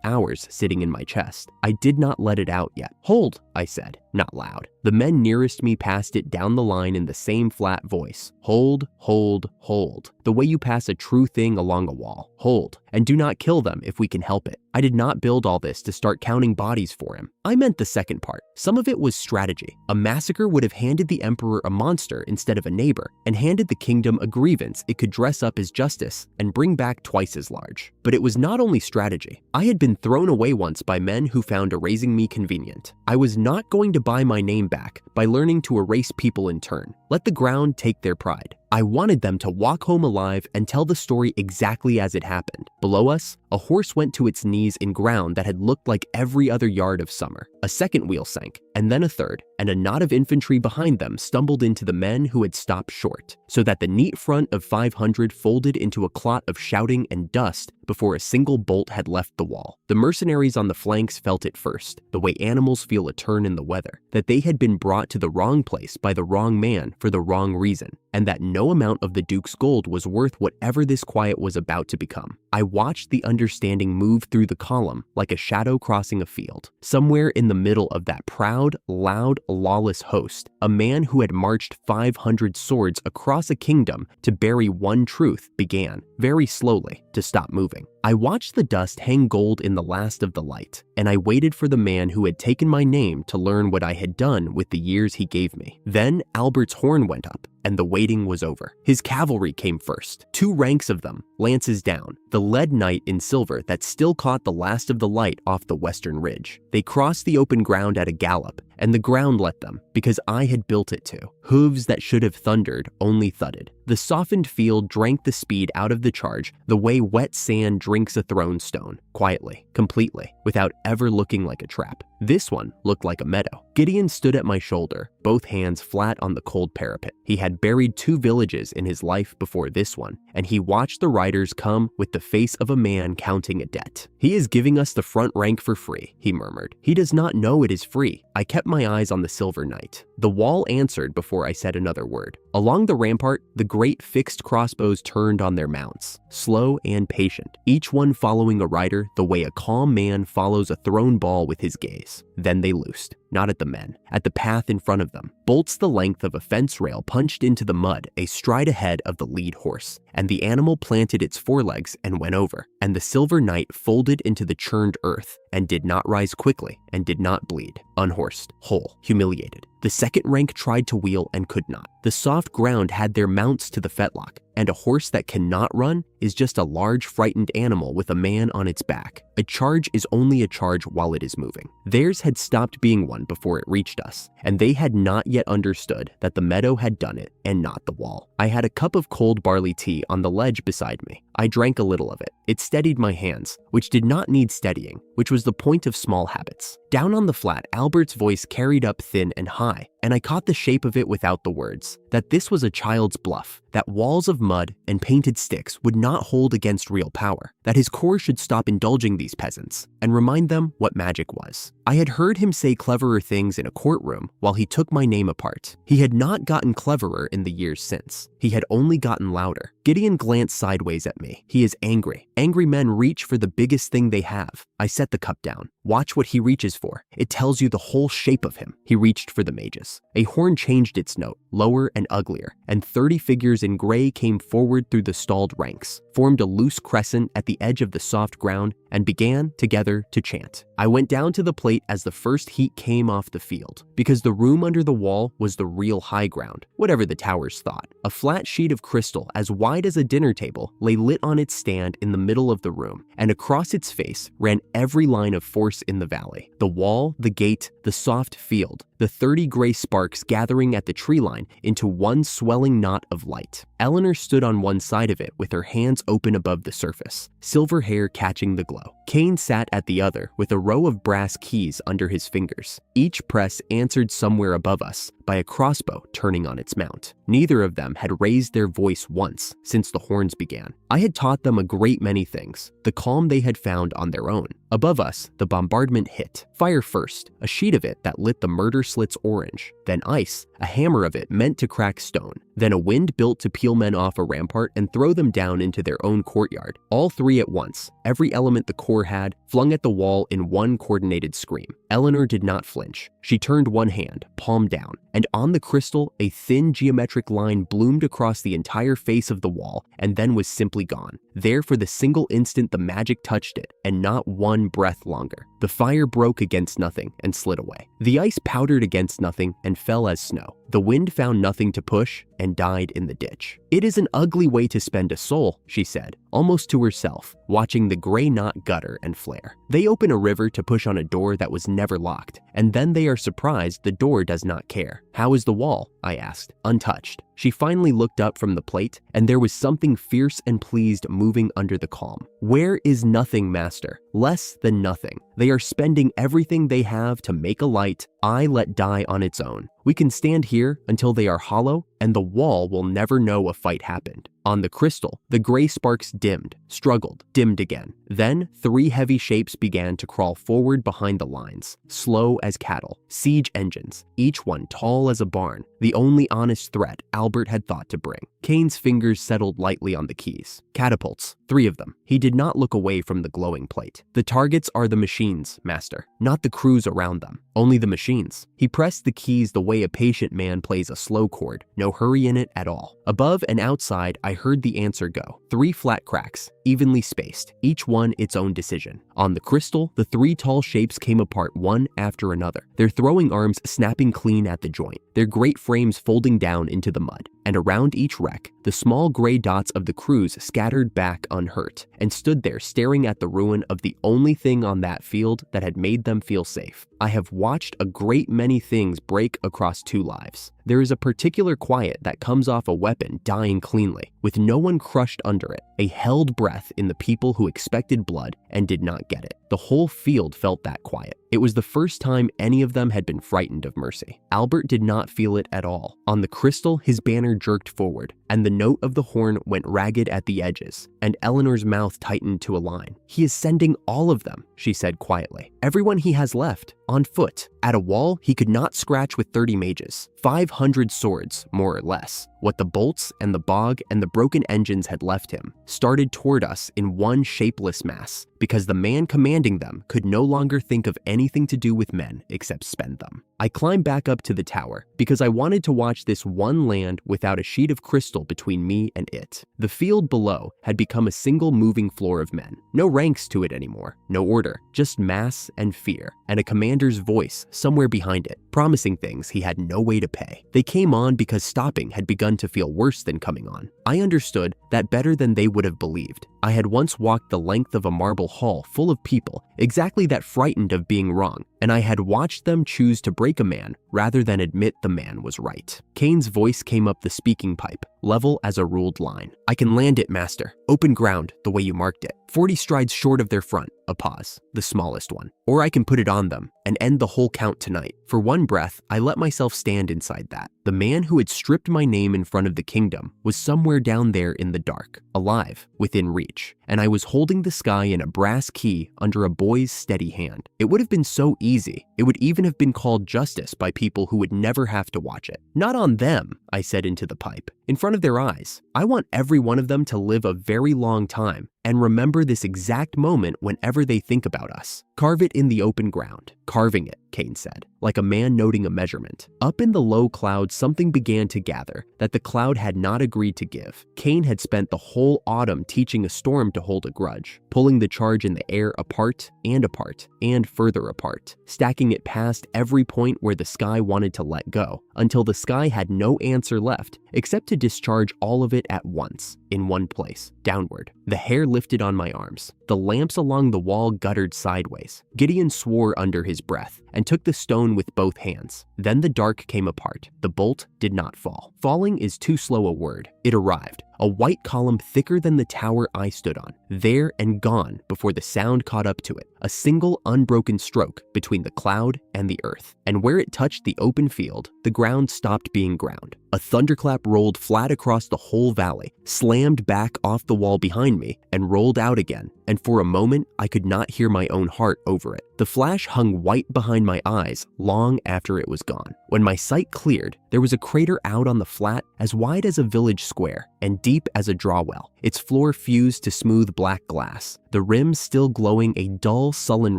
hours sitting in my chest. I did not let it out yet. "Hold," I said, not loud. The men nearest me passed it down the line in the same flat voice. "Hold, hold, hold. The way you pass a true thing along a wall. Hold, and do not kill them if we can help it." I did not build all this to start counting bodies for him. I meant the second part. Some of it was strategy. A massacre would have handed the emperor a monster instead of a neighbor, and handed the kingdom a grievance it could dress up as justice and bring back twice as large. But it was not only strategy. I had been thrown away once by men who found erasing me convenient. I was not going to buy my name back by learning to erase people in turn. Let the ground take their pride. I wanted them to walk home alive and tell the story exactly as it happened. Below us, a horse went to its knees in ground that had looked like every other yard of summer. A second wheel sank, and then a third, and a knot of infantry behind them stumbled into the men who had stopped short, so that the neat front of 500 folded into a clot of shouting and dust before a single bolt had left the wall. The mercenaries on the flanks felt it first, the way animals feel a turn in the weather, that they had been brought to the wrong place by the wrong man for the wrong reason, and that no amount of the Duke's gold was worth whatever this quiet was about to become. I watched the understanding move through the column like a shadow crossing a field. Somewhere in the middle of that proud, loud, lawless host, a man who had marched 500 swords across a kingdom to bury one truth began, very slowly, to stop moving. I watched the dust hang gold in the last of the light, and I waited for the man who had taken my name to learn what I had done with the years he gave me. Then Albert's horn went up, and the waiting was over. His cavalry came first, 2 ranks of them, lances down, the lead knight in silver that still caught the last of the light off the western ridge. They crossed the open ground at a gallop, and the ground let them, because I had built it to. Hooves that should have thundered only thudded. The softened field drank the speed out of the charge the way wet sand drinks a thrown stone, quietly, completely, without ever looking like a trap. This one looked like a meadow. Gideon stood at my shoulder, both hands flat on the cold parapet. He had buried 2 villages in his life before this one, and he watched the riders come with the face of a man counting a debt. "He is giving us the front rank for free," he murmured. "He does not know it is free." I kept my eyes on the silver knight. The wall answered before I said another word. Along the rampart, the great fixed crossbows turned on their mounts, slow and patient, each one following a rider the way a calm man follows a thrown ball with his gaze. Then they loosed, not at the men, at the path in front of them. Bolts the length of a fence rail punched into the mud a stride ahead of the lead horse, and the animal planted its forelegs and went over, and the silver knight folded into the churned earth, and did not rise quickly, and did not bleed, unhorsed, whole, humiliated. The second rank tried to wheel and could not. The soft ground had their mounts to the fetlock, and a horse that cannot run is just a large frightened animal with a man on its back. A charge is only a charge while it is moving. Theirs had stopped being one before it reached us, and they had not yet understood that the meadow had done it and not the wall. I had a cup of cold barley tea on the ledge beside me. I drank a little of it. It steadied my hands, which did not need steadying, which was the point of small habits. Down on the flat, Albert's voice carried up thin and high, and I caught the shape of it without the words, that this was a child's bluff, that walls of mud and painted sticks would not hold against real power, that his corps should stop indulging these peasants and remind them what magic was. I had heard him say cleverer things in a courtroom while he took my name apart. He had not gotten cleverer in the years since. He had only gotten louder. Gideon glanced sideways at me. He is angry. Angry men reach for the biggest thing they have. I set the cup down. Watch what he reaches for. It tells you the whole shape of him. He reached for the mages. A horn changed its note, lower and uglier, and 30 figures in gray came forward through the stalled ranks, formed a loose crescent at the edge of the soft ground, and began together to chant. I went down to the plate as the first heat came off the field, because the room under the wall was the real high ground, whatever the towers thought. A flat sheet of crystal as wide as a dinner table lay lit on its stand in the middle of the room, and across its face ran every line of force in the valley. The wall, the gate, the soft field, the 30 gray sparks gathering at the tree line into one swelling knot of light. Eleanor stood on one side of it with her hands open above the surface, silver hair catching the glow. Cain sat at the other with a row of brass keys under his fingers, each press answered somewhere above us by a crossbow turning on its mount. Neither of them had raised their voice once since the horns began. I had taught them a great many things, the calm they had found on their own. Above us, the bombardment hit. Fire first, a sheet of it that lit the murder slits orange. Then ice, a hammer of it meant to crack stone. Then a wind built to peel men off a rampart and throw them down into their own courtyard. All three at once, every element the core had, flung at the wall in one coordinated scream. Eleanor did not flinch. She turned one hand, palm down, and on the crystal, a thin geometric line bloomed across the entire face of the wall and then was simply gone. There for the single instant the magic touched it, and not one breath longer. The fire broke against nothing and slid away. The ice powdered against nothing and fell as snow. The wind found nothing to push and died in the ditch. "It is an ugly way to spend a soul," she said, almost to herself, watching the gray knot gutter and flare. "They open a river to push on a door that was never locked, and then they are surprised the door does not care." "How is the wall?" I asked, untouched. She finally looked up from the plate, and there was something fierce and pleased moving under the calm. "Where is nothing, master? Less than nothing. They are spending everything they have to make a light I let die on its own. We can stand here until they are hollow, and the wall will never know a fight happened." On the crystal, the gray sparks dimmed, struggled, dimmed again. Then 3 heavy shapes began to crawl forward behind the lines, slow as cattle, siege engines, each one tall as a barn, the only honest threat Albert had thought to bring. Cain's fingers settled lightly on the keys. Catapults, 3 of them. He did not look away from the glowing plate. "The targets are the machines, master, not the crews around them, only the machines." He pressed the keys the way a patient man plays a slow chord, no hurry in it at all. Above and outside, I heard the answer go. 3 flat cracks, evenly spaced, each one its own decision. On the crystal, the 3 tall shapes came apart one after another, their throwing arms snapping clean at the joint, their great frames folding down into the mud. And around each wreck, the small gray dots of the crews scattered back unhurt and stood there staring at the ruin of the only thing on that field that had made them feel safe. I have watched a great many things break across 2 lives. There is a particular quiet that comes off a weapon dying cleanly, with no one crushed under it, a held breath in the people who expected blood and did not get it. The whole field felt that quiet. It was the first time any of them had been frightened of mercy. Albert did not feel it at all. On the crystal, his banner jerked forward, and the note of the horn went ragged at the edges, and Eleanor's mouth tightened to a line. "He is sending all of them," she said quietly. "Everyone he has left, on foot. At a wall he could not scratch with 30 mages. 500 swords, more or less. What the bolts and the bog and the broken engines had left him started toward us in one shapeless mass, because the man commanding them could no longer think of anything to do with men except spend them. I climbed back up to the tower because I wanted to watch this one land without a sheet of crystal between me and it. The field below had become a single moving floor of men. No ranks to it anymore, no order, just mass and fear, and a commander's voice somewhere behind it, promising things he had no way to pay. They came on because stopping had begun to feel worse than coming on. I understood that better than they would have believed. I had once walked the length of a marble hall full of people, exactly that frightened of being wrong, and I had watched them choose to break a man rather than admit the man was right. Cain's voice came up the speaking pipe, level as a ruled line. "I can land it, master. Open ground, the way you marked it. 40 strides short of their front," a pause, the smallest one. "Or I can put it on them and end the whole count tonight." For one breath, I let myself stand inside that. The man who had stripped my name in front of the kingdom was somewhere down there in the dark, alive, within reach, and I was holding the sky in a brass key under a boy's steady hand. It would have been so easy. It would even have been called justice by people who would never have to watch it. "Not on them," I said into the pipe, "in front of their eyes. I want every one of them to live a very long time and remember this exact moment whenever they think about us. Carve it in the open ground." "Carving it," Cain said, like a man noting a measurement. Up in the low cloud, something began to gather that the cloud had not agreed to give. Cain had spent the whole autumn teaching a storm to hold a grudge, pulling the charge in the air apart and further apart, stacking it past every point where the sky wanted to let go, until the sky had no answer left except to discharge all of it at once, in one place, downward. The hair lifted on my arms. The lamps along the wall guttered sideways. Gideon swore under his breath and took the stone with both hands. Then the dark came apart. The bolt did not fall. Falling is too slow a word. It arrived. A white column thicker than the tower I stood on, there and gone before the sound caught up to it. A single unbroken stroke between the cloud and the earth. And where it touched the open field, the ground stopped being ground. A thunderclap rolled flat across the whole valley, slammed back off the wall behind me, and rolled out again. And for a moment, I could not hear my own heart over it. The flash hung white behind my eyes long after it was gone. When my sight cleared, there was a crater out on the flat as wide as a village square and deep as a drawwell, its floor fused to smooth black glass, the rim still glowing a dull, sullen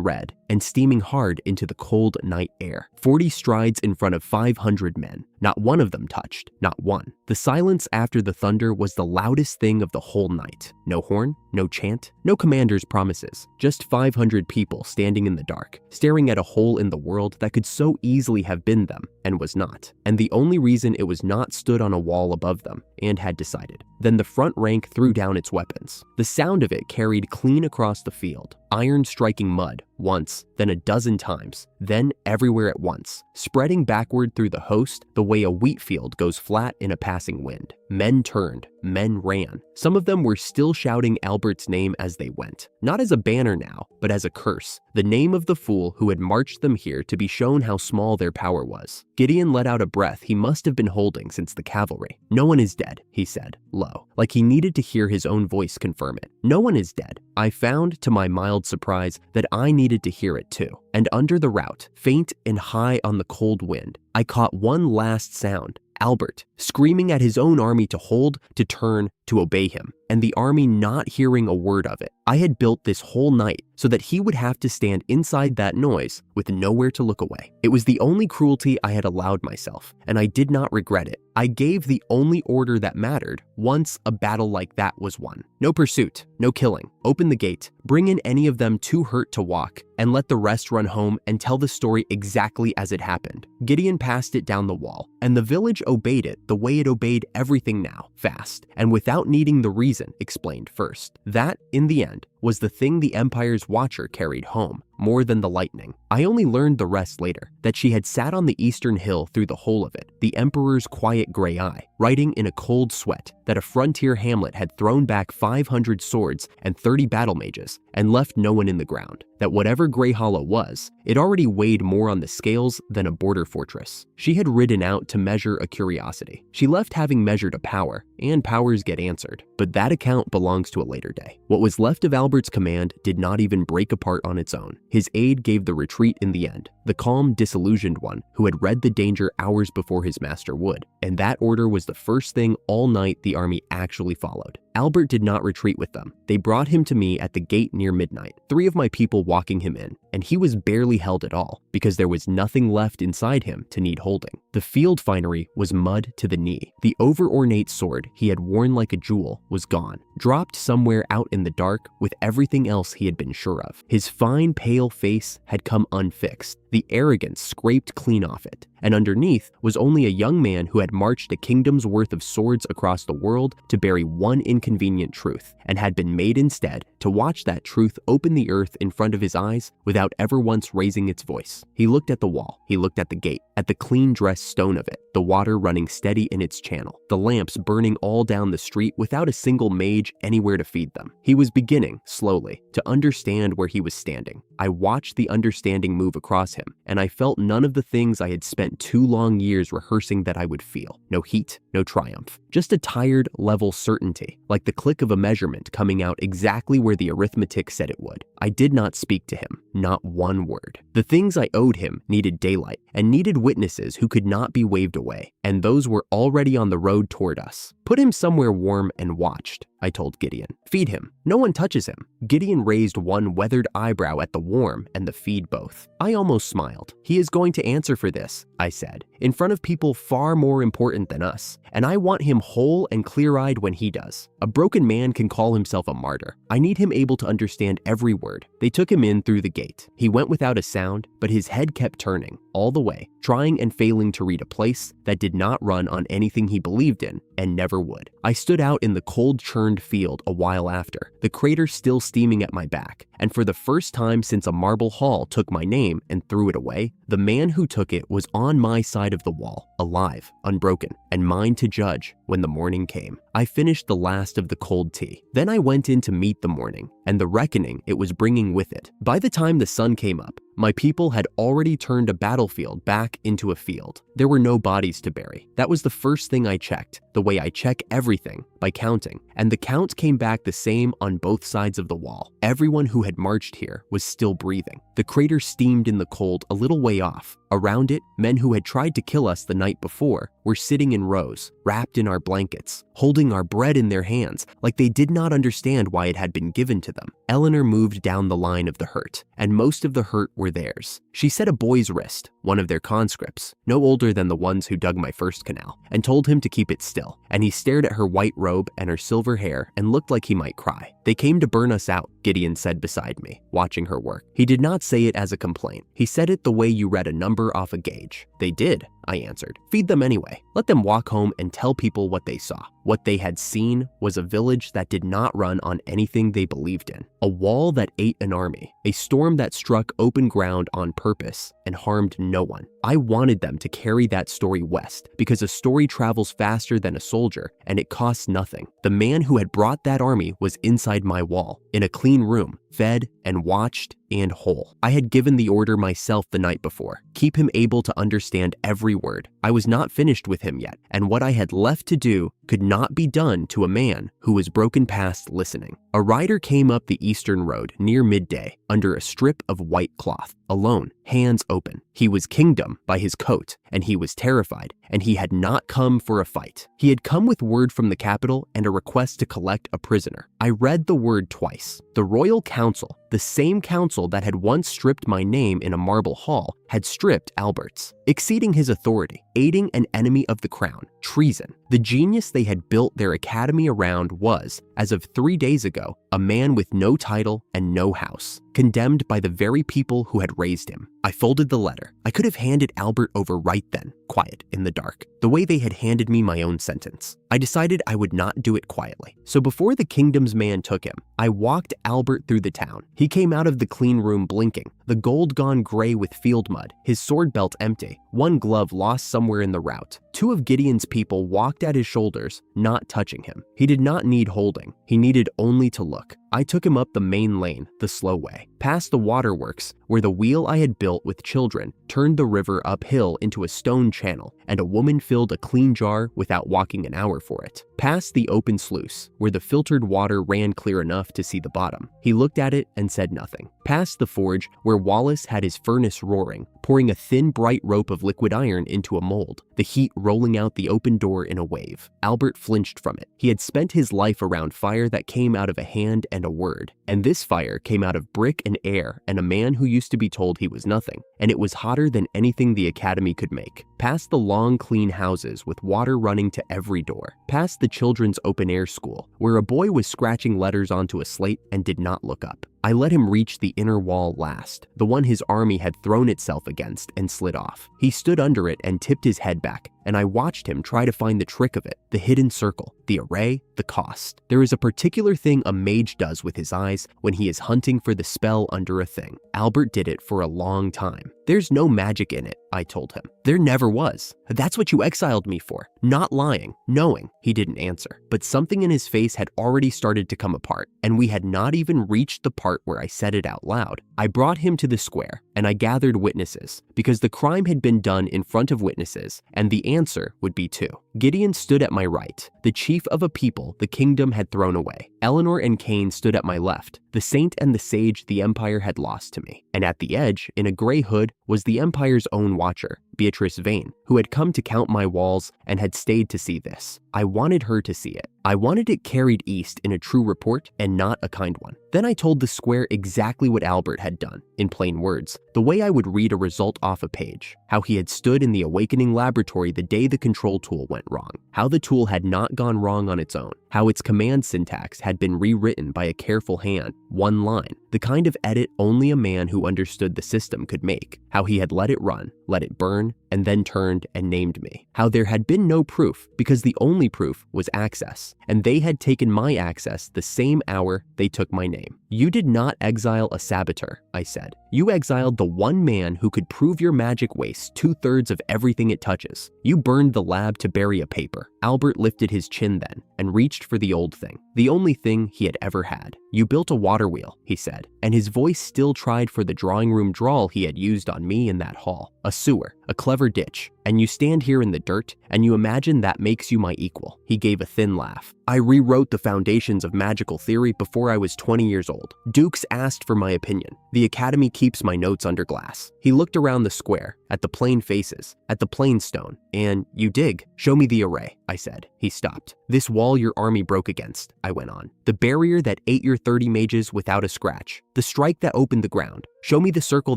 red and steaming hard into the cold night air. 40 strides in front of 500 men. Not one of them touched, not one. The silence after the thunder was the loudest thing of the whole night. No horn, no chant, no commander's promises, just 500 people standing in the dark, staring at a hole in the world that could so easily have been them and was not. And the only reason it was not stood on a wall above them and had decided. Then the front rank threw down its weapons. The sound of it carried clean across the field, iron striking mud once, then a dozen times, then everywhere at once, spreading backward through the host the way a wheat field goes flat in a passing wind. Men turned, men ran. Some of them were still shouting Albert's name as they went, not as a banner now, but as a curse, the name of the fool who had marched them here to be shown how small their power was. Gideon let out a breath he must have been holding since the cavalry. "No one is dead," he said, low, like he needed to hear his own voice confirm it. "No one is dead." I found, to my mild surprise, that I needed to hear it too. And under the rout, faint and high on the cold wind, I caught one last sound. Albert, screaming at his own army to hold, to turn, to obey him, and the army not hearing a word of it. I had built this whole night so that he would have to stand inside that noise with nowhere to look away. It was the only cruelty I had allowed myself, and I did not regret it. I gave the only order that mattered once a battle like that was won. No pursuit, no killing. Open the gate, bring in any of them too hurt to walk, and let the rest run home and tell the story exactly as it happened. Gideon passed it down the wall, and the village obeyed it the way it obeyed everything now, fast, and without needing the reason explained first. That, in the end, was the thing the Empire's watcher carried home, more than the lightning. I only learned the rest later, that she had sat on the eastern hill through the whole of it, the Emperor's quiet gray eye, writing in a cold sweat that a frontier hamlet had thrown back 500 swords and 30 battle mages and left no one in the ground, that whatever Grey Hollow was, it already weighed more on the scales than a border fortress. She had ridden out to measure a curiosity. She left having measured a power, and powers get answered, but that account belongs to a later day. What was left of Albert's command did not even break apart on its own. His aide gave the retreat in the end, the calm, disillusioned one who had read the danger hours before his master would, and that order was the first thing all night the army actually followed. Albert did not retreat with them. They brought him to me at the gate near midnight, 3 of my people walking him in, and he was barely held at all, because there was nothing left inside him to need holding. The field finery was mud to the knee. The over-ornate sword he had worn like a jewel was gone, dropped somewhere out in the dark with everything else he had been sure of. His fine, pale face had come unfixed, the arrogance scraped clean off it, and underneath was only a young man who had marched a kingdom's worth of swords across the world to bury one inconvenient truth, and had been made instead to watch that truth open the earth in front of his eyes without ever once raising its voice. He looked at the wall, he looked at the gate, at the clean-dressed stone of it, the water running steady in its channel, the lamps burning all down the street without a single mage anywhere to feed them. He was beginning, slowly, to understand where he was standing. I watched the understanding move across him, and I felt none of the things I had spent 2 long years rehearsing that I would feel. No heat, no triumph. Just a tired, level certainty, like the click of a measurement coming out exactly where the arithmetic said it would. I did not speak to him, not one word. The things I owed him needed daylight, and needed witnesses who could not be waved away, and those were already on the road toward us. Put him somewhere warm and watched. I told Gideon. Feed him. No one touches him. Gideon raised one weathered eyebrow at the warm and the feed both. I almost smiled. He is going to answer for this, I said, in front of people far more important than us, and I want him whole and clear-eyed when he does. A broken man can call himself a martyr. I need him able to understand every word. They took him in through the gate. He went without a sound, but his head kept turning all the way, trying and failing to read a place that did not run on anything he believed in and never would. I stood out in the cold churned field a while after, the crater still steaming at my back, and for the first time since a marble hall took my name and threw it away, the man who took it was on my side of the wall, alive, unbroken, and mine to judge when the morning came. I finished the last of the cold tea. Then I went in to meet the morning and the reckoning it was bringing with it. By the time the sun came up, my people had already turned a battlefield back into a field. There were no bodies to bury. That was the first thing I checked, the way I check everything, by counting. And the count came back the same on both sides of the wall. Everyone who had marched here was still breathing. The crater steamed in the cold a little way off. Around it, men who had tried to kill us the night before were sitting in rows, wrapped in our blankets, holding our bread in their hands like they did not understand why it had been given to them. Eleanor moved down the line of the hurt, and most of the hurt were theirs. She set a boy's wrist, one of their conscripts, no older than the ones who dug my first canal, and told him to keep it still, and he stared at her white robe and her silver hair and looked like he might cry. They came to burn us out, Gideon said beside me, watching her work. He did not say it as a complaint. He said it the way you read a number off a gauge. They did, I answered. Feed them anyway. Let them walk home and tell people what they saw. What they had seen was a village that did not run on anything they believed in. A wall that ate an army. A storm that struck open ground on purpose and harmed no one. I wanted them to carry that story west because a story travels faster than a soldier and it costs nothing. The man who had brought that army was inside my wall, in a clean room, fed and watched and whole. I had given the order myself the night before. Keep him able to understand every word. I was not finished with him yet, and what I had left to do could not be done to a man who was broken past listening. A rider came up the eastern road near midday under a strip of white cloth, alone, hands open. He was kingdom by his coat, and he was terrified, and he had not come for a fight. He had come with word from the capital and a request to collect a prisoner. I read the word twice. The royal council, the same council that had once stripped my name in a marble hall, had stripped Albert's, exceeding his authority, aiding an enemy of the crown, treason. The genius they had built their academy around was, as of 3 days ago, a man with no title and no house, condemned by the very people who had raised him. I folded the letter. I could have handed Albert over right then, quiet in the dark, the way they had handed me my own sentence. I decided I would not do it quietly. So before the kingdom's man took him, I walked Albert through the town. He came out of the clean room blinking, the gold gone gray with field mud, his sword belt empty, one glove lost somewhere in the rout. 2 of Gideon's people walked at his shoulders, not touching him. He did not need holding. He needed only to look. I took him up the main lane, the slow way, past the waterworks, where the wheel I had built with children turned the river uphill into a stone channel, and a woman filled a clean jar without walking an hour for it. Past the open sluice, where the filtered water ran clear enough to see the bottom. He looked at it and said nothing. Past the forge, where Wallace had his furnace roaring, pouring a thin, bright rope of liquid iron into a mold, the heat rolling out the open door in a wave. Albert flinched from it. He had spent his life around fire that came out of a hand and a word, and this fire came out of brick and air and a man who used to be told he was nothing, and it was hotter than anything the academy could make. Past the long, clean houses with water running to every door. Past the children's open-air school, where a boy was scratching letters onto a slate and did not look up. I let him reach the inner wall last, the one his army had thrown itself against and slid off. He stood under it and tipped his head back, and I watched him try to find the trick of it, the hidden circle, the array, the cost. There is a particular thing a mage does with his eyes when he is hunting for the spell under a thing. Albert did it for a long time. There's no magic in it, I told him. There never was. That's what you exiled me for. Not lying, knowing. He didn't answer, but something in his face had already started to come apart, and we had not even reached the part where I said it out loud. I brought him to the square, and I gathered witnesses, because the crime had been done in front of witnesses, and the answer would be 2. Gideon stood at my right, the chief of a people the kingdom had thrown away. Eleanor and Cain stood at my left, the saint and the sage the Empire had lost to me. And at the edge, in a gray hood, was the Empire's own watcher, Beatrice Vane, who had come to count my walls and had stayed to see this. I wanted her to see it. I wanted it carried east in a true report and not a kind one. Then I told the square exactly what Albert had done, in plain words, the way I would read a result off a page, how he had stood in the awakening laboratory the day the control tool went wrong, how the tool had not gone wrong on its own, how its command syntax had been rewritten by a careful hand, one line, the kind of edit only a man who understood the system could make, how he had let it run, let it burn, and then turned and named me, how there had been no proof because the only proof was access, and they had taken my access the same hour they took my name. You did not exile a saboteur, I said. You exiled the one man who could prove your magic wastes 2/3 of everything it touches. You burned the lab to bury a paper. Albert lifted his chin then and reached for the old thing, the only thing he had ever had. You built a water wheel, he said, and his voice still tried for the drawing room drawl he had used on me in that hall. A sewer, a clever ditch, and you stand here in the dirt and you imagine that makes you my equal. He gave a thin laugh. I rewrote the foundations of magical theory before I was 20 years old. Dukes asked for my opinion. The Academy keeps my notes under glass. He looked around the square, at the plain faces, at the plain stone, and you dig. Show me the array, I said. He stopped. This wall your army broke against, I went on. The barrier that ate your 30 mages without a scratch. The strike that opened the ground. Show me the circle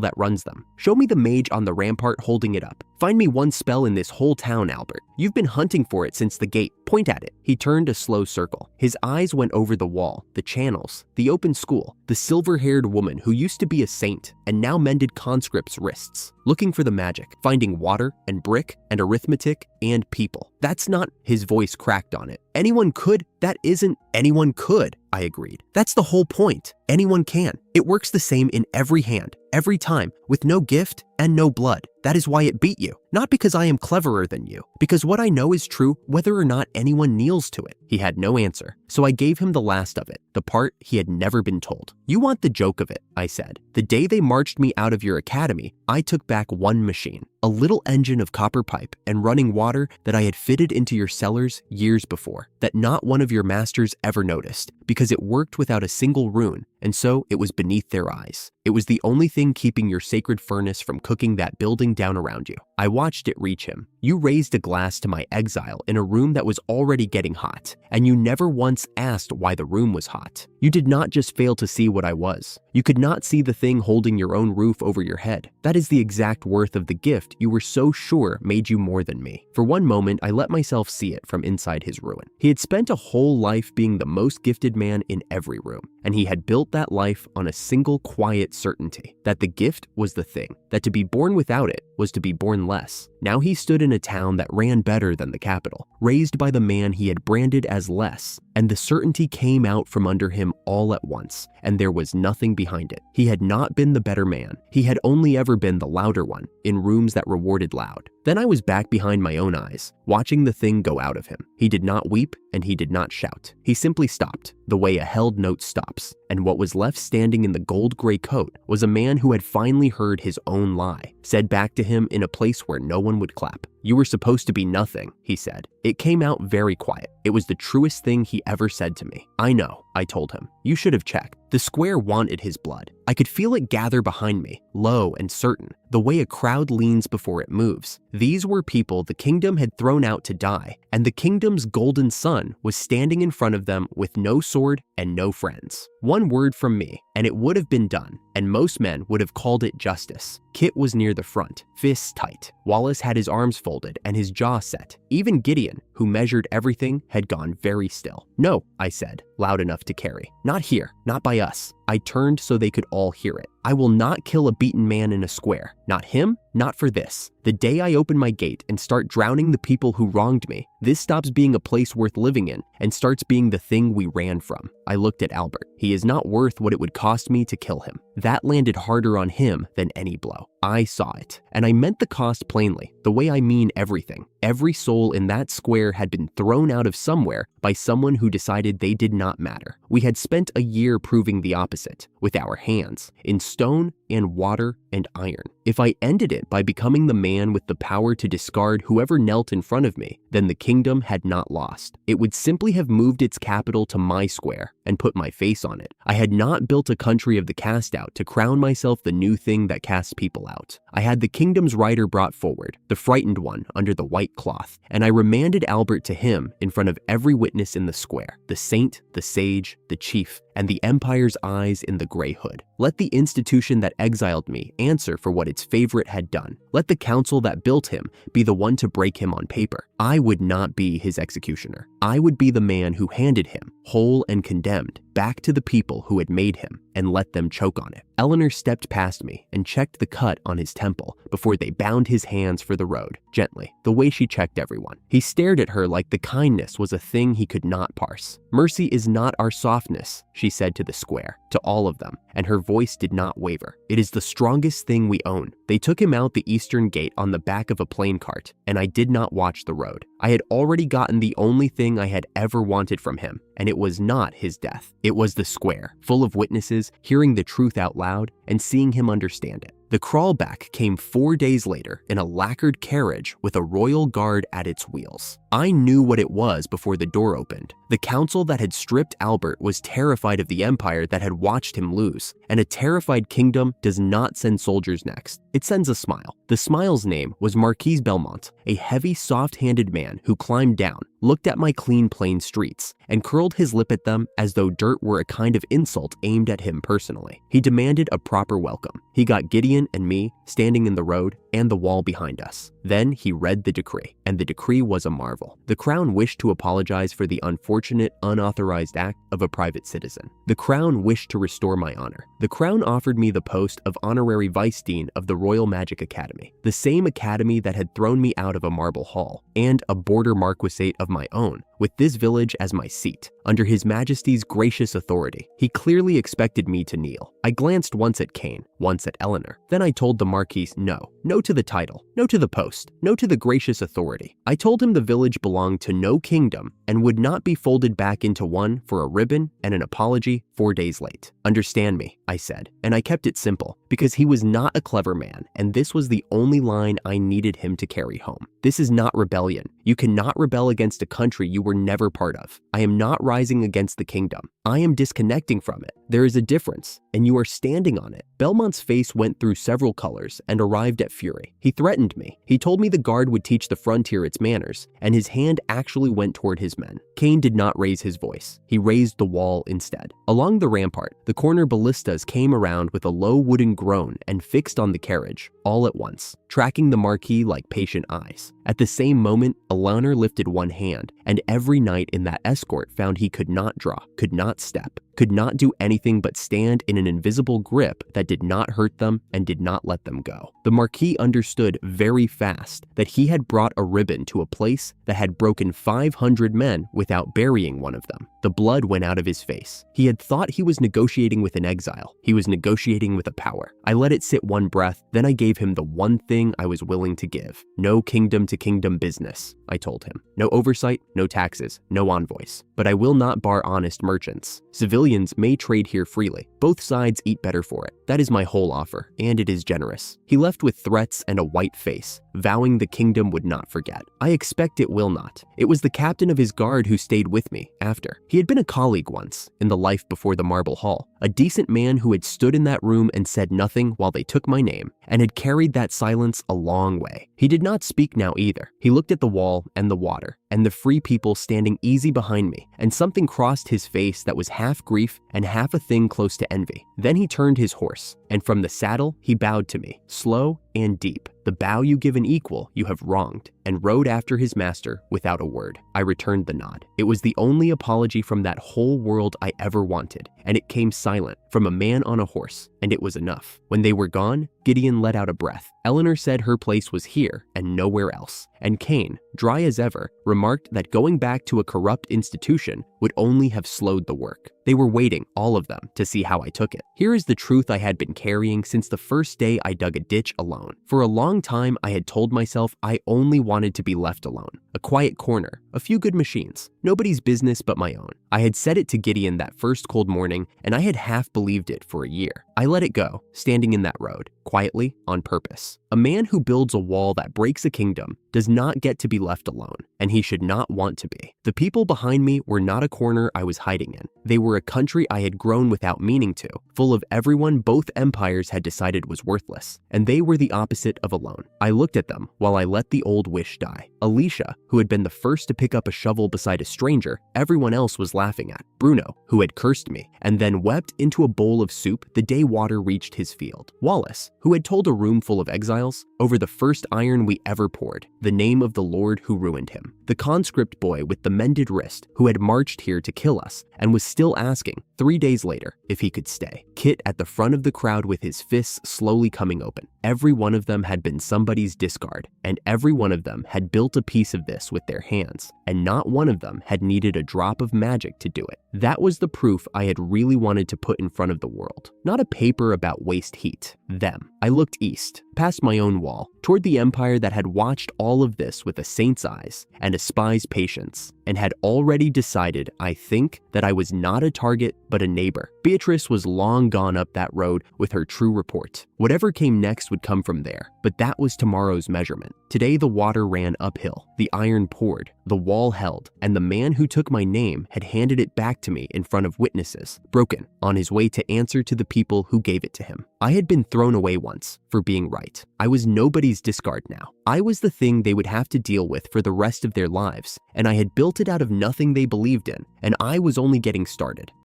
that runs them. Show me the mage on the rampart holding it up. Find me one spell in this whole town, Albert. You've been hunting for it since the gate. Point at it. He turned a slow circle. His eyes went over the wall, the channels, the open school, the silver-haired woman who used to be a saint and now mended conscripts' wrists, looking for the magic, finding water and brick and arithmetic and people. That's not, his voice cracked on it. Anyone could. That isn't, anyone could, I agreed. That's the whole point. Anyone can. It works the same in every hand, every time, with no gift and no blood. That is why it beat you. Not because I am cleverer than you, because what I know is true whether or not anyone kneels to it. He had no answer, so I gave him the last of it, the part he had never been told. You want the joke of it, I said. The day they marched me out of your academy, I took back one machine, a little engine of copper pipe and running water that I had fitted into your cellars years before, that not one of your masters ever noticed, because it worked without a single rune, and so it was beneath their eyes. It was the only thing keeping your sacred furnace from cooking that building down around you. I watched it reach him. You raised a glass to my exile in a room that was already getting hot, and you never once asked why the room was hot. You did not just fail to see what I was. You could not see the thing holding your own roof over your head. That is the exact worth of the gift you were so sure made you more than me. For one moment, I let myself see it from inside his ruin. He had spent a whole life being the most gifted man in every room, and he had built that life on a single quiet certainty, that the gift was the thing, that to be born without it was to be born less. Now he stood in a town that ran better than the capital, raised by the man he had branded as less, and the certainty came out from under him all at once, and there was nothing behind it. He had not been the better man. He had only ever been the louder one, in rooms that rewarded loud. Then I was back behind my own eyes, watching the thing go out of him. He did not weep, and he did not shout. He simply stopped, the way a held note stops, and what was left standing in the gold-gray coat was a man who had finally heard his own lie, said back to him in a place where no one would clap. You were supposed to be nothing, he said. It came out very quiet. It was the truest thing he ever said to me. I know, I told him. You should have checked. The square wanted his blood. I could feel it gather behind me, low and certain, the way a crowd leans before it moves. These were people the kingdom had thrown out to die, and the kingdom's golden sun was standing in front of them with no sword and no friends. One word from me, and it would have been done, and most men would have called it justice. Kit was near the front, fists tight. Wallace had his arms folded and his jaw set. Even Gideon, who measured everything, had gone very still. No, I said, loud enough to carry. Not here, not by us. I turned so they could all hear it. I will not kill a beaten man in a square. Not him, not for this. The day I open my gate and start drowning the people who wronged me, this stops being a place worth living in and starts being the thing we ran from. I looked at Albert. He is not worth what it would cost me to kill him. That landed harder on him than any blow. I saw it, and I meant the cost plainly, the way I mean everything. Every soul in that square had been thrown out of somewhere by someone who decided they did not matter. We had spent a year proving the opposite, with our hands, in stone and water and iron. If I ended it by becoming the man with the power to discard whoever knelt in front of me, then the kingdom had not lost. It would simply have moved its capital to my square and put my face on it. I had not built a country of the cast out to crown myself the new thing that casts people out. I had the kingdom's rider brought forward, the frightened one under the white cloth, and I remanded Albert to him in front of every witness in the square, the saint, the sage, the chief, and the empire's eyes in the gray hood. Let the institution that exiled me answer for what its favorite had done. Let the council that built him be the one to break him on paper. I would not be his executioner. I would be the man who handed him, whole and condemned, back to the people who had made him and let them choke on it. Eleanor stepped past me and checked the cut on his temple before they bound his hands for the road, gently, the way she checked everyone. He stared at her like the kindness was a thing he could not parse. "Mercy is not our softness," she said to the square, to all of them, and her voice did not waver. "It is the strongest thing we own." They took him out the eastern gate on the back of a plain cart, and I did not watch the road. I had already gotten the only thing I had ever wanted from him, and it was not his death. It was the square, full of witnesses, hearing the truth out loud and seeing him understand it. The crawlback came 4 days later in a lacquered carriage with a royal guard at its wheels. I knew what it was before the door opened. The council that had stripped Albert was terrified of the empire that had watched him lose, and a terrified kingdom does not send soldiers next. It sends a smile. The smile's name was Marquise Belmont, a heavy, soft-handed man who climbed down, looked at my clean, plain streets, and curled his lip at them as though dirt were a kind of insult aimed at him personally. He demanded a proper welcome. He got Gideon and me standing in the road and the wall behind us. Then he read the decree, and the decree was a marvel. The crown wished to apologize for the unfortunate, unauthorized act of a private citizen. The crown wished to restore my honor. The crown offered me the post of honorary vice dean of the Royal Magic Academy, the same academy that had thrown me out of a marble hall, and a border marquisate of my own, with this village as my seat, under His Majesty's gracious authority. He clearly expected me to kneel. I glanced once at Kane, once at Eleanor. Then I told the Marquis no. No to the title, no to the post, no to the gracious authority. I told him the village belonged to no kingdom and would not be folded back into one for a ribbon and an apology 4 days late. "Understand me," I said, and I kept it simple, because he was not a clever man, and this was the only line I needed him to carry home. This is not rebellion. You cannot rebel against a country you were never part of. I am not rising against the kingdom. I am disconnecting from it. There is a difference, and you are standing on it. Belmont's face went through several colors and arrived at fury. He threatened me. He told me the guard would teach the frontier its manners, and his hand actually went toward his men. Kane did not raise his voice. He raised the wall instead. Along the rampart, the corner ballistas came around with a low wooden groan and fixed on the carriage, all at once, tracking the Marquis like patient eyes. At the same moment, Eleanor lifted one hand, and every knight in that escort found he could not draw, could not step, could not do anything but stand in an invisible grip that did not hurt them and did not let them go. The Marquis understood very fast that he had brought a ribbon to a place that had broken 500 men without burying one of them. The blood went out of his face. He had thought he was negotiating with an exile. He was negotiating with a power. I let it sit one breath, then I gave him the one thing I was willing to give. No kingdom-to-kingdom business, I told him. No oversight, no taxes, no envoys. But I will not bar honest merchants. Civilians may trade here freely. Both sides eat better for it. That is my whole offer, and it is generous. He left with threats and a white face, vowing the kingdom would not forget. I expect it will not. It was the captain of his guard who stayed with me after. He had been a colleague once, in the life before the Marble Hall, a decent man who had stood in that room and said nothing while they took my name, and had carried that silence a long way. He did not speak now either. He looked at the wall and the water, and the free people standing easy behind me, and something crossed his face that was half grief and half a thing close to envy. Then he turned his horse, and from the saddle he bowed to me, slow and deep. The bow you give an equal you have wronged, and rode after his master without a word. I returned the nod. It was the only apology from that whole world I ever wanted, and it came silent, from a man on a horse, and it was enough. When they were gone, Gideon let out a breath. Eleanor said her place was here and nowhere else, and Kane, dry as ever, remarked that going back to a corrupt institution would only have slowed the work. They were waiting, all of them, to see how I took it. Here is the truth I had been carrying since the first day I dug a ditch alone. For a long time, I had told myself I only wanted to be left alone. a quiet corner, a few good machines, nobody's business but my own. I had said it to Gideon that first cold morning, and I had half believed it for a year. I let it go, standing in that road, quietly, on purpose. A man who builds a wall that breaks a kingdom does not get to be left alone, and he should not want to be. The people behind me were not a corner I was hiding in. They were a country I had grown without meaning to, full of everyone both empires had decided was worthless, and they were the opposite of alone. I looked at them while I let the old wish die. Alicia, who had been the first to pick up a shovel beside a stranger everyone else was laughing at. Bruno, who had cursed me, and then wept into a bowl of soup the day water reached his field. Lawless, who had told a room full of exiles, over the first iron we ever poured, the name of the Lord who ruined him. The conscript boy with the mended wrist, who had marched here to kill us, and was still asking, 3 days later, if he could stay. Kit at the front of the crowd with his fists slowly coming open. Every one of them had been somebody's discard, and every one of them had built a piece of this with their hands, and not one of them had needed a drop of magic to do it. That was the proof I had really wanted to put in front of the world. Not a paper about waste heat. Them. I looked east, past my own wall, toward the empire that had watched all of this with a saint's eyes and a spy's patience, and had already decided, I think, that I was not a target but a neighbor. Beatrice was long gone up that road with her true report. Whatever came next would come from there, but that was tomorrow's measurement. Today the water ran uphill, the iron poured, the wall held, and the man who took my name had handed it back to me in front of witnesses, broken, on his way to answer to the people who gave it to him. I had been thrown away once for being right. I was nobody's discard now. I was the thing they would have to deal with for the rest of their lives, and I had built it out of nothing they believed in, and I was only getting started.